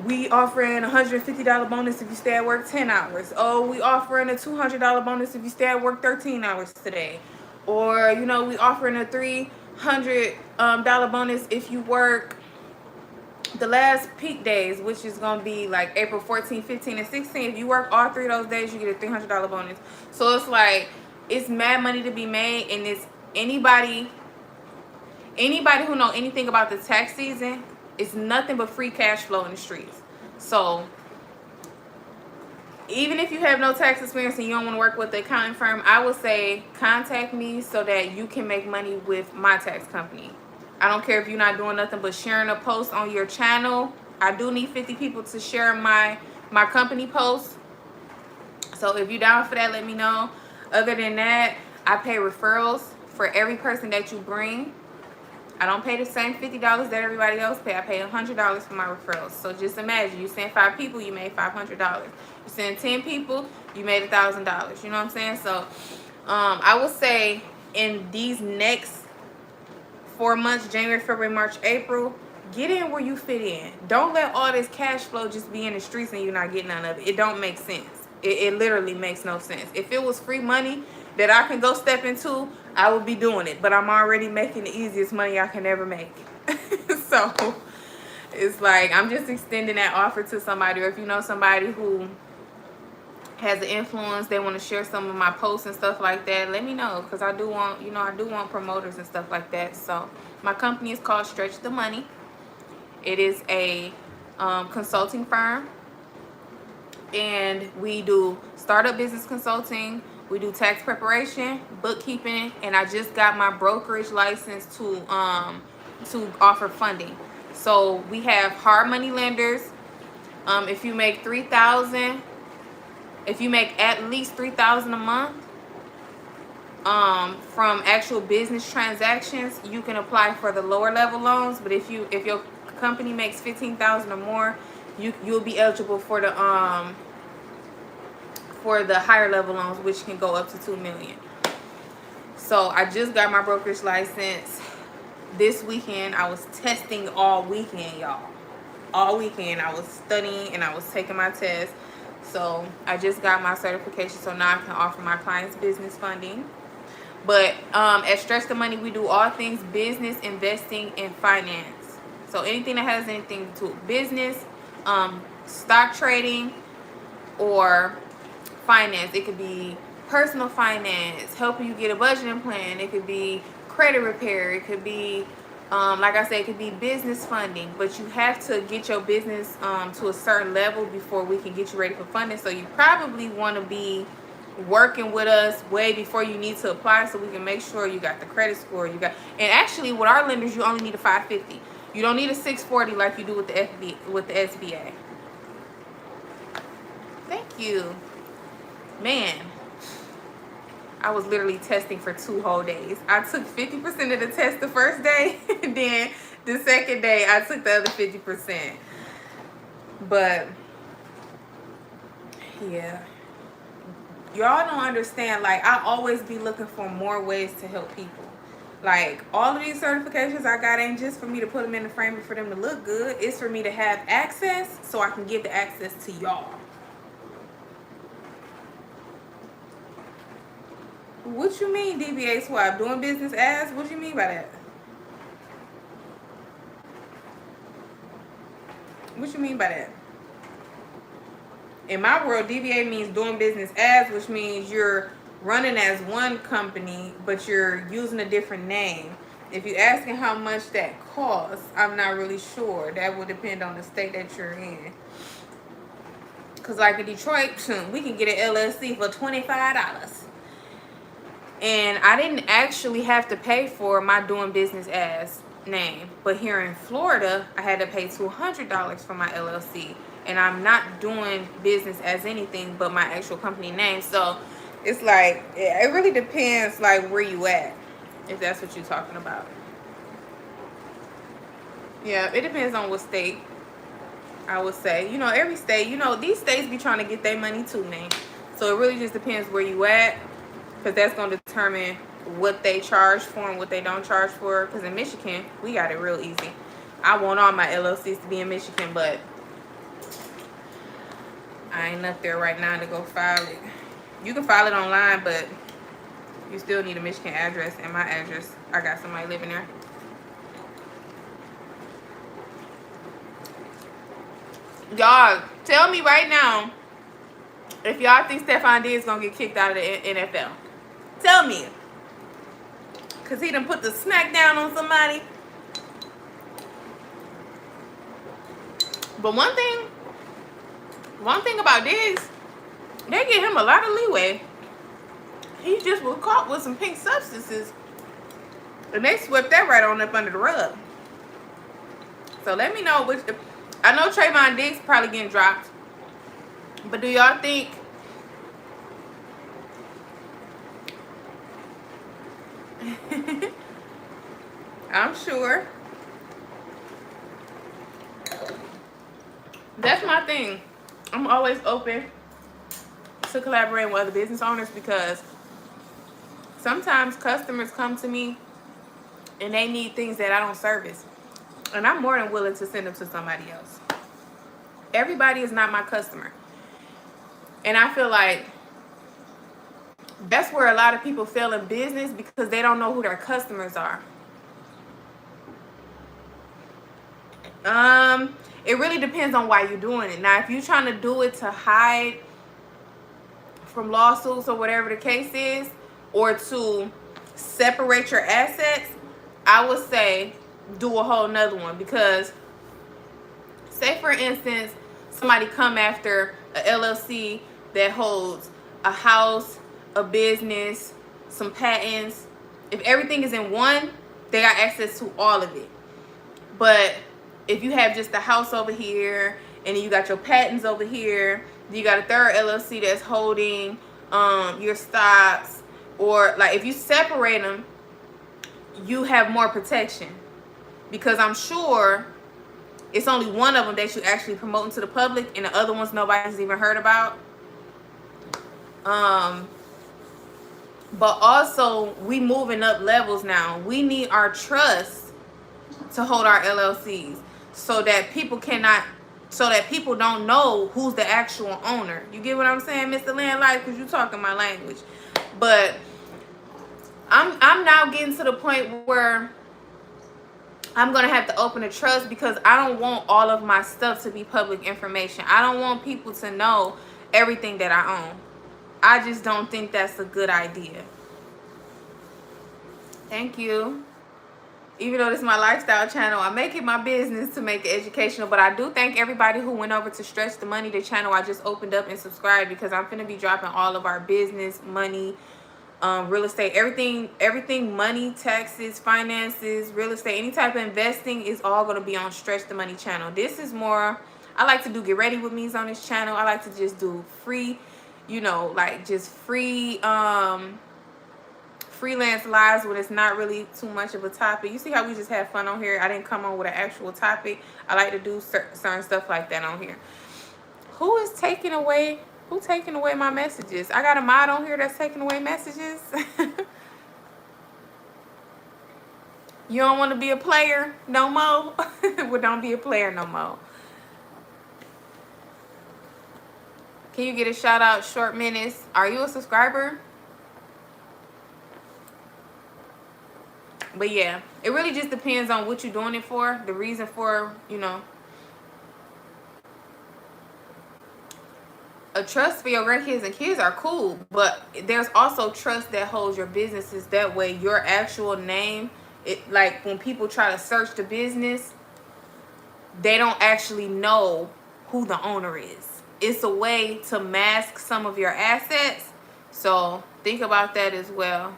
we offering a $150 bonus if you stay at work 10 hours. Oh, we offering a $200 bonus if you stay at work 13 hours today. Or, you know, we offering a $300 bonus if you work the last peak days, which is going to be like April 14, 15, and 16. If you work all 3 of those days, you get a $300 bonus. So it's like, it's mad money to be made, and it's anybody who know anything about the tax season, it's nothing but free cash flow in the streets. So even if you have no tax experience and you don't want to work with the accounting firm, I would say contact me so that you can make money with my tax company. I don't care if you're not doing nothing but sharing a post on your channel. I do need 50 people to share my company post. So if you're down for that, let me know. Other than that, I pay referrals for every person that you bring. I don't pay the same $50 that everybody else pay. I pay $100 for my referrals. So just imagine, you send 5 people, you made $500. You send 10 people, you made $1,000. You know what I'm saying? So I will say in these next 4 months, January, February, March, April, get in where you fit in. Don't let all this cash flow just be in the streets and you're not getting none of it. It don't make sense. It literally makes no sense. If it was free money that I can go step into, I would be doing it. But I'm already making the easiest money I can ever make. So it's like, I'm just extending that offer to somebody. Or if you know somebody who has an influence, they want to share some of my posts and stuff like that, let me know, because I do want, you know, I do want promoters and stuff like that. So my company is called Stretch the Money. It is a consulting firm, and we do startup business consulting, we do tax preparation, bookkeeping, and I just got my brokerage license to offer funding. So we have hard money lenders. If you make $3,000, if you make at least $3,000 a month from actual business transactions, you can apply for the lower level loans. But if your company makes $15,000 or more, you'll be eligible for the higher level loans, which can go up to $2 million. So I just got my brokerage license this weekend. I was testing all weekend, y'all. All weekend I was studying and I was taking my test. So I just got my certification, so now I can offer my clients business funding. But at Stretch the Money, we do all things business, investing, and finance. So anything that has anything to do business, stock trading, or finance. It could be personal finance, helping you get a budgeting plan. It could be credit repair. It could be, like I said, it could be business funding. But you have to get your business to a certain level before we can get you ready for funding. So you probably want to be working with us way before you need to apply, so we can make sure you got the credit score you got. And actually with our lenders, you only need a 550. You don't need a 640 like you do with the SBA. Thank you. Man, I was literally testing for 2 whole days. I took 50% of the test the first day, and then the second day I took the other 50%. But yeah, y'all don't understand. Like, I always be looking for more ways to help people. Like, all of these certifications I got ain't just for me to put them in the frame and for them to look good. It's for me to have access, so I can give the access to y'all. What you mean, DBA swap? Doing business as? What you mean by that? What you mean by that? In my world, DBA means doing business as, which means you're running as one company, but you're using a different name. If you're asking how much that costs, I'm not really sure. That would depend on the state that you're in. Because like in Detroit, we can get an LLC for $25. And I didn't actually have to pay for my doing business as name. But here in Florida, I had to pay $200 for my LLC. And I'm not doing business as anything but my actual company name. So it's like, it really depends like where you at, if that's what you're talking about. Yeah, it depends on what state, I would say. You know, every state, you know, these states be trying to get their money too, man. So it really just depends where you at, because that's going to determine what they charge for and what they don't charge for. Because in Michigan, we got it real easy. I want all my LLCs to be in Michigan, but I ain't up there right now to go file it. You can file it online, but you still need a Michigan address. And my address, I got somebody living there. Y'all, tell me right now if y'all think Stephon Diggs gonna get kicked out of the NFL. Tell me. Because he done put the smack down on somebody. But one thing about Diggs, they give him a lot of leeway. He just was caught with some pink substances, and they swept that right on up under the rug. So let me know which. I know Trayvon Diggs probably getting dropped, but do y'all think I'm sure. That's my thing. I'm always open to collaborating with other business owners, because sometimes customers come to me and they need things that I don't service. And I'm more than willing to send them to somebody else. Everybody is not my customer. And I feel like that's where a lot of people fail in business, because they don't know who their customers are. It really depends on why you're doing it. Now, if you're trying to do it to hide from lawsuits or whatever the case is, or to separate your assets, I would say do a whole nother one. Because say for instance somebody come after a LLC that holds a house, a business, some patents. If everything is in one, they got access to all of it. But if you have just the house over here, and then you got your patents over here, you got a third LLC that's holding your stocks, or like if you separate them, you have more protection. Because I'm sure it's only one of them that you actually promoting to the public, and the other ones nobody's even heard about. But also, we moving up levels now. We need our trust to hold our LLCs, so that people don't know who's the actual owner. You get what I'm saying, Mr. Landlight? Because you talking my language. But I'm now getting to the point where I'm gonna have to open a trust, because I don't want all of my stuff to be public information. I don't want people to know everything that I own. I just don't think that's a good idea. Thank you. Even though this is my lifestyle channel, I make it my business to make it educational. But I do thank everybody who went over to Stretch the Money, the channel I just opened up, and subscribed, because I'm finna be dropping all of our business, money, real estate, everything money, taxes, finances, real estate, any type of investing is all going to be on Stretch the Money channel. This is more, I like to do get ready with me's on this channel. I like to just do free, like just free freelance lives when it's not really too much of a topic. You see how we just have fun on here? I didn't come on with an actual topic. I like to do certain stuff like that on here. Who's taking away my messages? I got a mod on here that's taking away messages. You don't want to be a player no more? Well, don't be a player no more. Can you get a shout out, Short Minutes? Are you a subscriber? But yeah, it really just depends on what you're doing it for. The reason for, a trust for your grandkids and kids are cool, but there's also trust that holds your businesses. That way your actual name, like when people try to search the business, they don't actually know who the owner is. It's a way to mask some of your assets. So think about that as well.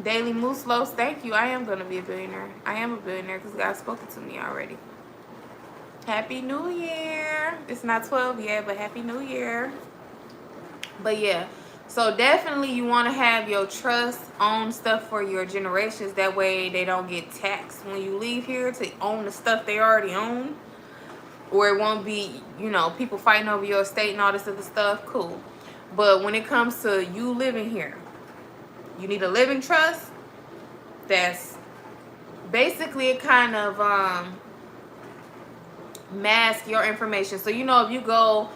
Daily Moose Lows, thank you. I am going to be a billionaire. I am a billionaire because God's spoken to me already. Happy New Year. It's not 12 yet, but Happy New Year. But yeah, so definitely you want to have your trust own stuff for your generations. That way they don't get taxed when you leave here to own the stuff they already own. Or it won't be, people fighting over your estate and all this other stuff. Cool. But when it comes to you living here, you need a living trust that's basically a kind of mask your information. So, if you go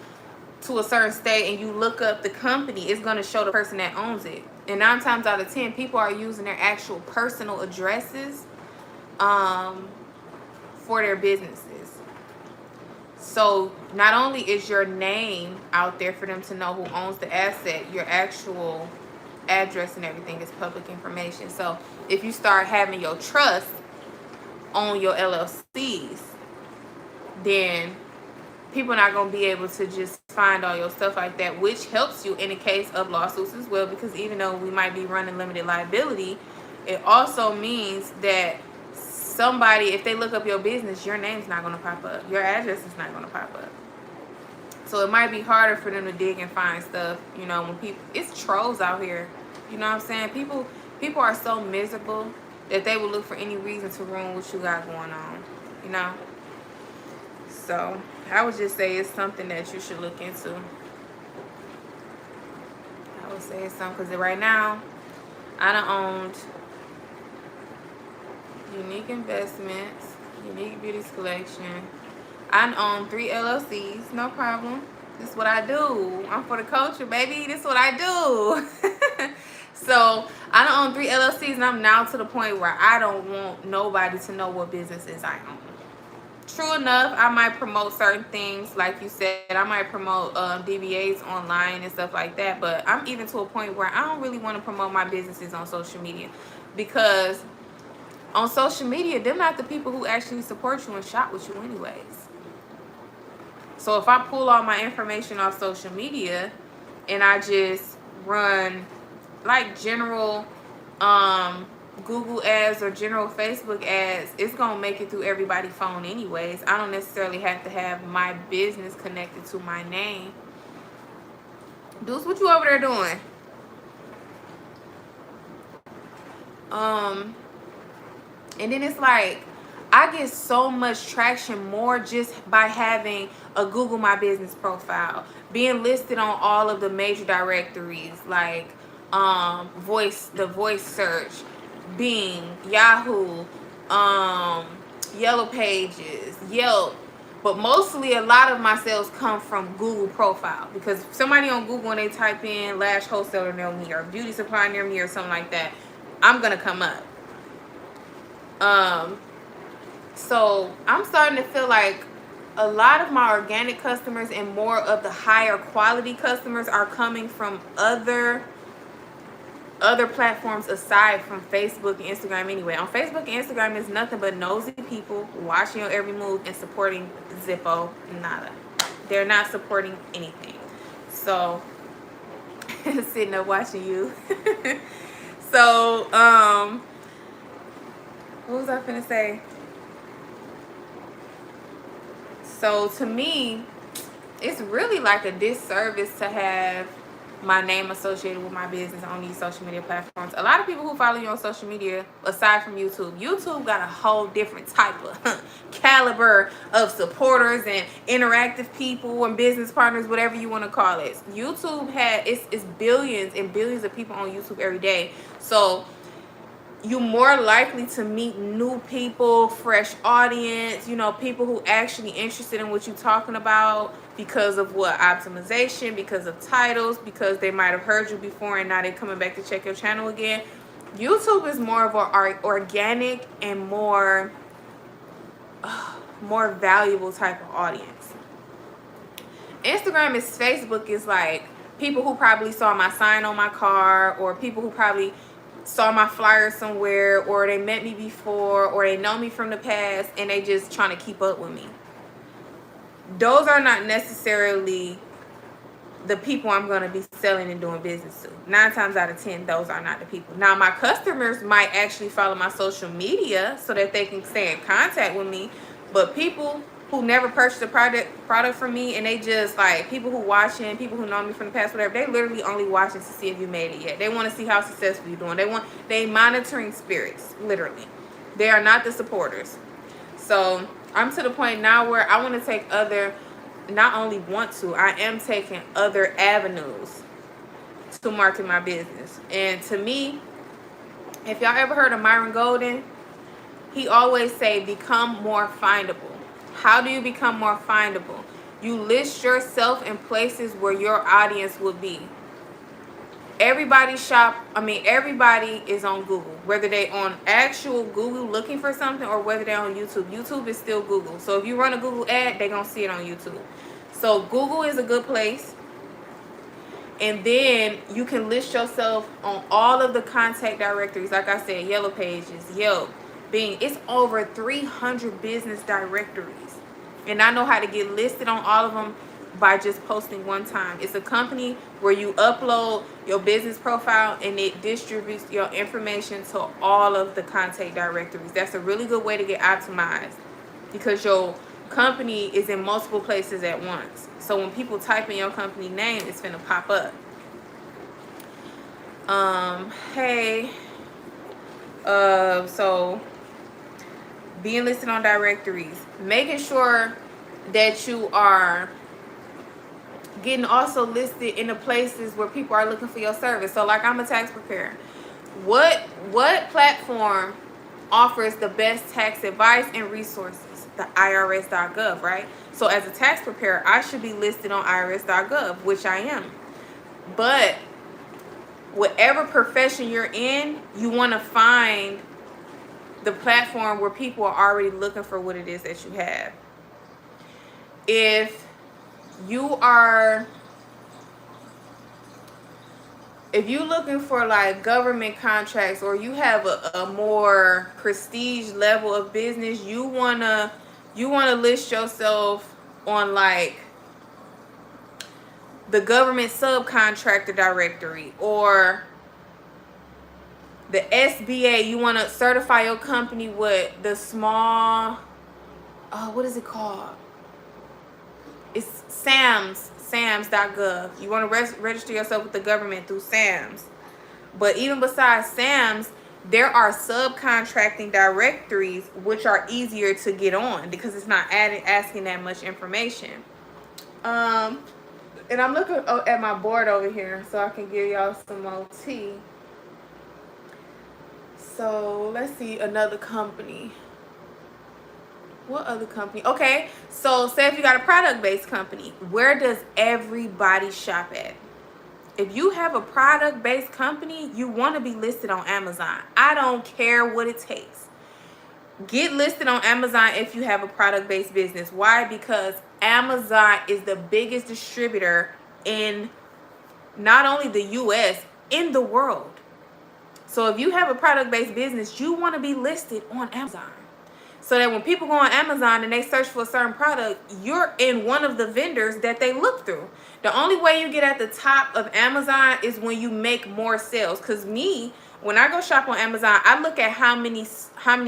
to a certain state and you look up the company, it's going to show the person that owns it. And 9 times out of 10, people are using their actual personal addresses for their businesses. So not only is your name out there for them to know who owns the asset, your actual address and everything is public information. So if you start having your trust on your LLCs, then people are not going to be able to just find all your stuff like that, which helps you in the case of lawsuits as well, because even though we might be running limited liability, it also means that somebody, if they look up your business, your name's not going to pop up. Your address is not going to pop up. So it might be harder for them to dig and find stuff, when people, it's trolls out here. You know what I'm saying? People are so miserable that they will look for any reason to ruin what you got going on, So I would just say it's something that you should look into. I would say it's something, because right now, I done owned Unique Investments, Unique Beauties Collection. I done owned 3 LLCs, no problem. This is what I do. I'm for the culture, baby. This is what I do. So I done own 3 LLCs, and I'm now to the point where I don't want nobody to know what businesses I own. true enough, I might promote certain things, like you said. I might promote DBAs online and stuff like that. But I'm even to a point where I don't really want to promote my businesses on social media, because on social media, they're not the people who actually support you and shop with you anyways. So if I pull all my information off social media and I just run like general Google ads or general Facebook ads, it's gonna make it through everybody's phone anyways. I don't necessarily have to have my business connected to my name. Deuce, what you over there doing? And then it's like, I get so much traction more just by having a Google My Business profile, being listed on all of the major directories like the voice search, Bing, Yahoo, Yellow Pages, Yelp. But mostly a lot of my sales come from Google profile, because somebody on Google, when they type in lash wholesaler near me or beauty supply near me or something like that, I'm gonna come up. So I'm starting to feel like a lot of my organic customers and more of the higher quality customers are coming from other platforms aside from Facebook and Instagram anyway. On Facebook and Instagram, is nothing but nosy people watching your every move and supporting Zippo. Nada. They're not supporting anything. So sitting up watching you. So what was I finna say? So to me, it's really like a disservice to have my name associated with my business on these social media platforms. A lot of people who follow you on social media, aside from YouTube got a whole different type of caliber of supporters and interactive people and business partners, whatever you want to call it. YouTube it's billions and billions of people on YouTube every day. So you're more likely to meet new people, fresh audience, people who actually interested in what you're talking about because of what optimization, because of titles, because they might have heard you before and now they're coming back to check your channel again. YouTube is more of an organic and more valuable type of audience. Facebook is like people who probably saw my sign on my car, or people who probably saw my flyer somewhere, or they met me before, or they know me from the past and they just trying to keep up with me. Those are not necessarily the people I'm going to be selling and doing business to. 9 times out of 10, those are not the people. Now, my customers might actually follow my social media so that they can stay in contact with me, but people who never purchased a product from me, and they just like people who watching, people who know me from the past, whatever, they literally only watching to see if you made it yet. They want to see how successful you're doing. They monitoring spirits, literally. They are not the supporters. So I'm to the point now where I want to take I am taking other avenues to market my business. And to me, if y'all ever heard of Myron Golden, he always say become more findable. How do you become more findable? You list yourself in places where your audience would be. Everybody is on Google, whether they on actual Google looking for something or whether they're on YouTube. YouTube is still Google. So if you run a Google ad, they're going to see it on YouTube. So Google is a good place. And then you can list yourself on all of the contact directories. Like I said, Yellow Pages, Yelp, Bing. It's over 300 business directories. And I know how to get listed on all of them by just posting one time. It's a company where you upload your business profile and it distributes your information to all of the contact directories. That's a really good way to get optimized, because your company is in multiple places at once. So when people type in your company name, it's gonna pop up. So being listed on directories, making sure that you are getting also listed in the places where people are looking for your service. So like, I'm a tax preparer. What platform offers the best tax advice and resources? The IRS.gov, right? So as a tax preparer, I should be listed on IRS.gov, which I am. But whatever profession you're in, you want to find the platform where people are already looking for what it is that you have. If you are, if you're looking for like government contracts, or you have a more prestige level of business, you wanna list yourself on like the government subcontractor directory, or the SBA. You want to certify your company with the small, what is it called? It's SAMS.gov. You want to register yourself with the government through SAMS. But even besides SAMS, there are subcontracting directories which are easier to get on because it's not asking that much information. And I'm looking at my board over here so I can give y'all some more tea. So let's see, another company. What other company? Okay, so say if you got a product-based company, where does everybody shop at? If you have a product-based company, you want to be listed on Amazon. I don't care what it takes. Get listed on Amazon if you have a product-based business. Why? Because Amazon is the biggest distributor in not only the US, in the world. So if you have a product-based business, you want to be listed on Amazon. So that when people go on Amazon and they search for a certain product, you're in one of the vendors that they look through. The only way you get at the top of Amazon is when you make more sales. Because me, when I go shop on Amazon, I look at how many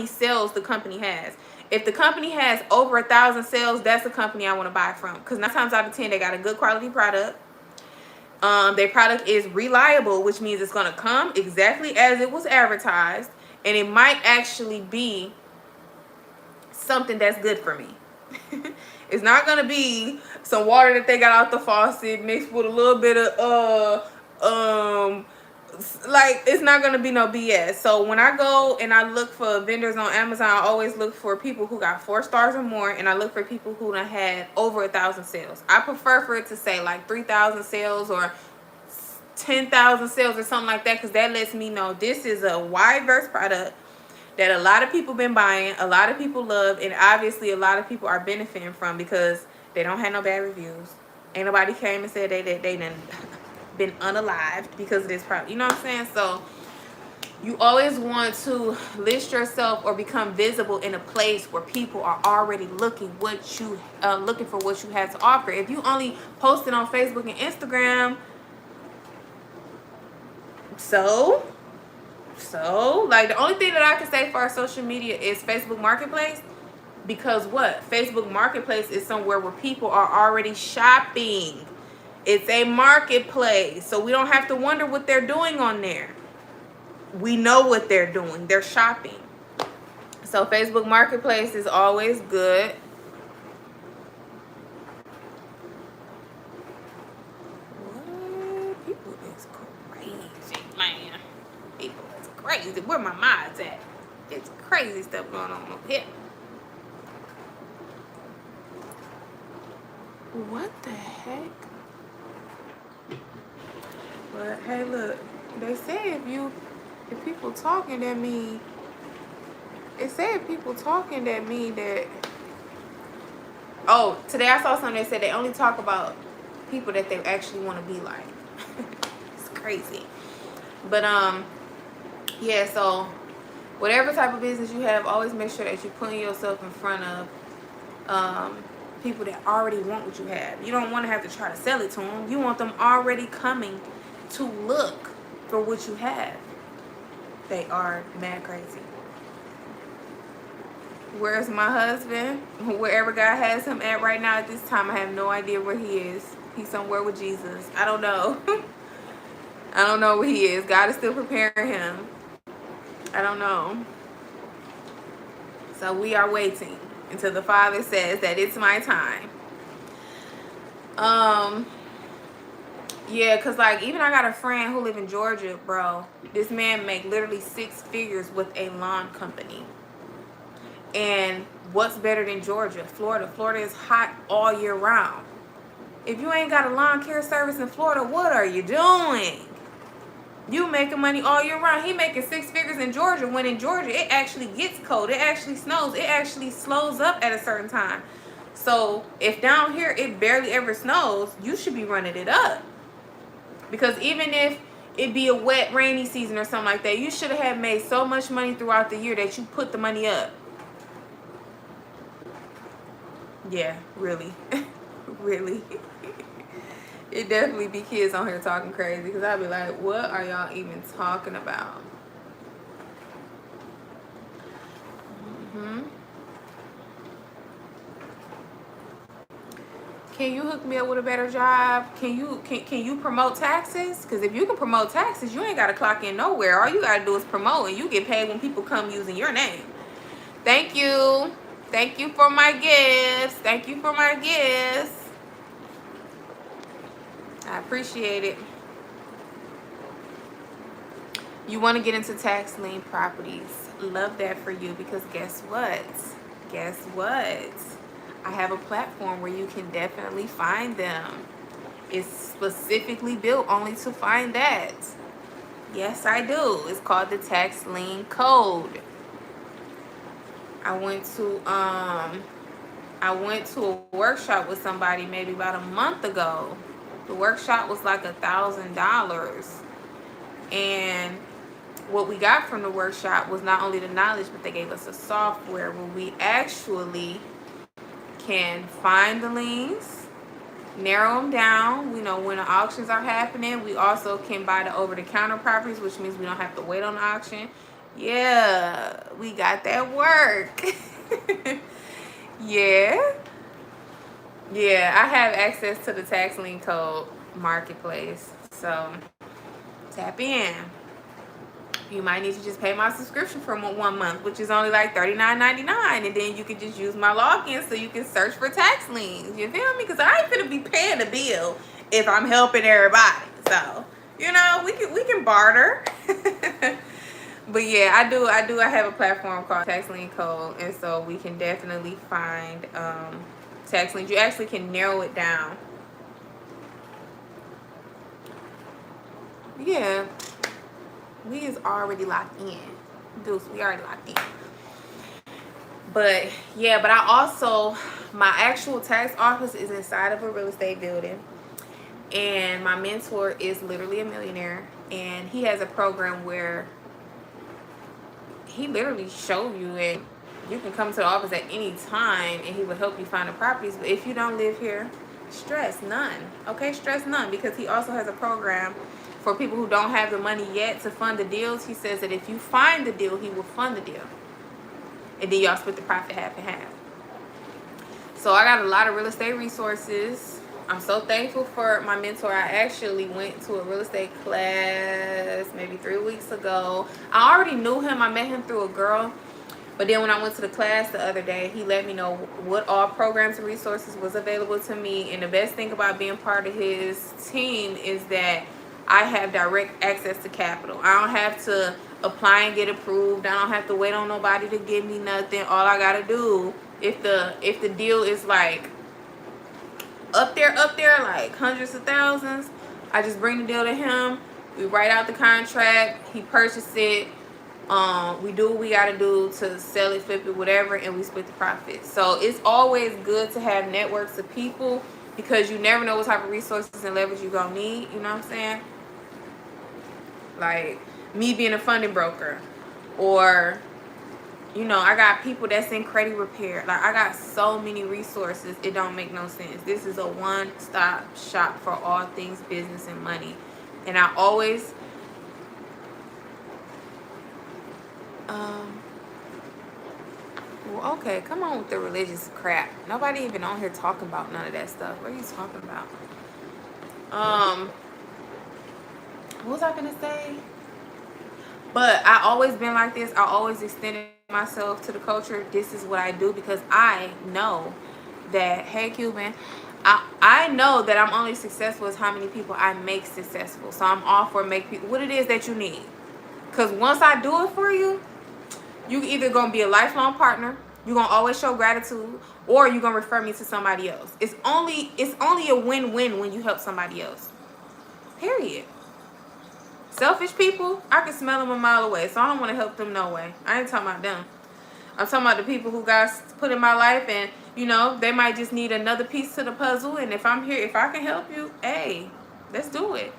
sales the company has. If the company has over 1,000 sales, that's the company I want to buy from. Because 9 times out of 10, they got a good quality product. Their product is reliable, which means it's going to come exactly as it was advertised. And it might actually be something that's good for me. It's not gonna be some water that they got out the faucet mixed with a little bit of like, it's not gonna be no BS. So when I go and I look for vendors on Amazon, I always look for people who got 4 stars or more, and I look for people who done had over 1,000 sales. I prefer for it to say like 3,000 sales or 10,000 sales or something like that, because that lets me know this is a wide verse product that a lot of people been buying, a lot of people love, and obviously a lot of people are benefiting from, because they don't have no bad reviews. Ain't nobody came and said they done been unalived because of this product. You know what I'm saying? So you always want to list yourself or become visible in a place where people are already looking for what you have to offer. If you only post it on Facebook and Instagram, so like, the only thing that I can say for our social media is Facebook Marketplace, because what? Facebook Marketplace is somewhere where people are already shopping. It's a marketplace, so we don't have to wonder what they're doing on there. We know what they're doing. They're shopping. So Facebook Marketplace is always good. What? People is crazy, man. People is crazy. Where my mind's at? It's crazy stuff going on up here. What the heck? But hey, look, they say if people talking, that mean, that, oh, today I saw something that said they only talk about people that they actually want to be like. It's crazy. But yeah, so whatever type of business you have, always make sure that you're putting yourself in front of people that already want what you have. You don't want to have to try to sell it to them. You want them already coming to look for what you have. They are mad crazy. Where's my husband? Wherever God has him at right now at this time, I have no idea where he is. He's somewhere with Jesus. I don't know. I don't know where he is. God is still preparing him. I don't know. So we are waiting until the Father says that it's my time. Yeah, because like, even I got a friend who live in Georgia, bro. This man make literally 6 figures with a lawn company. And what's better than Georgia? Florida. Florida is hot all year round. If you ain't got a lawn care service in Florida, what are you doing? You making money all year round. He making 6 figures in Georgia, when in Georgia it actually gets cold. It actually snows. It actually slows up at a certain time. So if down here it barely ever snows, you should be running it up. Because even if it be a wet, rainy season or something like that, you should have made so much money throughout the year that you put the money up. Yeah, really. Really. It definitely be kids on here talking crazy, because I'll be like, what are y'all even talking about? Can you hook me up with a better job? Can you promote taxes? Because if you can promote taxes, you ain't got to clock in nowhere. All you got to do is promote, and you get paid when people come using your name. Thank you. Thank you for my gifts. Thank you for my gifts. I appreciate it. You want to get into tax lien properties. Love that for you, because guess what? Guess what? I have a platform where you can definitely find them. It's specifically built only to find that. Yes, I do. It's called the Tax Lien Code. I went to a workshop with somebody maybe about a month ago. The workshop was like $1,000, and what we got from the workshop was not only the knowledge, but they gave us a software where we actually can find the liens, narrow them down. We know when the auctions are happening. We also can buy the over-the-counter properties, which means we don't have to wait on the auction. Yeah, we got that work. Yeah, I have access to the Tax Lien Code marketplace, so tap in. You might need to just pay my subscription for 1 month, which is only like $39.99, and then you can just use my login so you can search for tax liens. You feel me? Because I ain't gonna be paying the bill if I'm helping everybody. So, you know, we can barter. But yeah, I have a platform called Tax Lien Code, and so we can definitely find tax liens. You actually can narrow it down. Yeah. We is already locked in. Deuce, we already locked in. But yeah, but I also, my actual tax office is inside of a real estate building. And my mentor is literally a millionaire. And he has a program where he literally show you, and you can come to the office at any time and he will help you find the properties. But if you don't live here, stress none. Okay, stress none, because he also has a program for people who don't have the money yet to fund the deals. He says that if you find the deal, he will fund the deal. And then y'all split the profit half and half. So I got a lot of real estate resources. I'm so thankful for my mentor. I actually went to a real estate class maybe 3 weeks ago. I already knew him. I met him through a girl. But then when I went to the class the other day, he let me know what all programs and resources was available to me. And the best thing about being part of his team is that I have direct access to capital. I don't have to apply and get approved. I don't have to wait on nobody to give me nothing. All I gotta do, if the deal is like up there, like hundreds of thousands, I just bring the deal to him. We write out the contract. He purchased it. We do what we gotta do to sell it, flip it, whatever, and we split the profit. So it's always good to have networks of people, because you never know what type of resources and leverage you're gonna need. You know what I'm saying? Like me being a funding broker, or you know, I got people that's in credit repair. Like, I got so many resources, it don't make no sense. This is a one-stop shop for all things business and money. And I always well, okay, come on with the religious crap. Nobody even on here talking about none of that stuff. What are you talking about? What was I gonna say? But I always been like this. I always extended myself to the culture. This is what I do, because I know that, hey Cuban, I know that I'm only successful as how many people I make successful. So I'm all for make people what it is that you need. Because once I do it for you, you either gonna be a lifelong partner, you're gonna always show gratitude, or you're gonna refer me to somebody else. It's only a win-win when you help somebody else. Period. Selfish people, I can smell them a mile away, so I don't want to help them no way. I ain't talking about them. I'm talking about the people who God put in my life, and you know, they might just need another piece to the puzzle. And if I'm here, if I can help you, hey, let's do it.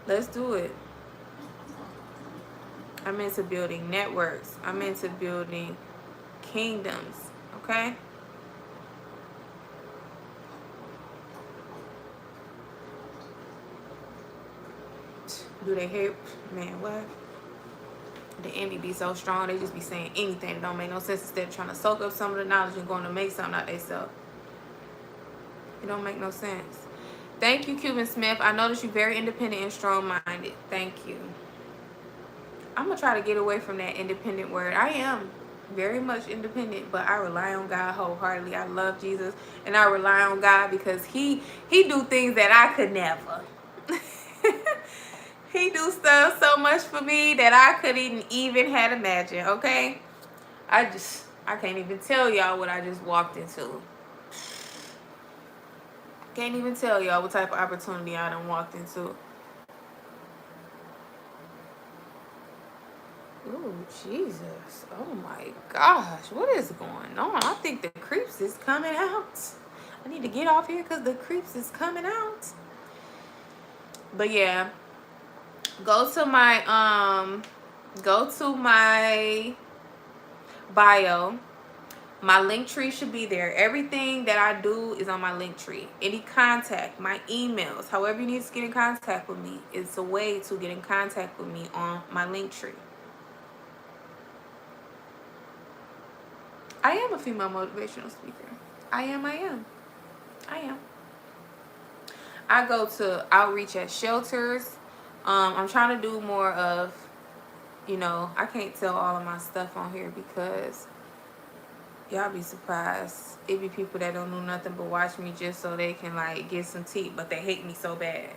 Let's do it. I'm into building networks. I'm into building kingdoms. Okay? Do they hear? Man, what? The enemy be so strong, they just be saying anything that don't make no sense instead of trying to soak up some of the knowledge and going to make something out themselves. It don't make no sense. Thank you, Cuban Smith. I notice you're very independent and strong-minded. Thank you. I'm going to try to get away from that independent word. I am very much independent, but I rely on God wholeheartedly. I love Jesus, and I rely on God because he do things that I could never. He do stuff so much for me that I couldn't even had imagined, okay? I can't even tell y'all what I just walked into. Can't even tell y'all what type of opportunity I done walked into. Oh, Jesus. Oh, my gosh. What is going on? I think the creeps is coming out. I need to get off here because the creeps is coming out. But, yeah. Go to my bio. My link tree should be there. Everything that I do is on my link tree. Any contact, my emails, however you need to get in contact with me, it's a way to get in contact with me on my link tree. I am a female motivational speaker. I am. I go to outreach at shelters. I'm trying to do more of, you know, I can't tell all of my stuff on here because y'all be surprised. It be people that don't do nothing but watch me just so they can like get some tea, but they hate me so bad.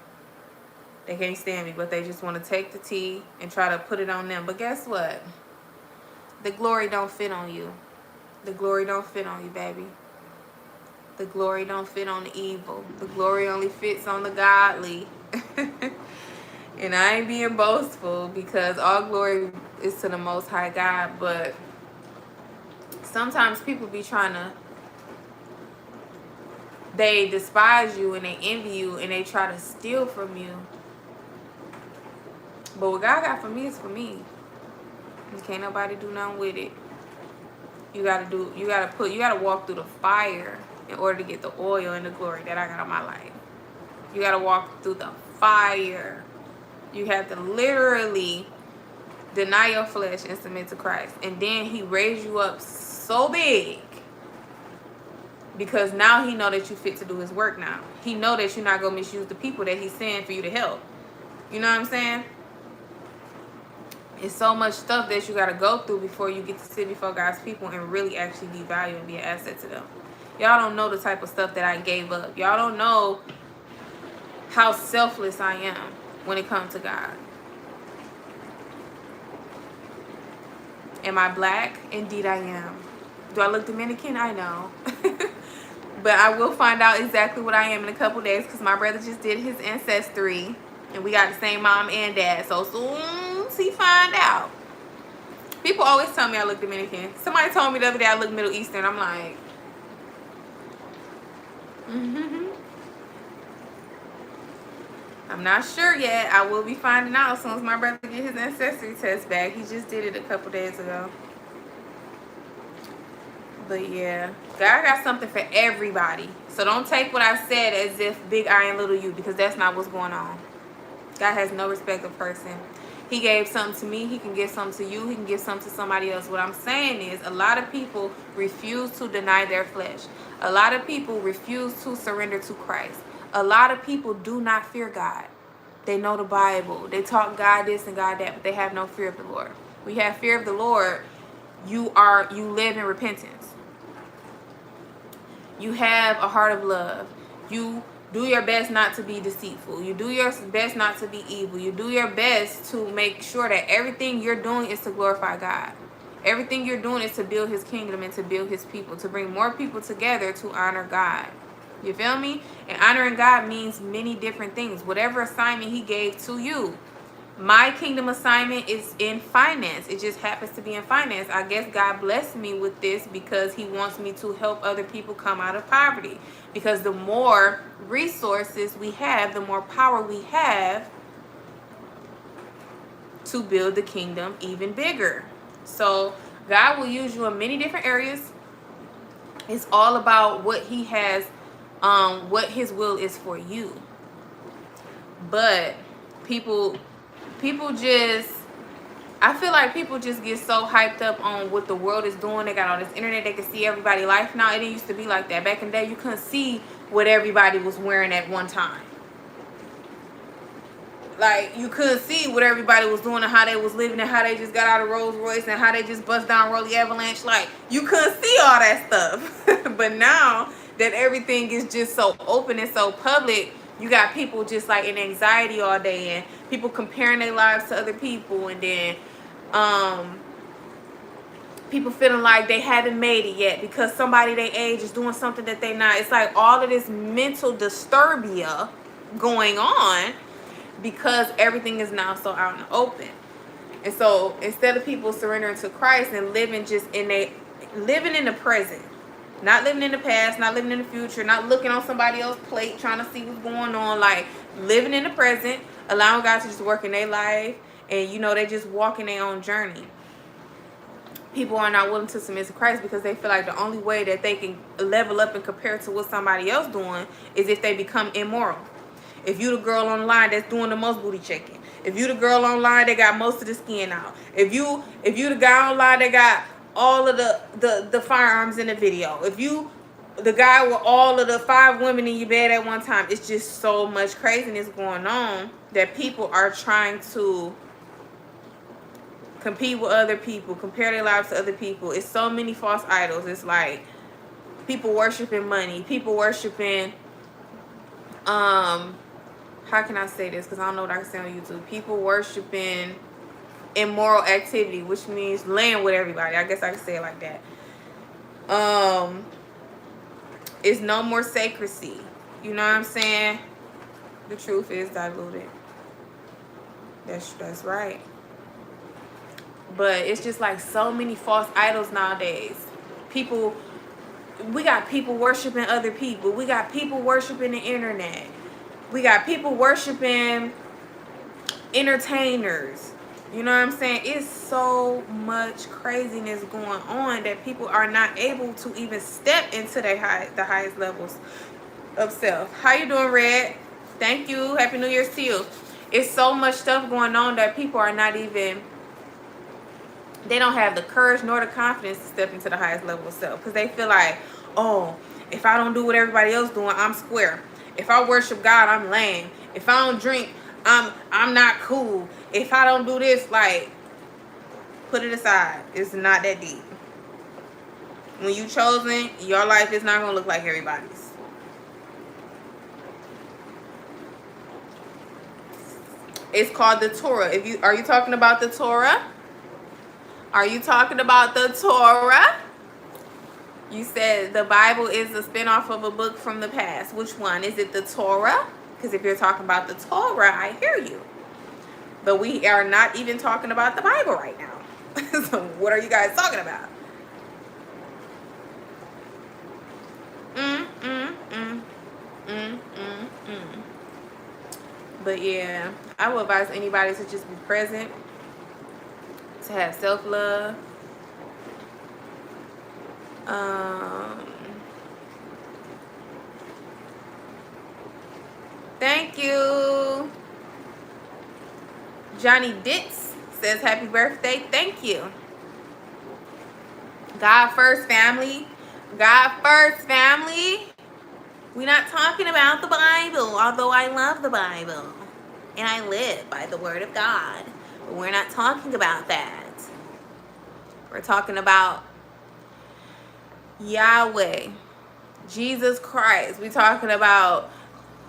They can't stand me, but they just want to take the tea and try to put it on them. But guess what? The glory don't fit on you. The glory don't fit on you, baby. The glory don't fit on the evil. The glory only fits on the godly. And I ain't being boastful because all glory is to the Most High God. But sometimes people be trying to, they despise you and they envy you and they try to steal from you. But what God got for me is for me. And can't nobody do nothing with it. You gotta walk through the fire in order to get the oil and the glory that I got on my life. You gotta walk through the fire. You have to literally deny your flesh and submit to Christ. And then he raised you up so big because now he know that you fit to do his work now. He know that you're not going to misuse the people that he's sending for you to help. You know what I'm saying? It's so much stuff that you got to go through before you get to sit before God's people and really actually be valuable and be an asset to them. Y'all don't know the type of stuff that I gave up. Y'all don't know how selfless I am when it comes to God. Am I black? Indeed I am. Do I look Dominican? I know. But I will find out exactly what I am in a couple days because my brother just did his ancestry. And we got the same mom and dad. So soon as he find out. People always tell me I look Dominican. Somebody told me the other day I look Middle Eastern. I'm like... I'm not sure yet. I will be finding out as soon as my brother get his ancestry test back. He just did it a couple days ago. But yeah, God got something for everybody. So don't take what I said as if big I and little you, because that's not what's going on. God has no respect of person. He gave something to me. He can give something to you. He can give something to somebody else. What I'm saying is a lot of people refuse to deny their flesh. A lot of people refuse to surrender to Christ. A lot of people do not fear God. They know the Bible. They talk God this and God that, but they have no fear of the Lord. When you have fear of the Lord, you live in repentance. You have a heart of love. You do your best not to be deceitful. You do your best not to be evil. You do your best to make sure that everything you're doing is to glorify God. Everything you're doing is to build his kingdom and to build his people, to bring more people together to honor God. You feel me? And honoring God means many different things. Whatever assignment he gave to you. My kingdom assignment is in finance. It just happens to be in finance. I guess God blessed me with this because he wants me to help other people come out of poverty. Because the more resources we have, the more power we have to build the kingdom even bigger. So God will use you in many different areas. It's all about what he has, what his will is for you. But people just, I feel like people just get so hyped up on what the world is doing. They got all this internet, they can see everybody's life now. It didn't used to be like that. Back in the day, you couldn't see what everybody was wearing at one time. Like, you couldn't see what everybody was doing and how they was living and how they just got out of Rolls Royce and how they just bust down Rolly Avalanche. Like, you couldn't see all that stuff. But now that everything is just so open and so public, you got people just like in anxiety all day and people comparing their lives to other people, and then people feeling like they haven't made it yet because somebody their age is doing something that they not. It's like all of this mental disturbia going on because everything is now so out in the open. And so instead of people surrendering to Christ and living just living in the present, not living in the past, not living in the future, not looking on somebody else's plate trying to see what's going on, like living in the present, allowing God to just work in their life, and they just walking their own journey. People are not willing to submit to Christ because they feel like the only way that they can level up and compare to what somebody else doing is if they become immoral. If you the girl online that's doing the most booty checking, if you the girl online that got most of the skin out, if you the guy online that got all of the firearms in the video, if you the guy with all of the 5 women in your bed at one time, it's just so much craziness going on that people are trying to compete with other people, compare their lives to other people. It's so many false idols. It's like people worshiping money, people worshiping how can I say this, because I don't know what I can say on YouTube. People worshiping immoral activity, which means laying with everybody. I guess I can say it like that. It's no more sacredcy. You know what I'm saying? The truth is diluted. That's right. But it's just like so many false idols nowadays. We got people worshiping other people. We got people worshiping the internet. We got people worshiping entertainers. You know what I'm saying? It's so much craziness going on that people are not able to even step into the highest levels of self. How you doing, Red? Thank you. Happy New Year's to you. It's so much stuff going on that people are not even, they don't have the courage nor the confidence to step into the highest level of self because they feel like, oh, if I don't do what everybody else doing, I'm square. If I worship God, I'm lame. If I don't drink, I'm not cool. If I don't do this, like, put it aside. It's not that deep. When you chosen, your life is not gonna look like everybody's. It's called the Torah. Are you talking about the Torah? Are you talking about the Torah? You said the Bible is a spinoff of a book from the past. Which one? Is it the Torah? Because if you're talking about the Torah, I hear you. But we are not even talking about the Bible right now. So what are you guys talking about? But yeah, I would advise anybody to just be present, to have self-love. Thank you. Johnny Ditz says happy birthday. Thank you. God first, family. God first, family. We're not talking about the Bible, although I love the Bible and I live by the word of God. But we're not talking about that. We're talking about Yahweh, Jesus Christ. We're talking about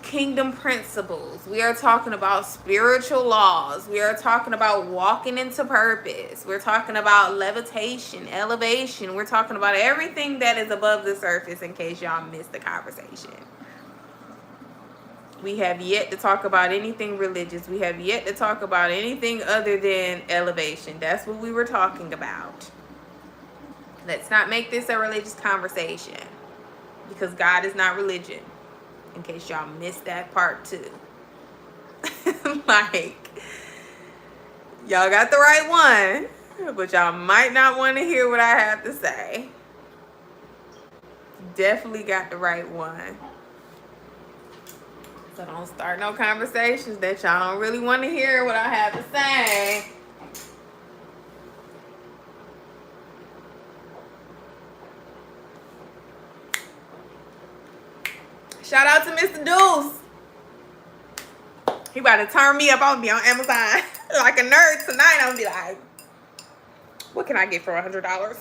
kingdom principles. We are talking about spiritual laws. We are talking about walking into purpose. We're talking about levitation, elevation. We're talking about everything that is above the surface in case y'all missed the conversation. We have yet to talk about anything religious. We have yet to talk about anything other than elevation. That's what we were talking about. Let's not make this a religious conversation, because God is not religion, in case y'all missed that part too. Like, y'all got the right one, but y'all might not want to hear what I have to say. Definitely got the right one. So don't start no conversations that y'all don't really want to hear what I have to say. Shout out to Mr. Deuce. He about to turn me up. I'm gonna be on Amazon like a nerd tonight. I'm gonna be like, what can I get for $100?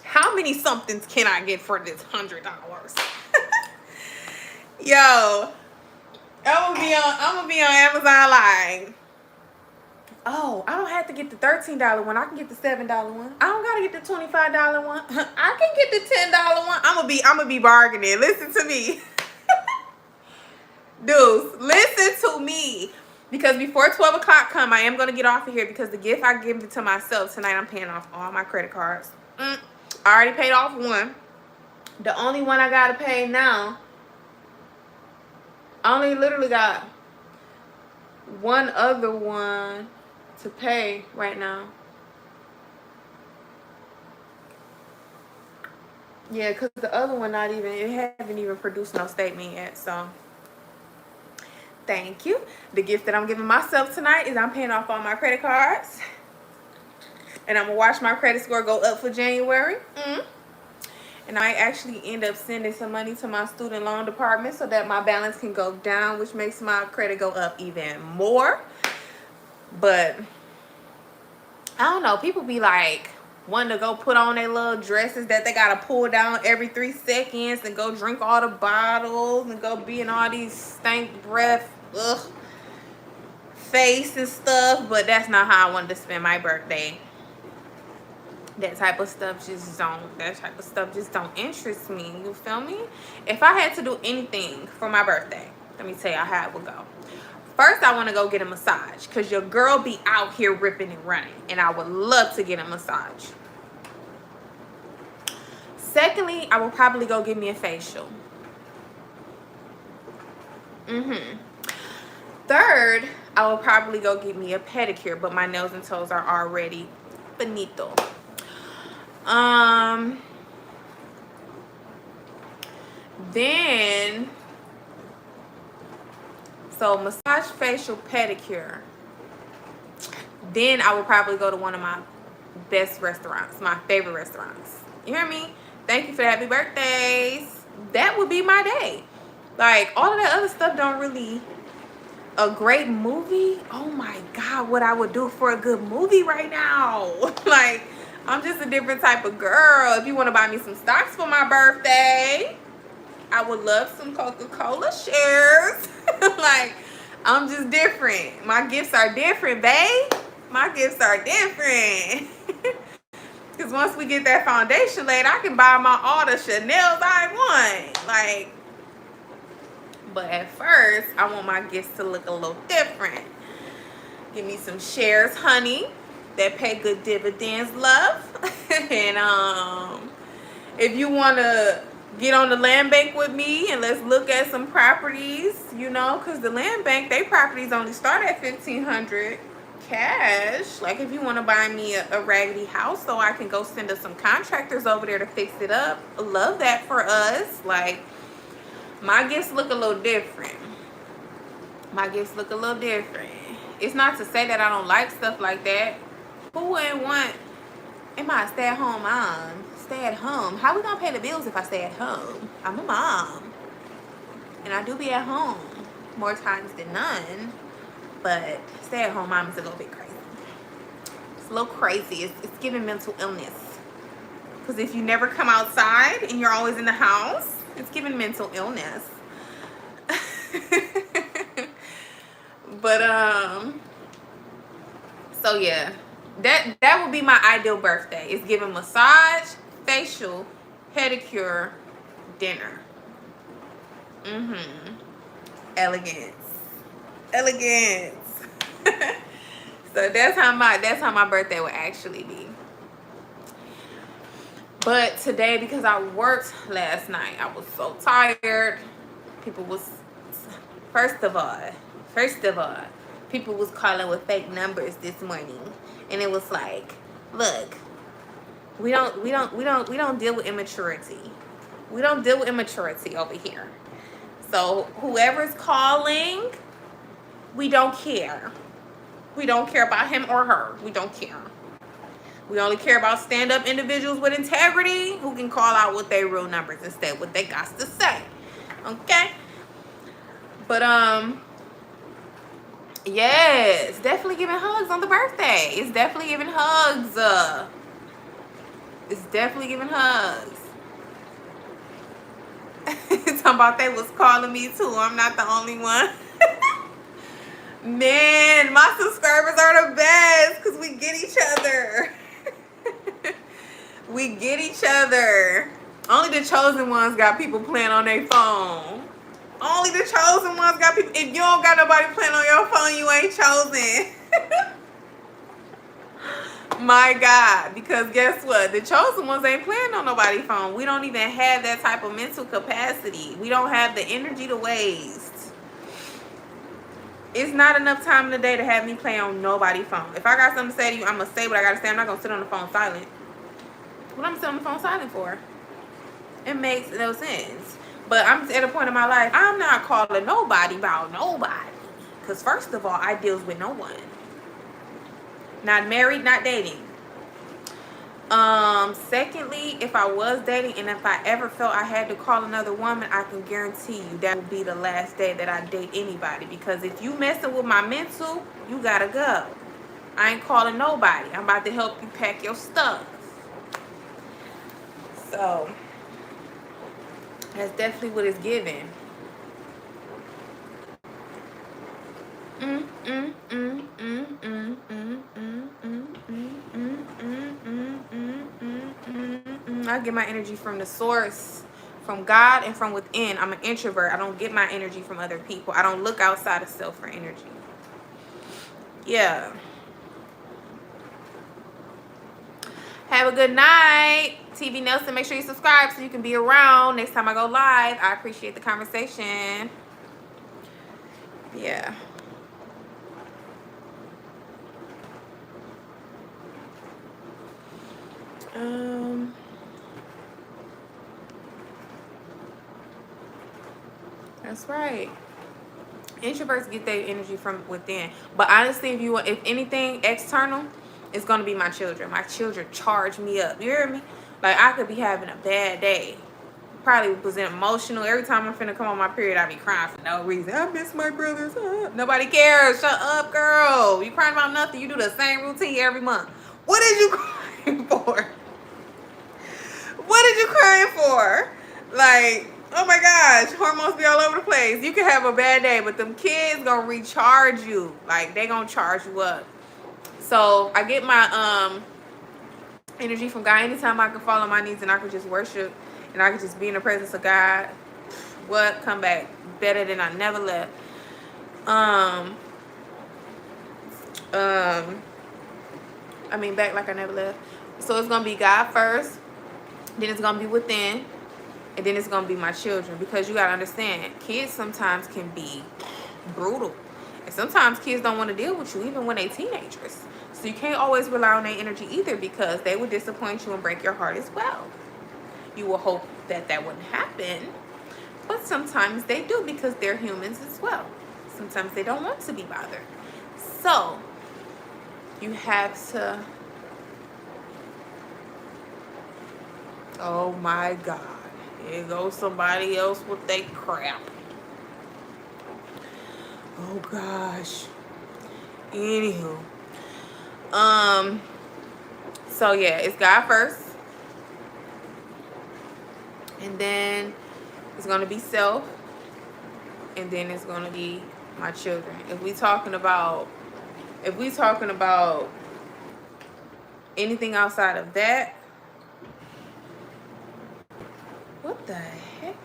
How many somethings can I get for this $100? Yo, I'm gonna be on Amazon like, oh, I don't have to get the $13 one. I can get the $7 one. I don't gotta get the $25 one. I can get the $10 one. I'm gonna be bargaining. Listen to me. Dudes, listen to me. Because before 12 o'clock come, I am going to get off of here, because the gift I give it to myself tonight, I'm paying off all my credit cards. I already paid off one. The only one I got to pay now, I only literally got one other one to pay right now. Yeah, because the other one it haven't even produced no statement yet, so... Thank you. The gift that I'm giving myself tonight is I'm paying off all my credit cards. And I'm going to watch my credit score go up for January. And I actually end up sending some money to my student loan department so that my balance can go down, which makes my credit go up even more. But I don't know. People be like wanting to go put on their little dresses that they got to pull down every 3 seconds and go drink all the bottles and go be in all these stank breath face and stuff, but that's not how I wanted to spend my birthday. That type of stuff just don't interest me. You feel me? If I had to do anything for my birthday, let me tell you how it would go. First, I want to go get a massage, because your girl be out here ripping and running, and I would love to get a massage. Secondly, I will probably go get me a facial. Third, I will probably go get me a pedicure, but my nails and toes are already finito. Then, so massage, facial, pedicure. Then I will probably go to one of my best restaurants, my favorite restaurants. You hear me? Thank you for the happy birthdays. That would be my day. Like, all of that other stuff don't really... A great movie? Oh my God, what I would do for a good movie right now. Like, I'm just a different type of girl. If you want to buy me some stocks for my birthday, I would love some Coca-Cola shares. Like, I'm just different. My gifts are different, babe. My gifts are different. Because once we get that foundation laid, I can buy all the Chanels I want. Like, but at first, I want my gifts to look a little different. Give me some shares, honey, that pay good dividends, love. And if you want to get on the land bank with me and let's look at some properties, you know, because the land bank, they properties only start at $1,500 cash. Like, if you want to buy me a raggedy house so I can go send us some contractors over there to fix it up, love that for us. Like, my gifts look a little different. My gifts look a little different. It's not to say that I don't like stuff like that. Who wouldn't want... Am I a stay-at-home mom? Stay at home. How we gonna pay the bills if I stay at home? I'm a mom. And I do be at home more times than none. But stay-at-home mom is a little bit crazy. It's a little crazy. It's giving mental illness. Because if you never come outside and you're always in the house, it's giving mental illness. But so yeah, that would be my ideal birthday. It's giving massage, facial, pedicure, dinner. elegance. Elegance. So that's how my birthday will actually be. But today, because I worked last night, I was so tired. People was first of all, people was calling with fake numbers this morning, and it was like, look, we don't deal with immaturity. We don't deal with immaturity over here. So whoever's calling, we don't care. We don't care about him or her. We don't care. We only care about stand-up individuals with integrity who can call out what their real numbers instead, what they got to say. Okay? But yes, definitely giving hugs on the birthday. It's definitely giving hugs. It's definitely giving hugs. Talking about they was calling me too. I'm not the only one. Man, my subscribers are the best because we get each other. We get each other. Only the chosen ones got people playing on their phone. Only the chosen ones got people. If you don't got nobody playing on your phone, you ain't chosen. My God. Because guess what? The chosen ones ain't playing on nobody's phone. We don't even have that type of mental capacity. We don't have the energy to waste. It's not enough time in the day to have me play on nobody's phone. If I got something to say to you, I'm going to say what I got to say. I'm not going to sit on the phone silent. What I'm sitting on the phone silent for? It makes no sense. But I'm at a point in my life, I'm not calling nobody about nobody. Because first of all, I deals with no one. Not married, not dating. Secondly, if I was dating and if I ever felt I had to call another woman, I can guarantee you that will be the last day that I date anybody. Because if you messing with my mental, you gotta go. I ain't calling nobody. I'm about to help you pack your stuff. So that's definitely what it's giving. I get my energy from the source, from God and from within. I'm an introvert. I don't get my energy from other people. I don't look outside of self for energy. Yeah. Have a good night. TV Nelson, make sure you subscribe so you can be around next time I go live. I appreciate the conversation. Yeah. That's right. Introverts get their energy from within. But honestly, if anything external, it's gonna be my children. My children charge me up. You hear me? Like I could be having a bad day. Probably was emotional. Every time I'm finna come on my period, I be crying for no reason. I miss my brothers. Nobody cares. Shut up, girl. You crying about nothing. You do the same routine every month. What is you crying for? What is you crying for? Like, oh my gosh, hormones be all over the place. You can have a bad day, but them kids gonna recharge you. Like, they gonna charge you up. So I get my energy from God. Anytime I can fall on my knees and I can just worship and I can just be in the presence of God, what come back better than I never left. Back like I never left. So it's gonna be God first, then it's gonna be within, and then it's gonna be my children. Because you gotta understand, kids sometimes can be brutal, and sometimes kids don't want to deal with you even when they're teenagers. So you can't always rely on their energy either, because they will disappoint you and break your heart as well. You will hope that wouldn't happen, but sometimes they do, because they're humans as well. Sometimes they don't want to be bothered. So you have to, oh my God, here goes somebody else with their crap. Oh gosh. Anywho. So yeah, it's God first. And then it's gonna be self. And then it's gonna be my children. If we talking about anything outside of that, what the heck?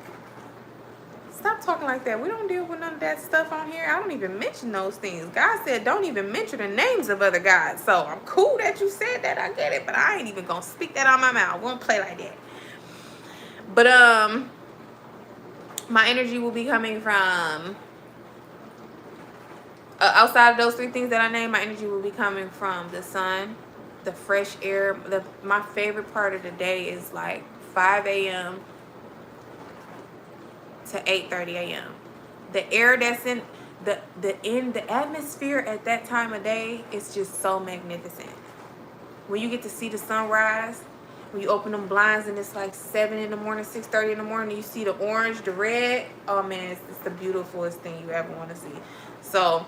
Stop talking like that. We don't deal with none of that stuff on here. I don't even mention those things. God said don't even mention the names of other gods. So I'm cool that you said that. I get it. But I ain't even going to speak that out my mouth. We won't play like that. But my energy will be coming from outside of those three things that I named. My energy will be coming from the sun, the fresh air. My favorite part of the day is like 5 a.m. to 8:30 a.m. The air that's in the atmosphere at that time of day is just so magnificent. When you get to see the sunrise, when you open them blinds and it's like 7 in the morning, 6:30 in the morning, you see the orange, the red. Oh man, it's the beautifulest thing you ever want to see. So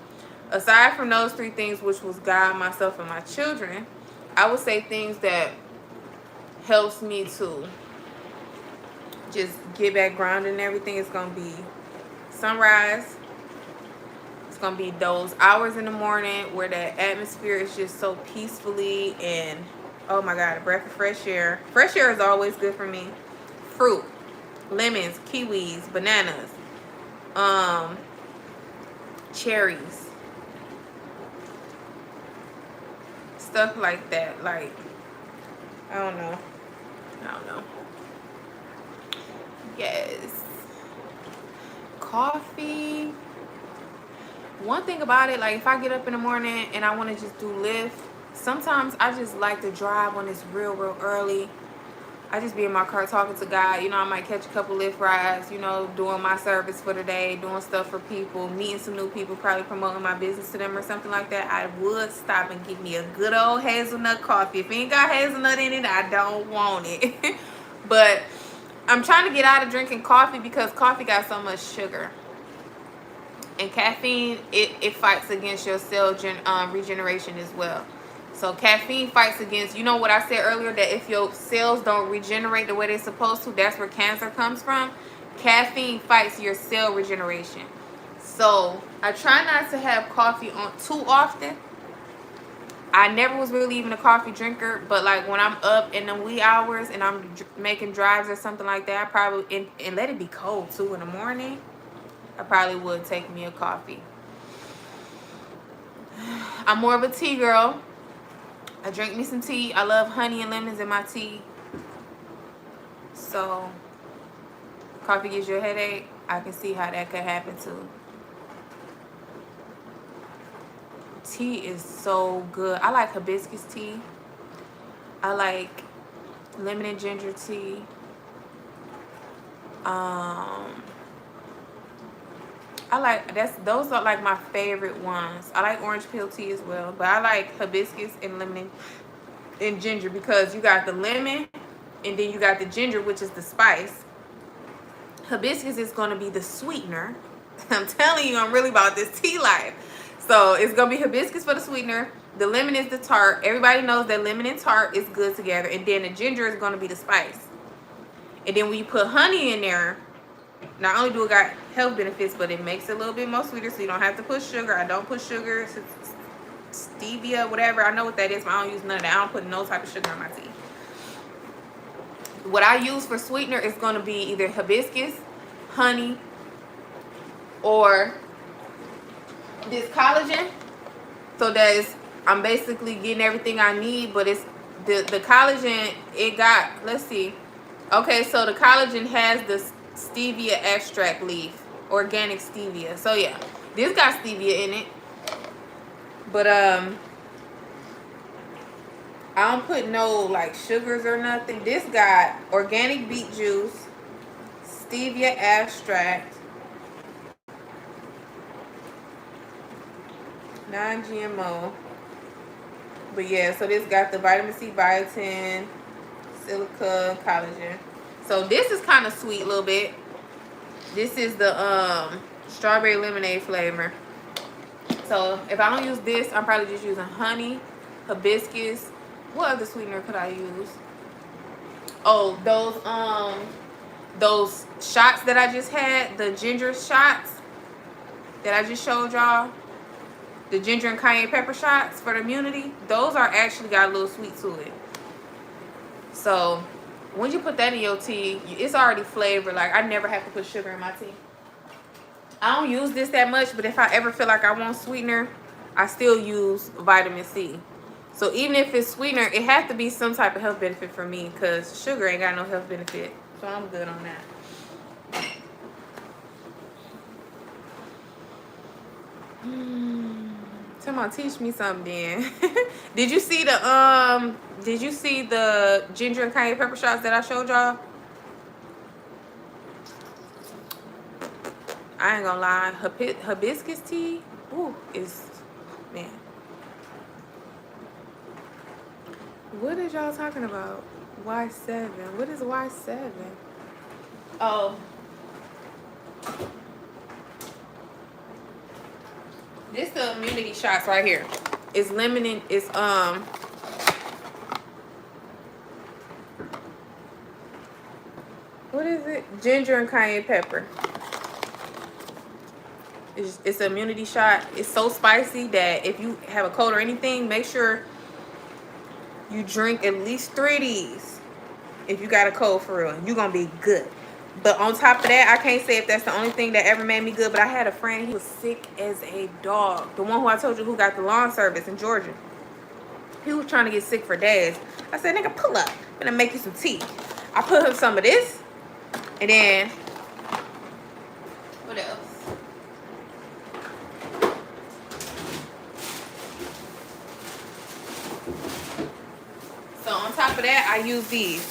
aside from those three things, which was God, myself, and my children, I would say things that helps me to just get back grounded and everything is going to be sunrise. It's going to be those hours in the morning where that atmosphere is just so peacefully and, oh my God, a breath of fresh air. Fresh air is always good for me. Fruit, lemons, kiwis, bananas, cherries, stuff like that. Like, I don't know. Yes. Coffee. One thing about it, like if I get up in the morning and I want to just do Lyft, sometimes I just like to drive when it's real early. I just be in my car talking to God. You know, I might catch a couple Lyft rides, you know, doing my service for the day, doing stuff for people, meeting some new people, probably promoting my business to them or something like that. I would stop and get me a good old hazelnut coffee. If it ain't got hazelnut in it, I don't want it. But I'm trying to get out of drinking coffee because coffee got so much sugar. And caffeine, it fights against your cell regeneration as well. So caffeine fights against, you know what I said earlier, that if your cells don't regenerate the way they're supposed to, that's where cancer comes from. Caffeine fights your cell regeneration. So I try not to have coffee on too often. I never was really even a coffee drinker, but like when I'm up in the wee hours and I'm making drives or something like that, I probably, and let it be cold too in the morning, I probably would take me a coffee. I'm more of a tea girl. I drink me some tea. I love honey and lemons in my tea. So, coffee gives you a headache. I can see how that could happen too. Tea is so good. I like hibiscus tea. I like lemon and ginger tea. Those are like my favorite ones. I like orange peel tea as well, but I like hibiscus and lemon and ginger because you got the lemon and then you got the ginger, which is the spice. Hibiscus is going to be the sweetener. I'm telling you, I'm really about this tea life. So it's going to be hibiscus for the sweetener. The lemon is the tart. Everybody knows that lemon and tart is good together. And then the ginger is going to be the spice. And then when you put honey in there, not only do it got health benefits, but it makes it a little bit more sweeter, so you don't have to put sugar. I don't put sugar, stevia, whatever. I know what that is, but I don't use none of that. I don't put no type of sugar in my tea. What I use for sweetener is going to be either hibiscus, honey, or this collagen. So I'm basically getting everything I need, but it's the collagen, it got, let's see. Okay, so the collagen has the stevia extract leaf, organic stevia. So yeah, this got stevia in it, but I don't put no like sugars or nothing. This got organic beet juice, stevia extract, non-GMO. But yeah, so this got the vitamin C, biotin, silica, collagen. So this is kind of sweet a little bit. This is the strawberry lemonade flavor. So if I don't use this, I'm probably just using honey, hibiscus. What other sweetener could I use? Oh, those shots that I just had, the ginger shots that I just showed y'all, the ginger and cayenne pepper shots for the immunity, those are actually got a little sweet to it. So when you put that in your tea, it's already flavored. Like I never have to put sugar in my tea. I don't use this that much, but if I ever feel like I want sweetener, I still use vitamin C. So even if it's sweetener, it has to be some type of health benefit for me, because sugar ain't got no health benefit. So I'm good on that. Someone teach me something then. Did you see the ginger and cayenne pepper shots that I showed y'all? I ain't gonna lie, hibiscus tea, ooh, is, man. What is y'all talking about? Y7. What is Y7? Oh. This the immunity shots right here. It's lemon and it's what is it? Ginger and cayenne pepper. It's an immunity shot. It's so spicy that if you have a cold or anything, make sure you drink at least 3 of these. If you got a cold for real, you're gonna be good. But on top of that, I can't say if that's the only thing that ever made me good, but I had a friend, he was sick as a dog. The one who I told you who got the lawn service in Georgia. He was trying to get sick for days. I said, nigga, pull up. I'm gonna make you some tea. I put him some of this. And then, what else? So on top of that, I use these.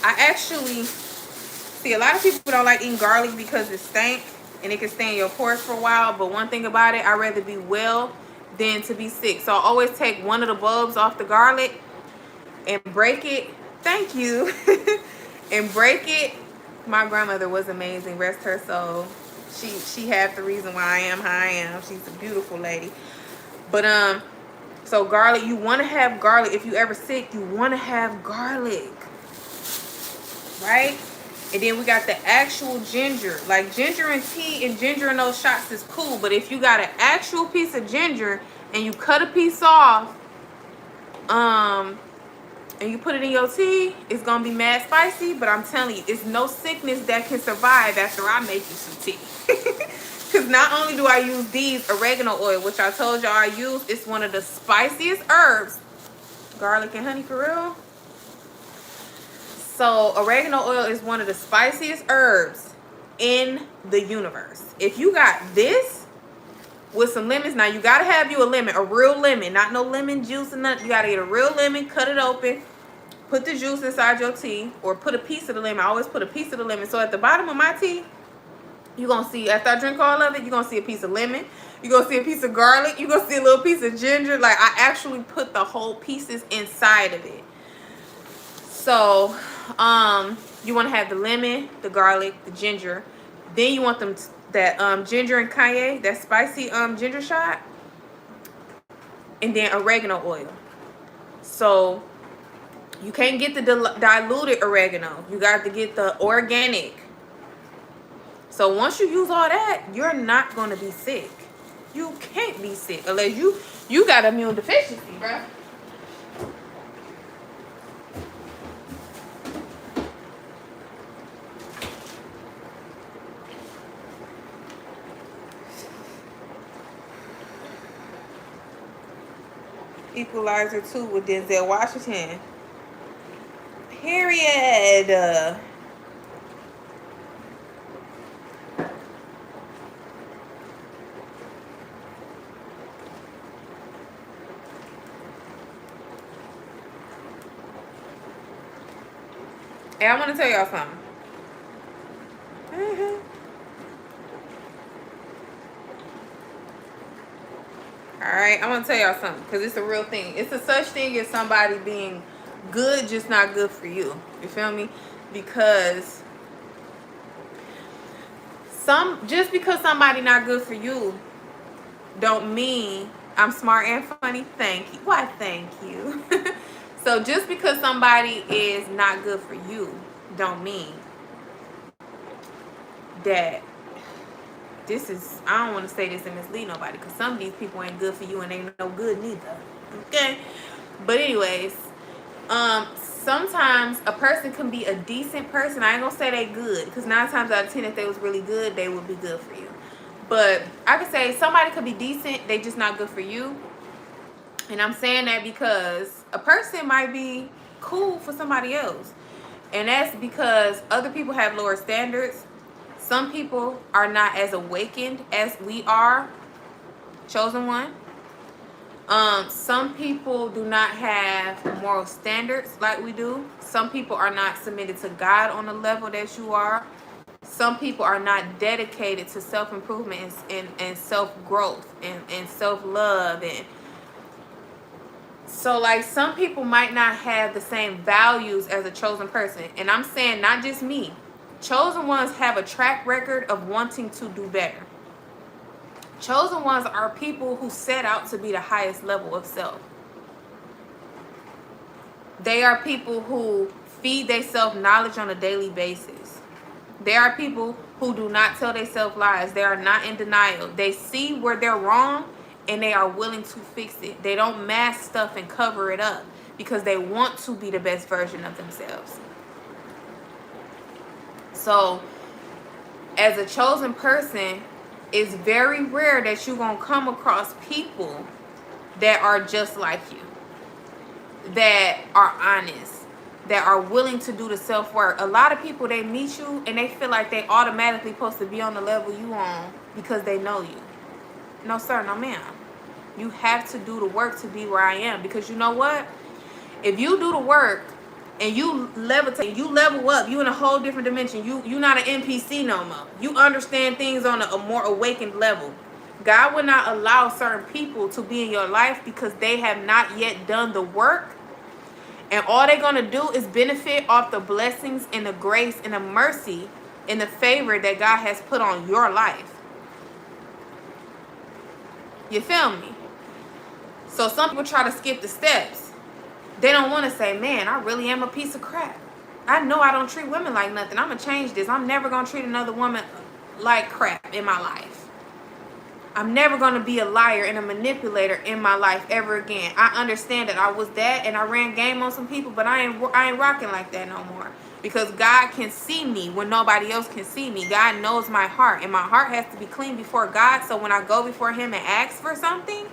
I actually, see, a lot of people don't like eating garlic because it stank and it can stay in your pores for a while. But one thing about it, I'd rather be well than to be sick. So I always take one of the bulbs off the garlic and break it. Thank you. And break it. My grandmother was amazing, rest her soul. She had the reason why I am how I am. She's a beautiful lady. But so garlic, you want to have garlic. If you ever sick, you want to have garlic, right? And then we got the actual ginger. Like ginger and tea and ginger in those shots is cool, but if you got an actual piece of ginger and you cut a piece off, and you put it in your tea, it's gonna be mad spicy. But I'm telling you, it's no sickness that can survive after I make you some tea. Because not only do I use these oregano oil, which I told y'all I use, it's one of the spiciest herbs. Garlic and honey for real. So oregano oil is one of the spiciest herbs in the universe. If you got this with some lemons, now you gotta have you a lemon, a real lemon, not no lemon juice and nothing. You gotta get a real lemon, cut it open, put the juice inside your tea, or put a piece of the lemon. I always put a piece of the lemon. So at the bottom of my tea, you're gonna see, after I drink all of it, you're gonna see a piece of lemon, you're gonna see a piece of garlic, you're gonna see a little piece of ginger. Like I actually put the whole pieces inside of it. So you want to have the lemon, the garlic, the ginger. Then you want them that ginger and cayenne, that spicy ginger shot, and then oregano oil. So you can't get the diluted oregano. You got to get the organic. So once you use all that, you're not going to be sick. You can't be sick unless you got immune deficiency, bro. Equalizer 2 with Denzel Washington. Period. Hey, I want to tell y'all something. Alright, I want to tell y'all something, because it's a real thing. It's a such thing as somebody being good, just not good for you. You feel me? Because just because somebody not good for you don't mean I'm smart and funny. Thank you. Why, thank you. So just because somebody is not good for you don't mean that this is, I don't want to say this and mislead nobody, because some of these people ain't good for you and ain't no good neither. Okay? But anyways, Sometimes a person can be a decent person. I ain't gonna say they good, because 9 times out of 10, if they was really good, they would be good for you. But I could say somebody could be decent, they just not good for you. And I'm saying that because a person might be cool for somebody else, and that's because other people have lower standards. Some people are not as awakened as we are, chosen one. Some people do not have moral standards like we do. Some people are not submitted to God on the level that you are. Some people are not dedicated to self-improvement and self-growth and self-love. And so, like, some people might not have the same values as a chosen person. And I'm saying not just me. Chosen ones have a track record of wanting to do better. Chosen ones are people who set out to be the highest level of self. They are people who feed themselves knowledge on a daily basis. They are people who do not tell themselves lies. They are not in denial. They see where they're wrong and they are willing to fix it. They don't mask stuff and cover it up because they want to be the best version of themselves. So, as a chosen person, it's very rare that you're going to come across people that are just like you, that are honest, that are willing to do the self-work. A lot of people, they meet you and they feel like they automatically supposed to be on the level you on because they know you. No, sir, no, ma'am. You have to do the work to be where I am, because you know what? If you do the work and you levitate, you level up, you in a whole different dimension. You're not an NPC no more. You understand things on a more awakened level. God will not allow certain people to be in your life because they have not yet done the work. And all they're going to do is benefit off the blessings and the grace and the mercy and the favor that God has put on your life. You feel me? So some people try to skip the steps. They don't want to say, man, I really am a piece of crap. I know I don't treat women like nothing. I'm going to change this. I'm never going to treat another woman like crap in my life. I'm never going to be a liar and a manipulator in my life ever again. I understand that I was that and I ran game on some people, but I ain't rocking like that no more. Because God can see me when nobody else can see me. God knows my heart, and my heart has to be clean before God. So when I go before him and ask for something,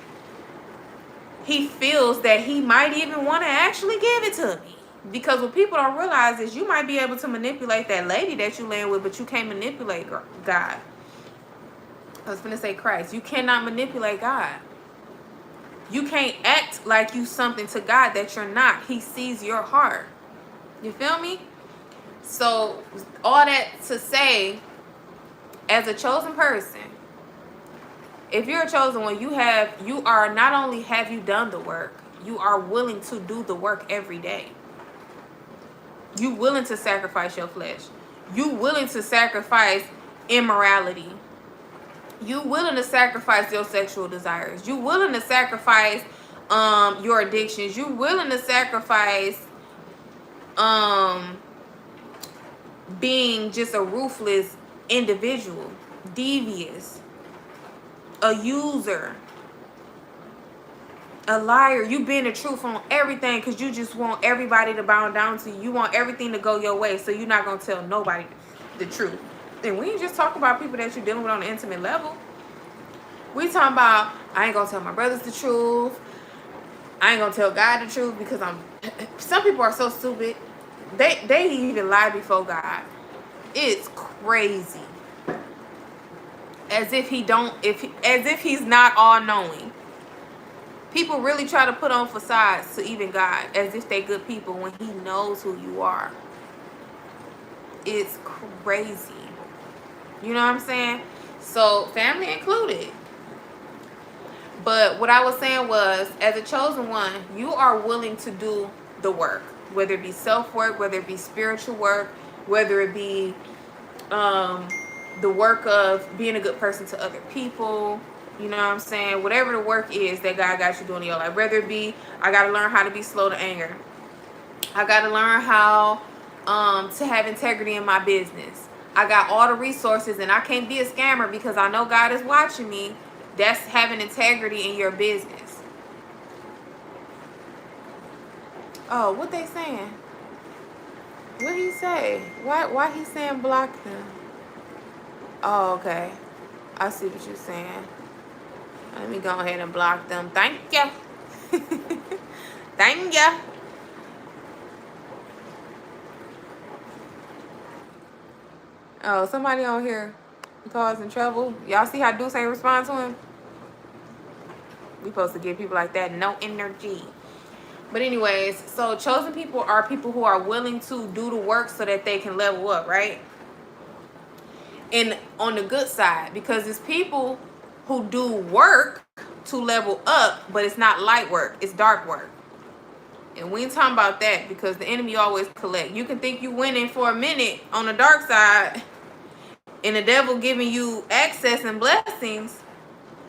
he feels that he might even want to actually give it to me. Because what people don't realize is you might be able to manipulate that lady that you laying with, but you can't manipulate God. I was going to say Christ. You cannot manipulate God. You can't act like you something to God that you're not. He sees your heart. You feel me? So all that to say, as a chosen person, if you're a chosen one, you are not only have you done the work, you are willing to do the work every day. You willing to sacrifice your flesh. You willing to sacrifice immorality. You willing to sacrifice your sexual desires. You willing to sacrifice your addictions. You willing to sacrifice being just a ruthless individual, devious, a user, a liar. You being the truth on everything because you just want everybody to bow down to you. You want everything to go your way, so you're not going to tell nobody the truth. And we ain't just talk about people that you're dealing with on an intimate level. We talking about, I ain't going to tell my brothers the truth. I ain't going to tell God the truth because some people are so stupid. They even lie before God. It's crazy. As if he's not all knowing. People really try to put on facades to even God as if they good people when he knows who you are. It's crazy. You know what I'm saying? So, family included. But what I was saying was, as a chosen one, you are willing to do the work. Whether it be self-work, whether it be spiritual work, whether it be the work of being a good person to other people. You know what I'm saying? Whatever the work is that God got you doing in your life. Whether it be, I got to learn how to be slow to anger. I got to learn how to have integrity in my business. I got all the resources and I can't be a scammer because I know God is watching me. That's having integrity in your business. Oh, what they saying? What he say? Why he saying block them? Oh, okay. I see what you're saying. Let me go ahead and block them. Thank you. Thank you. Oh, somebody on here causing trouble. Y'all see how Deuce ain't respond to him? We supposed to give people like that no energy. But anyways, so chosen people are people who are willing to do the work so that they can level up, right? And on the good side, because it's people who do work to level up, but it's not light work, it's dark work. And we ain't talking about that, because the enemy always collect. You can think you winning for a minute on the dark side, and the devil giving you access and blessings,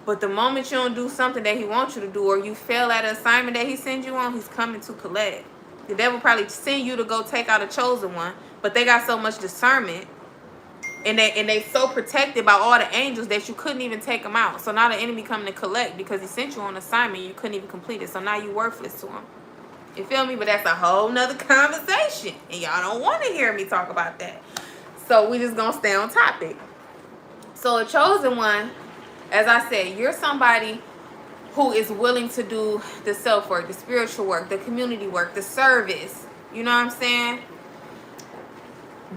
but the moment you don't do something that he wants you to do, or you fail at an assignment that he sends you on, he's coming to collect. The devil probably send you to go take out a chosen one, but they got so much discernment, and they so protected by all the angels that you couldn't even take them out. So now the enemy coming to collect because he sent you on assignment, you couldn't even complete it. So now you worthless to him. You feel me? But that's a whole nother conversation, and y'all don't want to hear me talk about that. So we just gonna stay on topic. So a chosen one, as I said, you're somebody who is willing to do the self work, the spiritual work, the community work, the service. You know what I'm saying?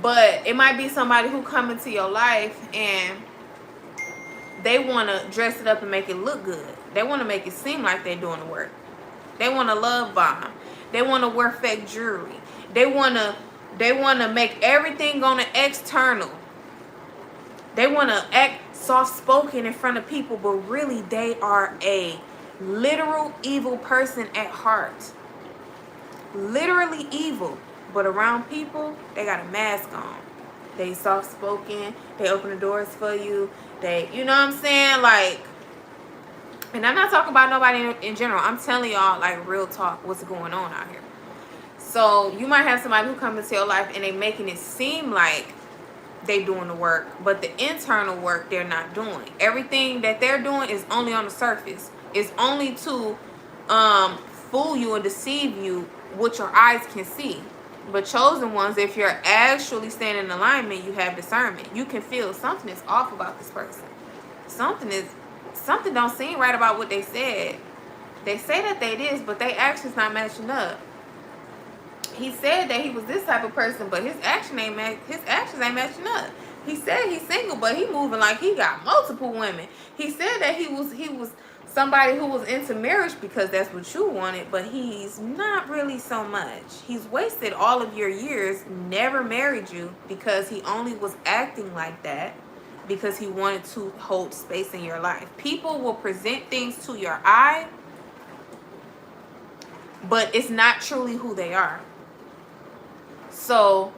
But it might be somebody who come into your life and they want to dress it up and make it look good. They want to make it seem like they're doing the work. They want to love bomb. They want to wear fake jewelry. They want to make everything on the external. They want to act soft-spoken in front of people, but really they are a literal evil person at heart. Literally evil. But around people, they got a mask on. They soft-spoken. They open the doors for you. They, you know what I'm saying? Like, and I'm not talking about nobody in general. I'm telling y'all, like, real talk, what's going on out here. So you might have somebody who comes into your life and they making it seem like they doing the work, but the internal work they're not doing. Everything that they're doing is only on the surface. It's only to fool you and deceive you what your eyes can see. But chosen ones, if you're actually staying in alignment, you have discernment. You can feel something is off about this person. Something don't seem right about what they said. They say that they this, but they actions not matching up. He said that he was this type of person, but his actions ain't matching up. He said he's single, but he moving like he got multiple women. He said that he was somebody who was into marriage because that's what you wanted, but he's not really so much. He's wasted all of your years, never married you because he only was acting like that because he wanted to hold space in your life. People will present things to your eye, but it's not truly who they are. So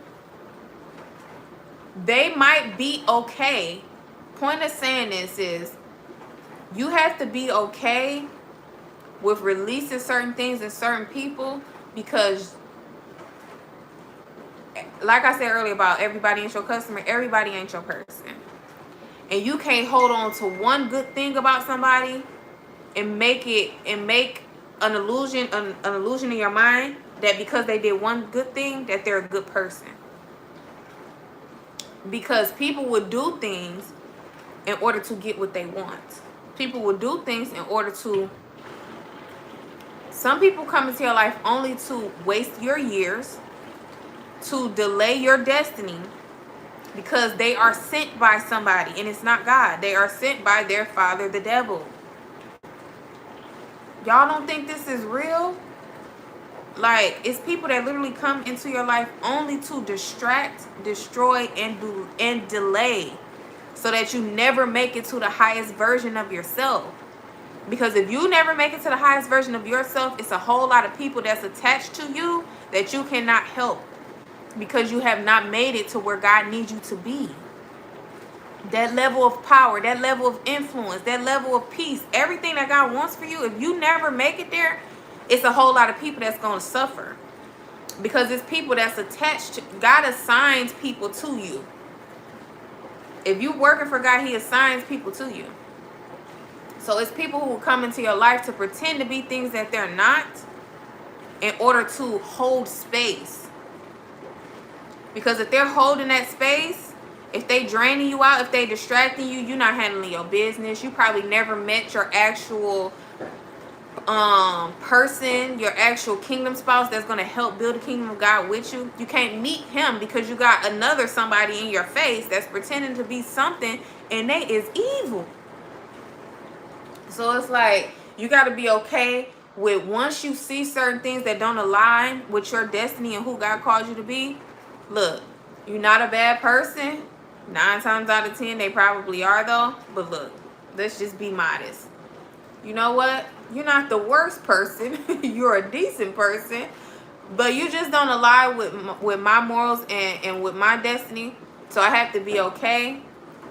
they might be okay. Point of saying this is you have to be okay with releasing certain things and certain people, because like I said earlier about everybody ain't your customer, everybody ain't your person. And you can't hold on to one good thing about somebody and make an illusion in your mind that because they did one good thing that they're a good person. Because people would do things in order to get what they want. People will do things in order to... Some people come into your life only to waste your years, to delay your destiny, because they are sent by somebody, and it's not God. They are sent by their father, the devil. Y'all don't think this is real? Like, it's people that literally come into your life only to distract, destroy, and delay, so that you never make it to the highest version of yourself. Because if you never make it to the highest version of yourself, it's a whole lot of people that's attached to you that you cannot help, because you have not made it to where God needs you to be. That level of power, that level of influence, that level of peace, everything that God wants for you, if you never make it there, it's a whole lot of people that's going to suffer. Because it's people that's attached to... God assigns people to you. If you're working for God, he assigns people to you. So it's people who will come into your life to pretend to be things that they're not, in order to hold space. Because if they're holding that space, if they draining you out, if they distracting you, you're not handling your business. You probably never met your actual person, your actual kingdom spouse that's going to help build the kingdom of God with you. You can't meet him because you got another somebody in your face that's pretending to be something and they is evil. So it's like you got to be okay with, once you see certain things that don't align with your destiny and who God called you to be, look, you're not a bad person. 9 times out of 10 they probably are though, but look, let's just be modest. You know what? You're not the worst person. You're a decent person. But you just don't align with my morals and with my destiny. So I have to be okay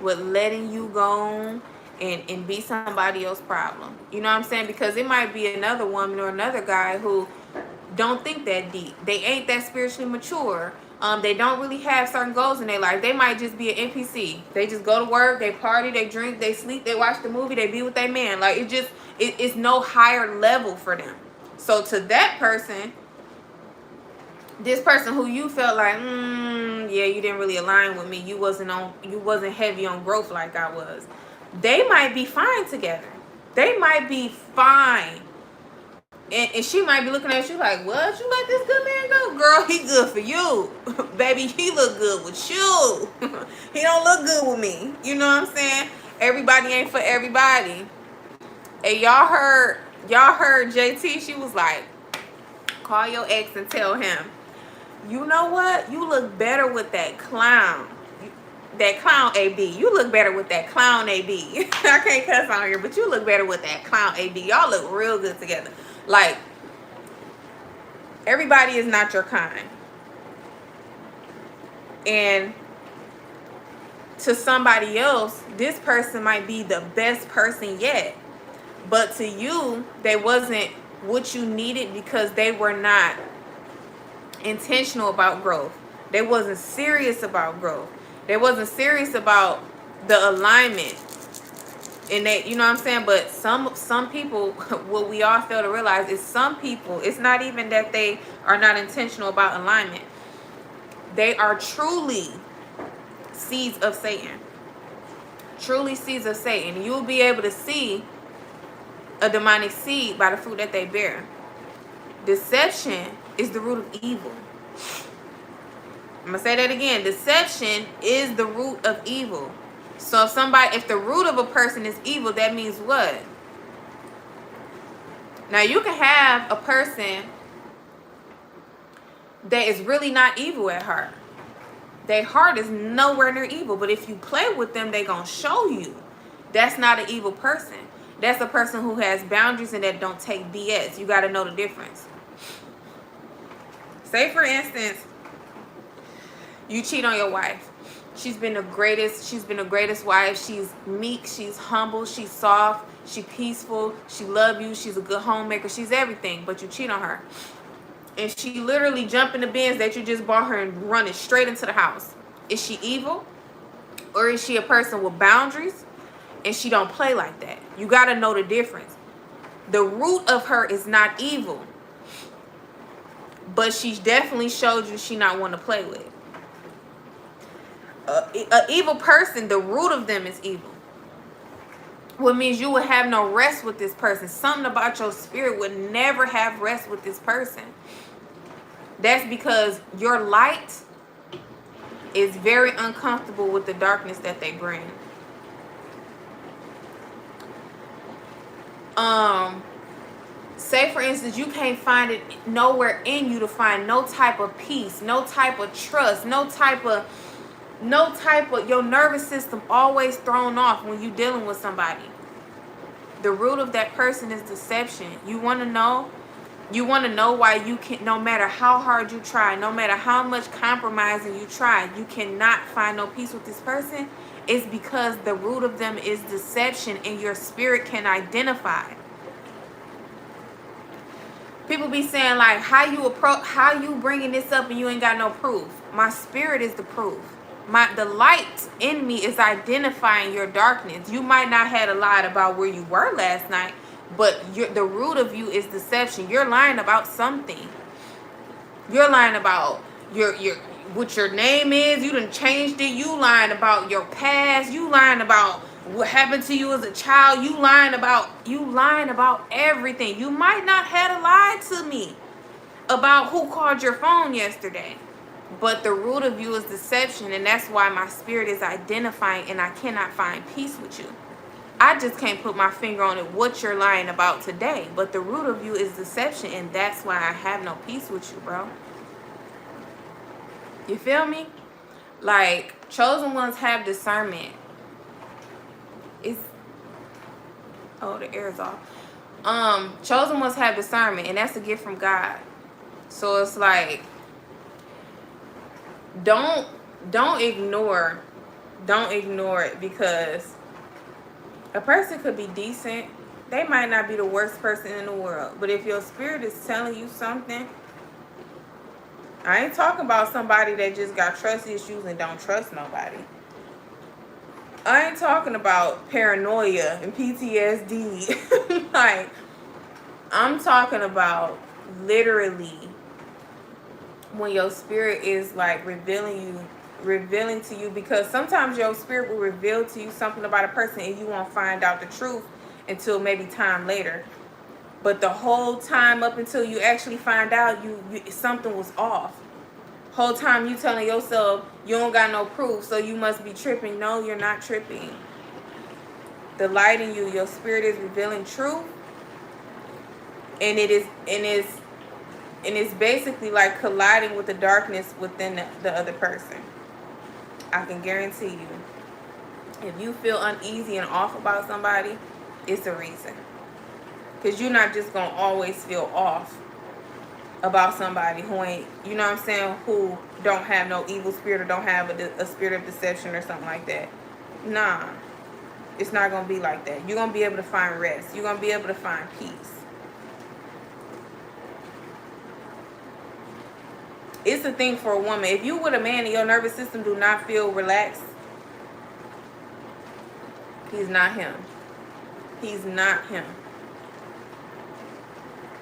with letting you go and be somebody else's problem. You know what I'm saying? Because it might be another woman or another guy who don't think that deep. They ain't that spiritually mature. They don't really have certain goals in their life. They might just be an NPC. They just go to work, they party, they drink, they sleep, they watch the movie, they be with their man. Like it's no higher level for them. So to that person, this person who you felt like, yeah, you didn't really align with me. You wasn't heavy on growth like I was. They might be fine together. They might be fine. And she might be looking at you like, what? You let this good man go? Girl, he good for you. Baby, he look good with you. He don't look good with me. You know what I'm saying? Everybody ain't for everybody. And y'all heard JT, she was like, call your ex and tell him, you know what? You look better with that clown. That clown AB. You look better with that clown AB. I can't cuss on here, but you look better with that clown AB. Y'all look real good together. Like, everybody is not your kind. And to somebody else, this person might be the best person yet. But to you, they wasn't what you needed because they were not intentional about growth. They wasn't serious about growth. They wasn't serious about the alignment. And they, you know what I'm saying? But some people, what we all fail to realize is some people, it's not even that they are not intentional about alignment. They are truly seeds of Satan. Truly seeds of Satan. You'll be able to see a demonic seed by the fruit that they bear. Deception is the root of evil. I'm going to say that again. Deception is the root of evil. So if the root of a person is evil, that means what? Now you can have a person that is really not evil at heart. Their heart is nowhere near evil. But if you play with them, they're going to show you that's not an evil person. That's a person who has boundaries and that don't take BS. You got to know the difference. Say, for instance, you cheat on your wife. She's been the greatest wife. She's meek, she's humble, she's soft, she's peaceful, she loves you, she's a good homemaker, she's everything, but you cheat on her. And she literally jump in the bins that you just bought her and run it straight into the house. Is she evil? Or is she a person with boundaries and she don't play like that? You got to know the difference. The root of her is not evil, but she definitely showed you she not one to play with. An evil person, the root of them is evil. What means you would have no rest with this person. Something about your spirit would never have rest with this person. That's because your light is very uncomfortable with the darkness that they bring. Say for instance, you can't find it nowhere in you to find no type of peace, no type of trust, no type of your nervous system always thrown off when you're dealing with somebody. The root of that person is deception. You want to know why you can, no matter how hard you try, no matter how much compromising you try, you cannot find no peace with this person. It's because the root of them is deception and your spirit can identify. People be saying like, how you bringing this up and you ain't got no proof? My spirit is the proof. The light in me is identifying your darkness. You might not have a lot about where you were last night, But the root of you is deception. You're lying about something. You're lying about your what your name is. You done changed it. You lying about your past. You lying about what happened to you as a child. You lying about everything. You might not have lied to me about who called your phone yesterday. But the root of you is deception, and that's why my spirit is identifying, and I cannot find peace with you. I just can't put my finger on it what you're lying about today. But the root of you is deception, and that's why I have no peace with you, bro. You feel me? Like, chosen ones have discernment. Oh, the air is off. Chosen ones have discernment, and that's a gift from God. So it's like, don't ignore it, because a person could be decent. They might not be the worst person in the world, but if your spirit is telling you something, I ain't talking about somebody that just got trust issues and don't trust nobody. I ain't talking about paranoia and PTSD. Like, I'm talking about literally when your spirit is like revealing to you, because sometimes your spirit will reveal to you something about a person and you won't find out the truth until maybe time later. But the whole time up until you actually find out, you something was off. Whole time you telling yourself you don't got no proof, so you must be tripping. No, you're not tripping. The light in you, your spirit is revealing truth, and it's basically like colliding with the darkness within the other person. I can guarantee you, if you feel uneasy and off about somebody, it's a reason. Because you're not just going to always feel off about somebody who ain't, you know what I'm saying, who don't have no evil spirit or don't have a spirit of deception or something like that. Nah, it's not going to be like that. You're going to be able to find rest. You're going to be able to find peace. It's a thing for a woman. If you with a man and your nervous system do not feel relaxed, he's not him. He's not him.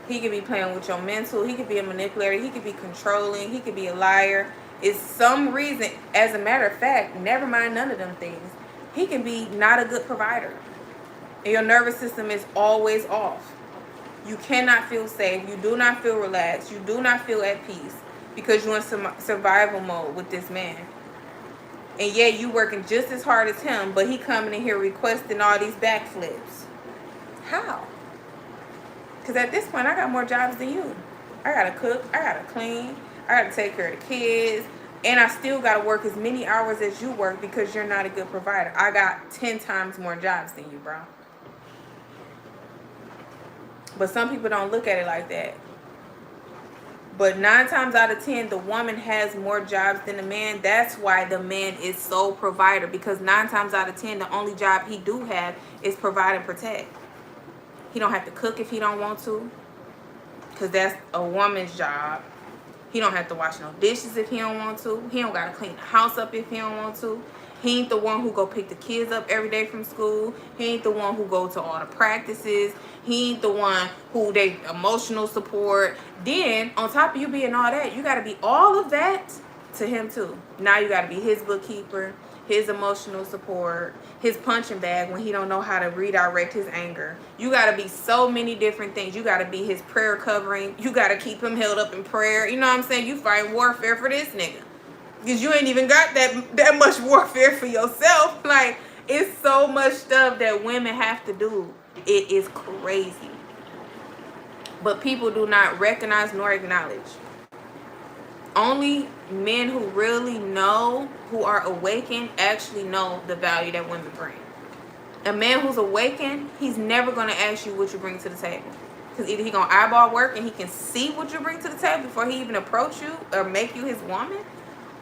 He could be playing with your mental. He could be a manipulator. He could be controlling. He could be a liar. It's some reason, as a matter of fact, never mind none of them things, he can be not a good provider. And your nervous system is always off. You cannot feel safe. You do not feel relaxed. You do not feel at peace because you're in survival mode with this man. And yet you working just as hard as him, but he coming in here requesting all these backflips. How? Because at this point, I got more jobs than you. I got to cook. I got to clean. I got to take care of the kids. And I still got to work as many hours as you work because you're not a good provider. I got 10 times more jobs than you, bro. But some people don't look at it like that. But 9 times out of 10, the woman has more jobs than the man. That's why the man is sole provider. Because 9 times out of 10, the only job he do have is provide and protect. He don't have to cook if he don't want to, because that's a woman's job. He don't have to wash no dishes if he don't want to. He don't got to clean the house up if he don't want to. He ain't the one who go pick the kids up every day from school. He ain't the one who go to all the practices. He ain't the one who they emotional support. Then, on top of you being all that, you got to be all of that to him too. Now you got to be his bookkeeper, his emotional support, his punching bag when he don't know how to redirect his anger. You got to be so many different things. You got to be his prayer covering. You got to keep him held up in prayer. You know what I'm saying? You fight warfare for this nigga. Because you ain't even got that much warfare for yourself. Like, it's so much stuff that women have to do. It is crazy. But people do not recognize nor acknowledge. Only men who really know, who are awakened, actually know the value that women bring. A man who's awakened, he's never going to ask you what you bring to the table. Because either he going to eyeball work and he can see what you bring to the table before he even approach you or make you his woman.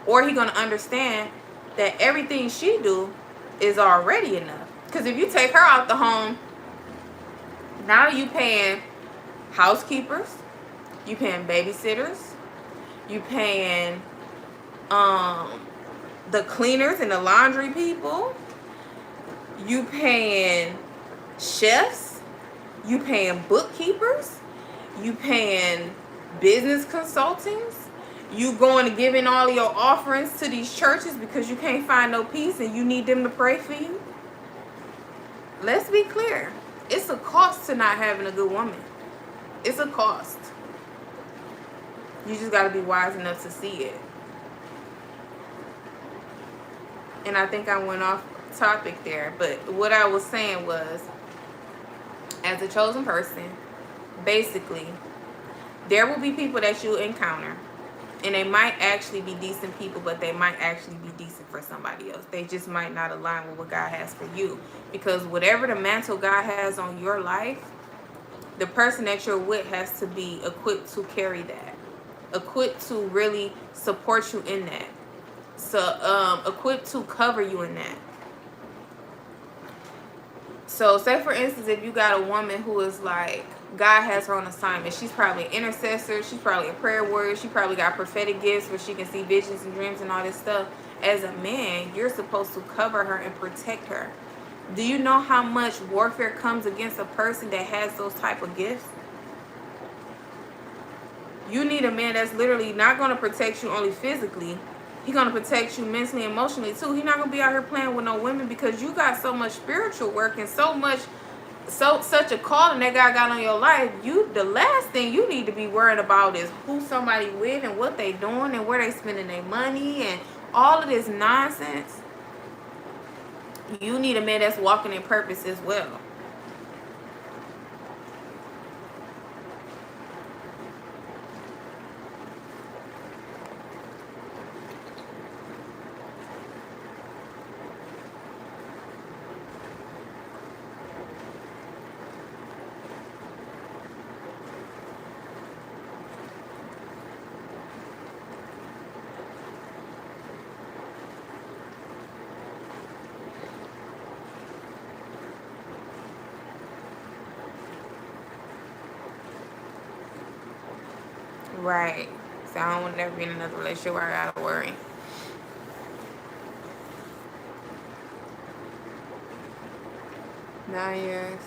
Or he going to understand that everything she do is already enough. Because if you take her out the home, now you paying housekeepers, you paying babysitters, you paying the cleaners and the laundry people, you paying chefs, You paying bookkeepers. You paying business consultants. You going to giving all of your offerings to these churches because you can't find no peace and you need them to pray for you. Let's be clear. It's a cost to not having a good woman. It's a cost. You just got to be wise enough to see it. And I think I went off topic there. But what I was saying was, as a chosen person, basically, there will be people that you encounter. And they might actually be decent people, but they might actually be decent for somebody else. They just might not align with what God has for you. Because whatever the mantle God has on your life, the person that you're with has to be equipped to carry that. Equipped to really support you in that. So, equipped to cover you in that. So, say for instance, if you got a woman who is like, God has her on assignment. She's probably an intercessor. She's probably a prayer warrior. She probably got prophetic gifts where she can see visions and dreams and all this stuff. As a man, you're supposed to cover her and protect her. Do you know how much warfare comes against a person that has those type of gifts? You need a man that's literally not going to protect you only physically. He's going to protect you mentally and emotionally too. He's not going to be out here playing with no women because you got so much spiritual work and such a calling that God got on your life. The last thing you need to be worried about is who somebody with and what they doing and where they spending their money and all of this nonsense. You need a man that's walking in purpose as well. Right. So I don't want to ever be in another relationship where I gotta worry. Nine years.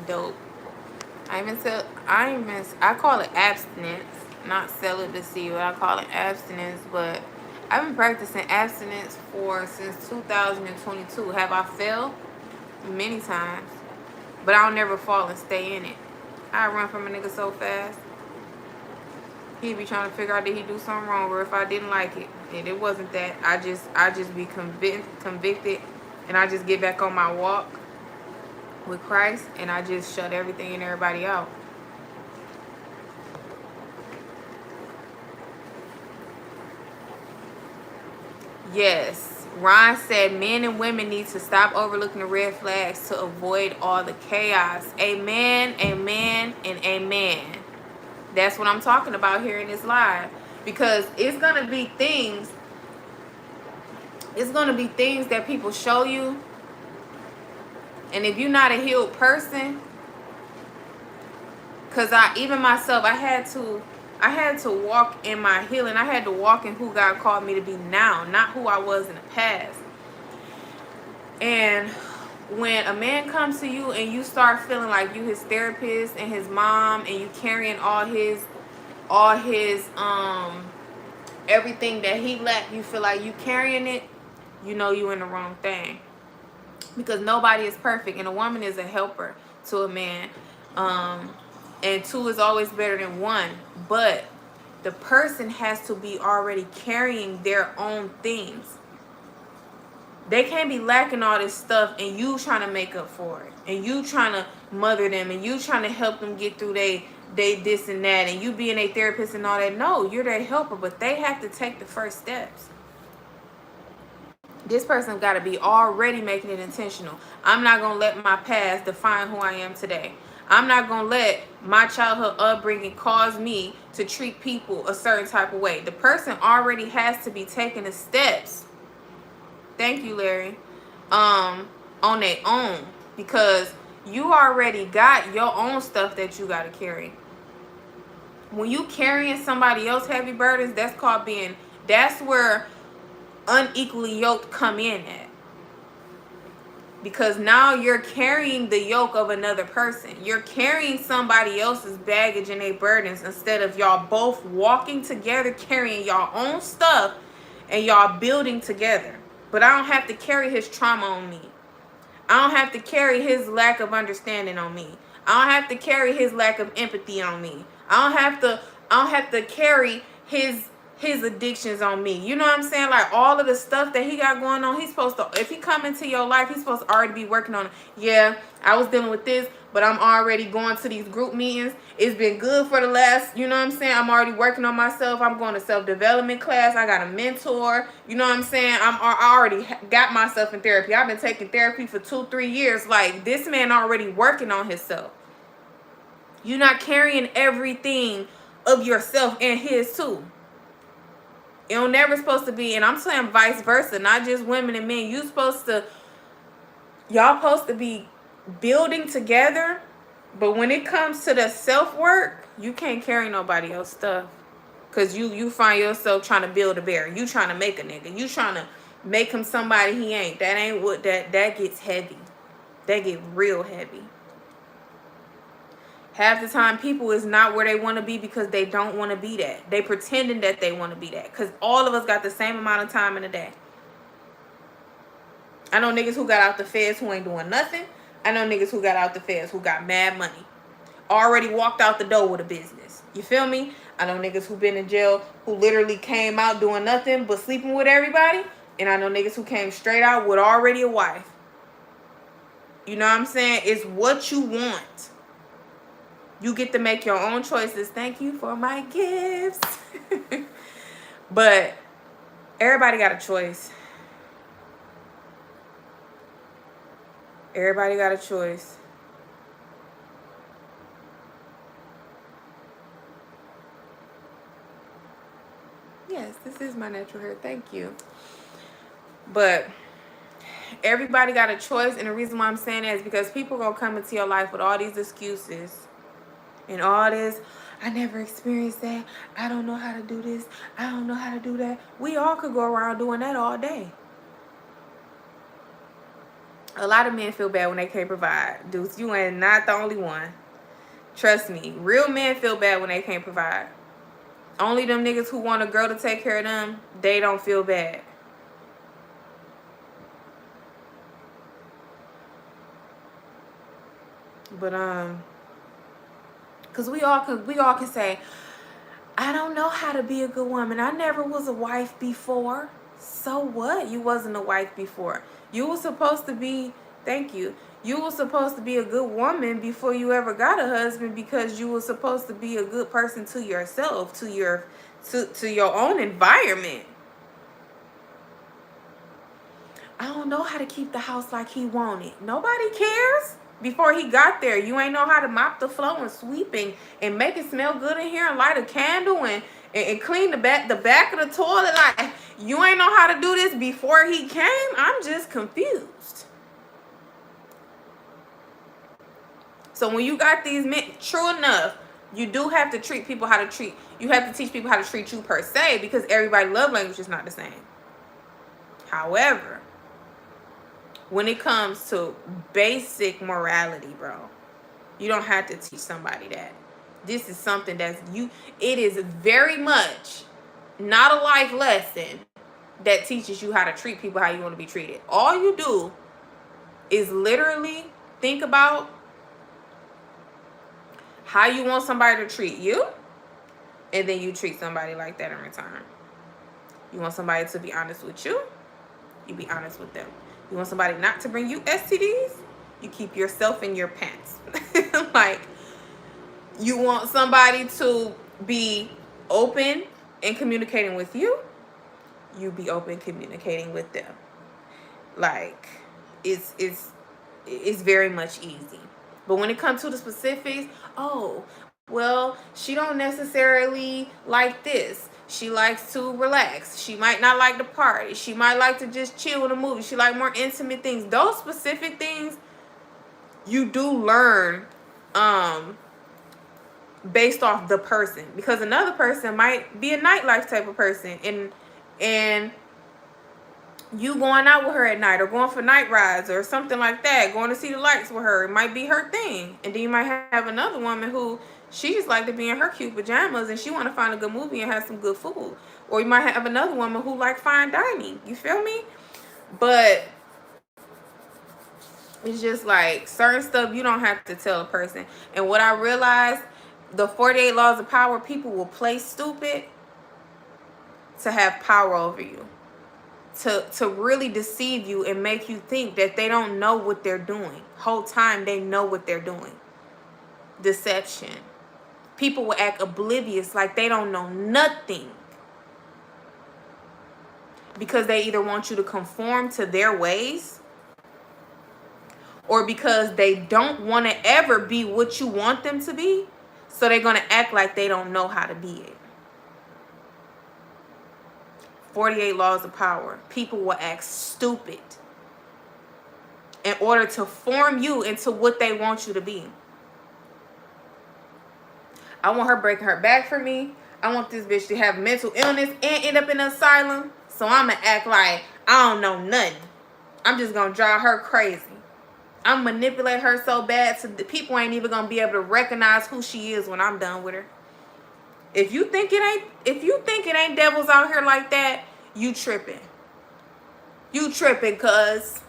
Dope. I call it abstinence, not celibacy, but I call it abstinence. But I've been practicing abstinence since 2022. Have I failed? Many times. But I'll never fall and stay in it. I run from a nigga so fast. He'd be trying to figure out did he do something wrong or if I didn't like it. And it wasn't that. I just be convicted and I just get back on my walk with Christ and I just shut everything and everybody out. Yes. Ron said men and women need to stop overlooking the red flags to avoid all the chaos. Amen, amen, and amen. That's what I'm talking about here in this live. Because it's going to be things that people show you. And if you're not a healed person, because even myself, I had to walk in my healing. I had to walk in who God called me to be now, not who I was in the past. And when a man comes to you and you start feeling like you his therapist and his mom and you carrying all his everything that he lacked, you feel like you carrying it, you know you in the wrong thing. Because nobody is perfect and a woman is a helper to a man. And two is always better than one. But the person has to be already carrying their own things. They can't be lacking all this stuff and you trying to make up for it. And you trying to mother them and you trying to help them get through they this and that. And you being a therapist and all that. No, you're their helper. But they have to take the first steps. This person got to be already making it intentional. I'm not going to let my past define who I am today. I'm not going to let my childhood upbringing cause me to treat people a certain type of way. The person already has to be taking the steps. Thank you, Larry. On their own. Because you already got your own stuff that you got to carry. When you carrying somebody else heavy burdens, that's where unequally yoked come in at. Because now you're carrying the yoke of another person. You're carrying somebody else's baggage and their burdens instead of y'all both walking together, carrying y'all own stuff, and y'all building together. But I don't have to carry his trauma on me. I don't have to carry his lack of understanding on me. I don't have to carry his lack of empathy on me. I don't have to carry his addictions on me. You know what I'm saying? Like all of the stuff that he got going on, he's supposed to, if he come into your life, he's supposed to already be working on it. Yeah, I was dealing with this, but I'm already going to these group meetings. It's been good for the last, you know what I'm saying? I'm already working on myself. I'm going to self-development class. I got a mentor. You know what I'm saying? I already got myself in therapy. I've been taking therapy for 2-3 years. Like this man already working on himself. You're not carrying everything of yourself and his too. It don't never supposed to be, and I'm saying vice versa, not just women and men. Y'all supposed to be building together, but when it comes to the self-work, you can't carry nobody else's stuff. Cause you find yourself trying to build a bear. You trying to make a nigga. You trying to make him somebody he ain't. That ain't what that gets heavy. That get real heavy. Half the time, people is not where they want to be because they don't want to be that. They pretending that they want to be that. Because all of us got the same amount of time in a day. I know niggas who got out the feds who ain't doing nothing. I know niggas who got out the feds who got mad money. Already walked out the door with a business. You feel me? I know niggas who been in jail who literally came out doing nothing but sleeping with everybody. And I know niggas who came straight out with already a wife. You know what I'm saying? It's what you want. You get to make your own choices. Thank you for my gifts. But everybody got a choice. Everybody got a choice. Yes, this is my natural hair. Thank you. But everybody got a choice. And the reason why I'm saying that is because people going to come into your life with all these excuses. And all this, I never experienced that. I don't know how to do this. I don't know how to do that. We all could go around doing that all day. A lot of men feel bad when they can't provide. Dudes, you ain't not the only one. Trust me. Real men feel bad when they can't provide. Only them niggas who want a girl to take care of them, they don't feel bad. But, because we all can say, I don't know how to be a good woman. I never was a wife before. So what? You wasn't a wife before. You were supposed to be, thank you. You were supposed to be a good woman before you ever got a husband because you were supposed to be a good person to yourself, to your own environment. I don't know how to keep the house like he wanted. Nobody cares. Before he got there, you ain't know how to mop the floor and sweep and make it smell good in here and light a candle and clean the back of the toilet. Like, you ain't know how to do this before he came? I'm just confused. So when you got these men, true enough, you do have to treat people how to treat. You have to teach people how to treat you per se because everybody's love language is not the same. However, when it comes to basic morality, bro, you don't have to teach somebody that. This is something it is very much not a life lesson that teaches you how to treat people how you want to be treated. All you do is literally think about how you want somebody to treat you, and then you treat somebody like that in return. You want somebody to be honest with you, you be honest with them. You want somebody not to bring you STDs, you keep yourself in your pants. Like, you want somebody to be open and communicating with you, you be open communicating with them. Like, it's very much easy. But when it comes to the specifics, oh, well, she don't necessarily like this. She likes to relax. She might not like the party. She might like to just chill with a movie. She like more intimate things. Those specific things you do learn based off the person, because another person might be a nightlife type of person, and you going out with her at night or going for night rides or something like that, going to see the lights with her. It might be her thing. And then you might have another woman who she just like to be in her cute pajamas and she want to find a good movie and have some good food. Or you might have another woman who like fine dining. You feel me? But it's just like certain stuff you don't have to tell a person. And what I realized, the 48 laws of power, people will play stupid to have power over you. To really deceive you and make you think that they don't know what they're doing. Whole time they know what they're doing. Deception. People will act oblivious like they don't know nothing. Because they either want you to conform to their ways, or because they don't want to ever be what you want them to be. So they're going to act like they don't know how to be it. 48 laws of power. People will act stupid in order to form you into what they want you to be. I want her breaking her back for me. I want this bitch to have mental illness and end up in an asylum. So I'm going to act like I don't know nothing. I'm just going to drive her crazy. I'm manipulate her so bad so the people ain't even going to be able to recognize who she is when I'm done with her. If you think it ain't devils out here like that, you tripping. You tripping, cuz.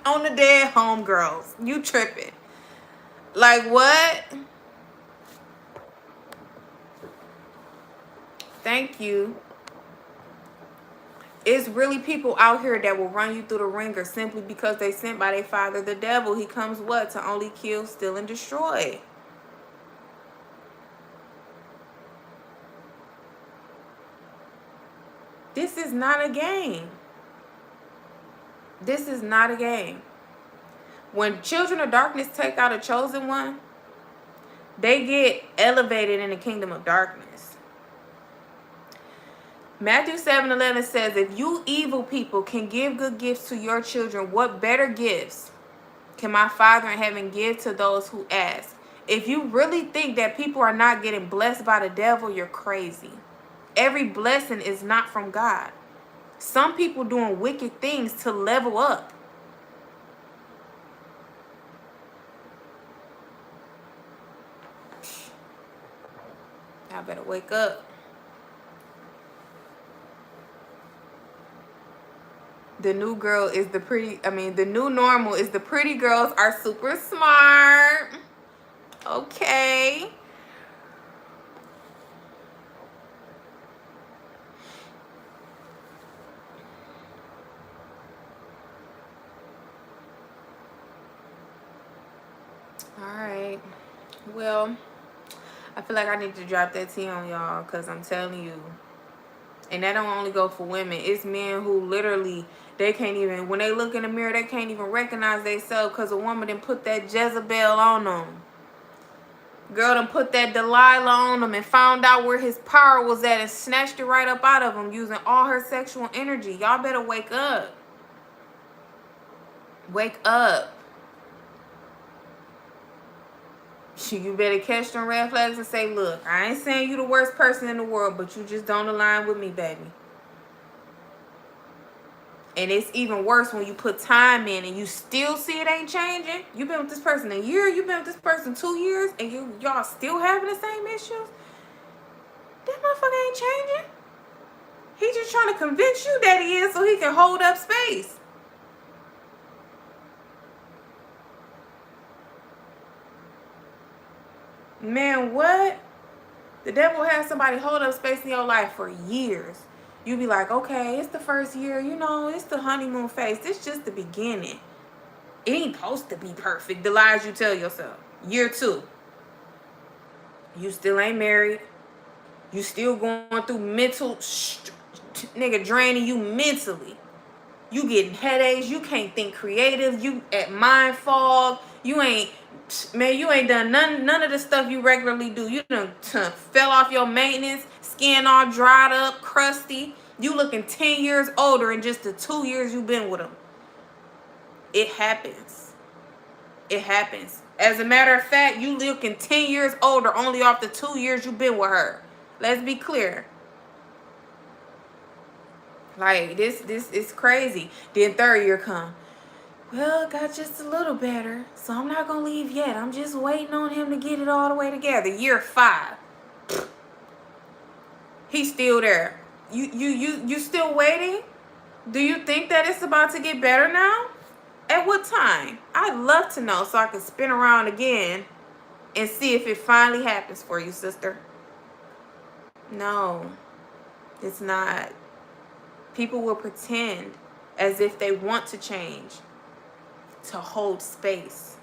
On the dead homegirls. You tripping. Like what? Thank you. It's really people out here that will run you through the ringer simply because they sent by their father, the devil. He comes what? To only kill, steal, and destroy. This is not a game. This is not a game. When children of darkness take out a chosen one, they get elevated in the kingdom of darkness. Matthew 7:11 says, if you evil people can give good gifts to your children, what better gifts can my Father in heaven give to those who ask? If you really think that people are not getting blessed by the devil, you're crazy. Every blessing is not from God. Some people doing wicked things to level up. I better wake up. The new normal is the pretty girls are super smart. Okay. Alright. Well, I feel like I need to drop that tea on y'all because I'm telling you. And that don't only go for women. It's men who literally, they can't even, when they look in the mirror, they can't even recognize themselves because a woman done put that Jezebel on them. Girl done put that Delilah on them and found out where his power was at and snatched it right up out of him using all her sexual energy. Y'all better wake up. Wake up. You better catch them red flags and say, look, I ain't saying you the worst person in the world, but you just don't align with me, baby. And it's even worse when you put time in and you still see it ain't changing. You've been with this person a year, you've been with this person 2 years, and y'all still having the same issues. That motherfucker ain't changing. He just trying to convince you that he is so he can hold up space. Man, what? The devil has somebody hold up space in your life for years. You be like, okay, it's the first year, it's the honeymoon phase. This just the beginning. It ain't supposed to be perfect. The lies you tell yourself. Year 2. You still ain't married. You still going through mental, nigga, draining you mentally. You getting headaches. You can't think creative. You at mind fog. You ain't done none of the stuff you regularly do. You done fell off your maintenance, skin all dried up, crusty. You looking 10 years older in just the 2 years you've been with them. It happens. It happens. As a matter of fact, you looking 10 years older only off the 2 years you've been with her. Let's be clear. Like, this is crazy. Then third year come. Well, it got just a little better, so I'm not gonna leave yet. I'm just waiting on him to get it all the way together. Year 5. He's still there. You still waiting? Do you think that it's about to get better now? At what time? I'd love to know so I can spin around again and see if it finally happens for you, sister. No, it's not. People will pretend as if they want to change to hold space.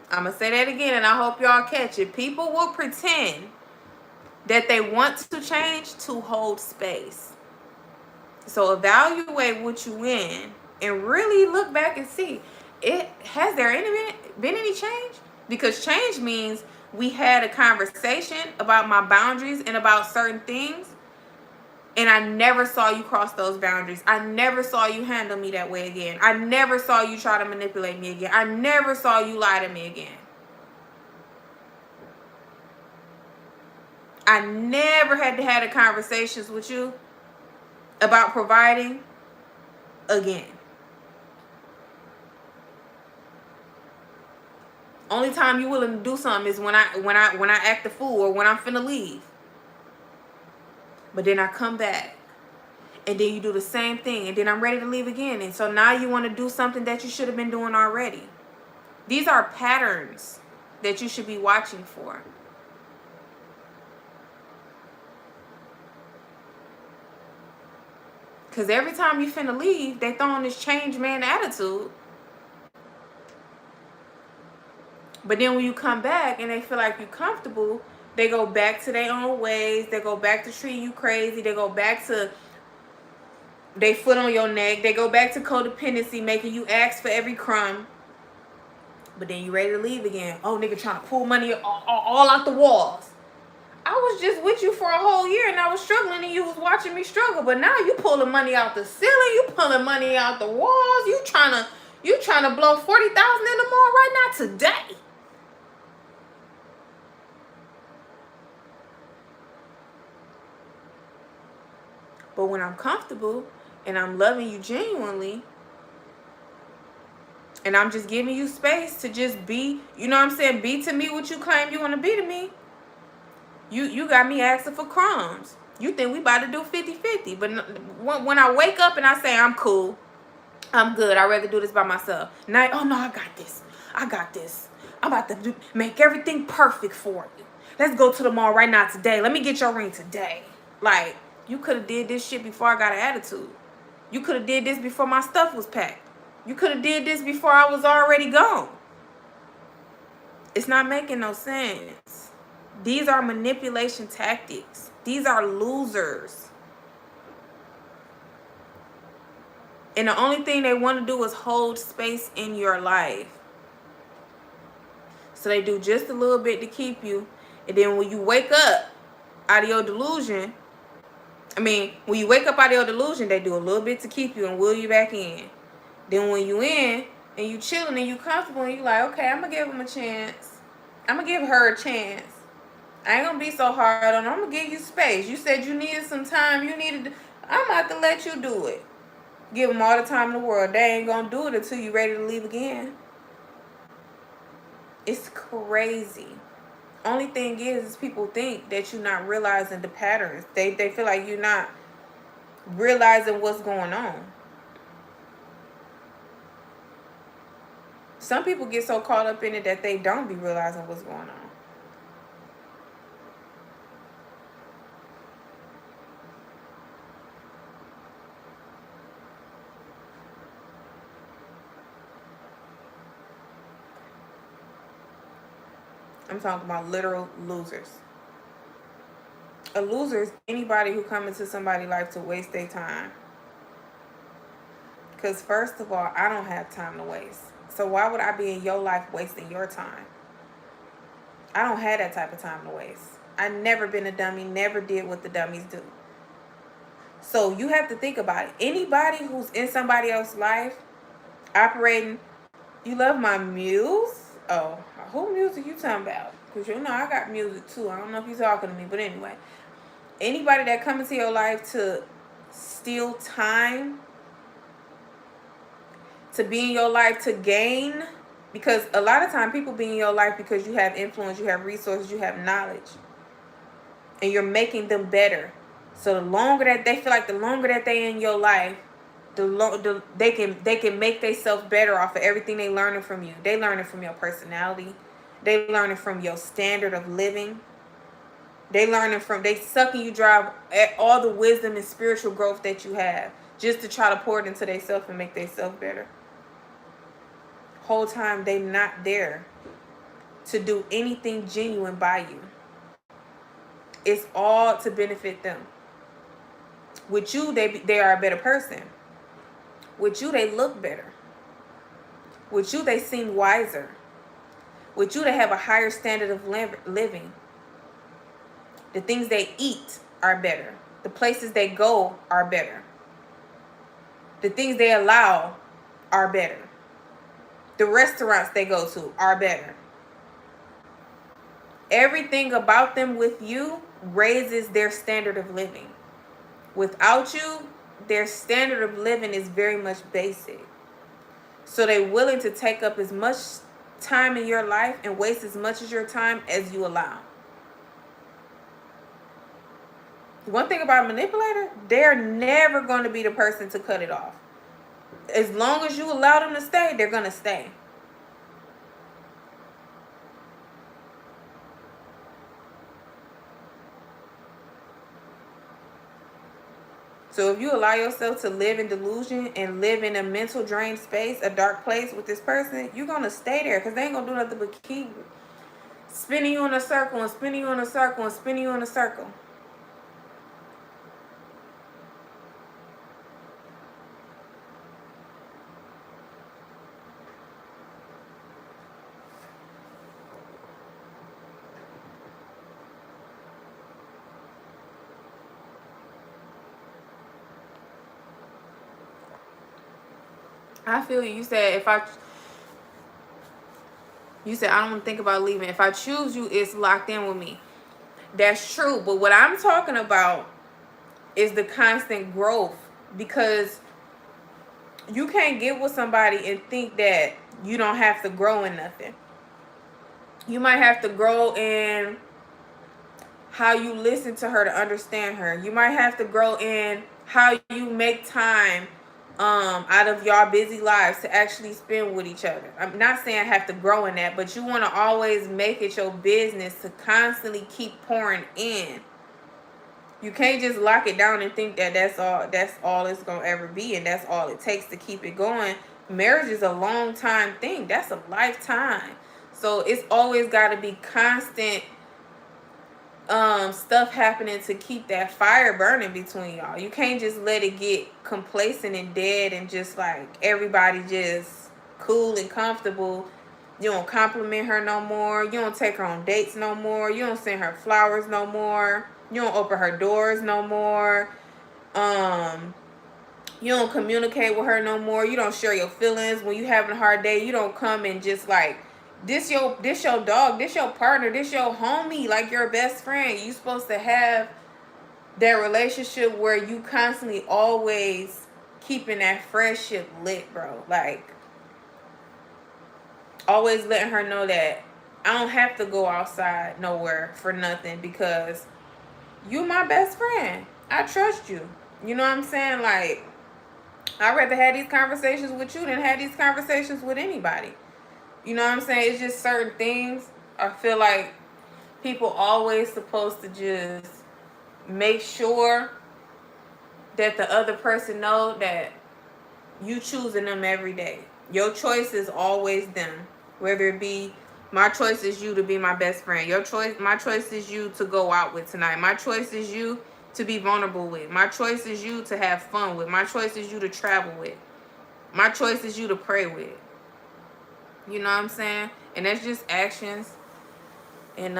I'm going to say that again, and I hope y'all catch it. People will pretend that they want to change to hold space. So evaluate what you in and really look back and see, has there been any change? Because change means we had a conversation about my boundaries and about certain things, and I never saw you cross those boundaries. I never saw you handle me that way again. I never saw you try to manipulate me again. I never saw you lie to me again. I never had to have the conversations with you about providing again. Only time you willing to do something is when I act the fool or when I'm finna leave. But then I come back and then you do the same thing and then I'm ready to leave again. And so now you want to do something that you should have been doing already. These are patterns that you should be watching for. Because every time you finna leave, they throw on this change man attitude. But then when you come back and they feel like you're comfortable, they go back to their own ways. They go back to treating you crazy. They go back to they foot on your neck. They go back to codependency, making you ask for every crumb. But then you ready to leave again. Oh, nigga trying to pull money all out the walls. I was just with you for a whole year and I was struggling and you was watching me struggle. But now you pulling money out the ceiling. You pulling money out the walls. You trying to blow 40,000 in the mall right now today. But when I'm comfortable and I'm loving you genuinely and I'm just giving you space to just be, you know what I'm saying, be to me what you claim you want to be to me, you got me asking for crumbs. You think we about to do 50-50. But when I wake up and I say I'm cool, I'm good, I'd rather do this by myself. Now, oh no, I got this. I'm about to make everything perfect for you. Let's go to the mall right now today. Let me get your ring today. Like, you could have did this shit before I got an attitude. You could have did this before my stuff was packed. You could have did this before I was already gone. It's not making no sense. These are manipulation tactics. These are losers. And the only thing they want to do is hold space in your life. So they do just a little bit to keep you. And then when you wake up out of your delusion, when you wake up out of your delusion, they do a little bit to keep you and will you back in. Then when you in and you chilling and you comfortable and you like, okay, I'm going to give him a chance. I'm going to give her a chance. I ain't going to be so hard on her. I'm going to give you space. You said you needed some time. I'm about to let you do it. Give them all the time in the world. They ain't going to do it until you ready to leave again. It's crazy. Only thing is people think that you're not realizing the patterns. They feel like you're not realizing what's going on. Some people get so caught up in it that they don't be realizing what's going on. I'm talking about literal losers. A loser is anybody who comes into somebody's life to waste their time. Because first of all, I don't have time to waste. So why would I be in your life wasting your time? I don't have that type of time to waste. I've never been a dummy, never did what the dummies do. So you have to think about it. Anybody who's in somebody else's life, operating, you love my muse? Oh, who muse are you talking about? Because you know I got music too. I don't know if you're talking to me, but anyway. Anybody that comes into your life to steal time, to be in your life to gain, because a lot of time people be in your life because you have influence, you have resources, you have knowledge, and you're making them better. So the longer that they feel like, the longer that they in your life, they can make themselves better off of everything they learning from you. They learning from your personality, they learning from your standard of living. They sucking you dry at all the wisdom and spiritual growth that you have, just to try to pour it into themselves and make themselves better. Whole time they not there to do anything genuine by you. It's all to benefit them. With you, they are a better person. With you, they look better. With you, they seem wiser. With you, they have a higher standard of living. The things they eat are better. The places they go are better. The things they allow are better. The restaurants they go to are better. Everything about them with you raises their standard of living. Without you, their standard of living is very much basic. So they're willing to take up as much time in your life and waste as much of your time as you allow. One thing about a manipulator, they're never going to be the person to cut it off. As long as you allow them to stay, they're going to stay. So if you allow yourself to live in delusion and live in a mental drained space, a dark place with this person, you're going to stay there because they ain't going to do nothing but keep spinning you in a circle and spinning you in a circle and spinning you in a circle. I feel you. You said I don't want to think about leaving. If I choose you, it's locked in with me. That's true. But what I'm talking about is the constant growth, because you can't get with somebody and think that you don't have to grow in nothing. You might have to grow in how you listen to her to understand her. You might have to grow in how you make time out of y'all busy lives to actually spend with each other. I'm not saying I have to grow in that, but you want to always make it your business to constantly keep pouring in. You can't just lock it down and think that that's all it's going to ever be, and that's all it takes to keep it going. Marriage is a long time thing. That's a lifetime. So it's always got to be constant stuff happening to keep that fire burning between y'all. You can't just let it get complacent and dead and just like everybody just cool and comfortable. You don't compliment her no more. You don't take her on dates no more. You don't send her flowers no more. You don't open her doors no more. You don't communicate with her no more. You don't share your feelings. When you having a hard day, you don't come and just like, this your dog, this your partner, this your homie, like your best friend. You supposed to have that relationship where you constantly always keeping that friendship lit, bro. Like, always letting her know that I don't have to go outside nowhere for nothing because you my best friend. I trust you. You know what I'm saying? Like, I'd rather have these conversations with you than have these conversations with anybody. You know what I'm saying? It's just certain things I feel like people always supposed to just make sure that the other person know that you choosing them every day. Your choice is always them. Whether it be, my choice is you to be my best friend. My choice is you to go out with tonight. My choice is you to be vulnerable with. My choice is you to have fun with. My choice is you to travel with. My choice is you to pray with. You know what I'm saying? And that's just actions and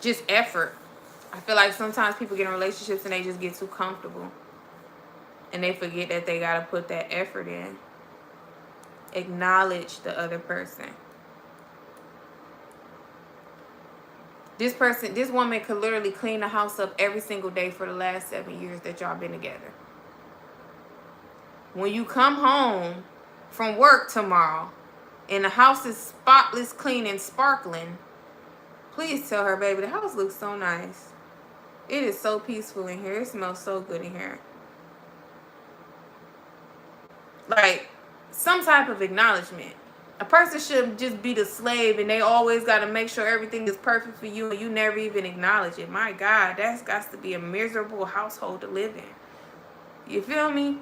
just effort. I feel like sometimes people get in relationships and they just get too comfortable. And they forget that they got to put that effort in. Acknowledge the other person. This woman could literally clean the house up every single day for the last 7 years that y'all been together. When you come home from work tomorrow and the house is spotless, clean, and sparkling, please tell her, baby, the house looks so nice. It is so peaceful in here. It smells so good in here. Like, some type of acknowledgement. A person shouldn't just be the slave and they always got to make sure everything is perfect for you and you never even acknowledge it. My God, that's got to be a miserable household to live in. You feel me?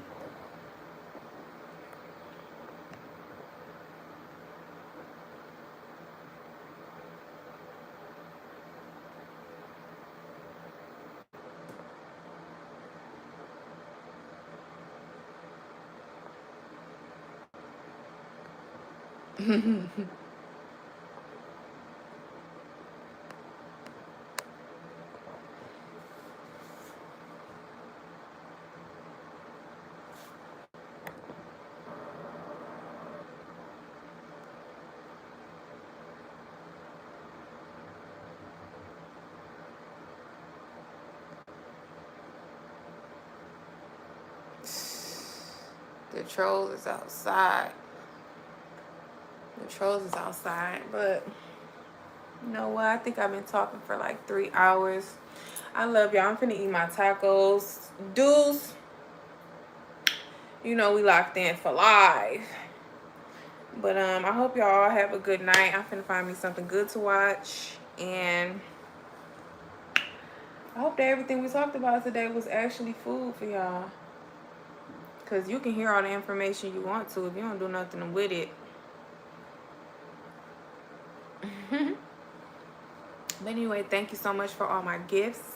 The trolls is outside. The trolls is outside, but you know what? I think I've been talking for like 3 hours. I love y'all. I'm finna eat my tacos. Deuce. You know we locked in for live. But I hope y'all have a good night. I'm finna find me something good to watch. And I hope that everything we talked about today was actually food for y'all. Because you can hear all the information you want to if you don't do nothing with it. But anyway, thank you so much for all my gifts.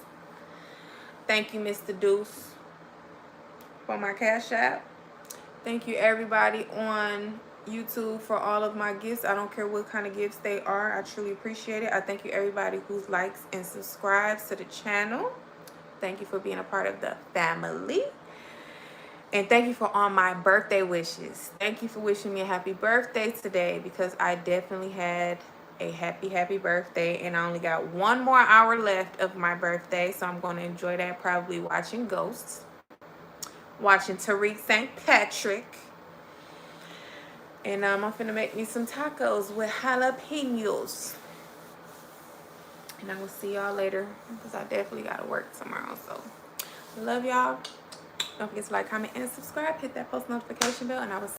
Thank you, Mr. Deuce, for my Cash App. Thank you, everybody on YouTube, for all of my gifts. I don't care what kind of gifts they are. I truly appreciate it. I thank you, everybody who likes and subscribes to the channel. Thank you for being a part of the family. And thank you for all my birthday wishes. Thank you for wishing me a happy birthday today, because I definitely had a happy birthday, and I only got 1 more hour left of my birthday, so I'm going to enjoy that, probably watching Ghosts, watching Tariq St. Patrick, and I'm finna make me some tacos with jalapenos, and I will see y'all later, because I definitely gotta work tomorrow. So love y'all. Don't forget to like, comment, and subscribe. Hit that post notification bell, and I will see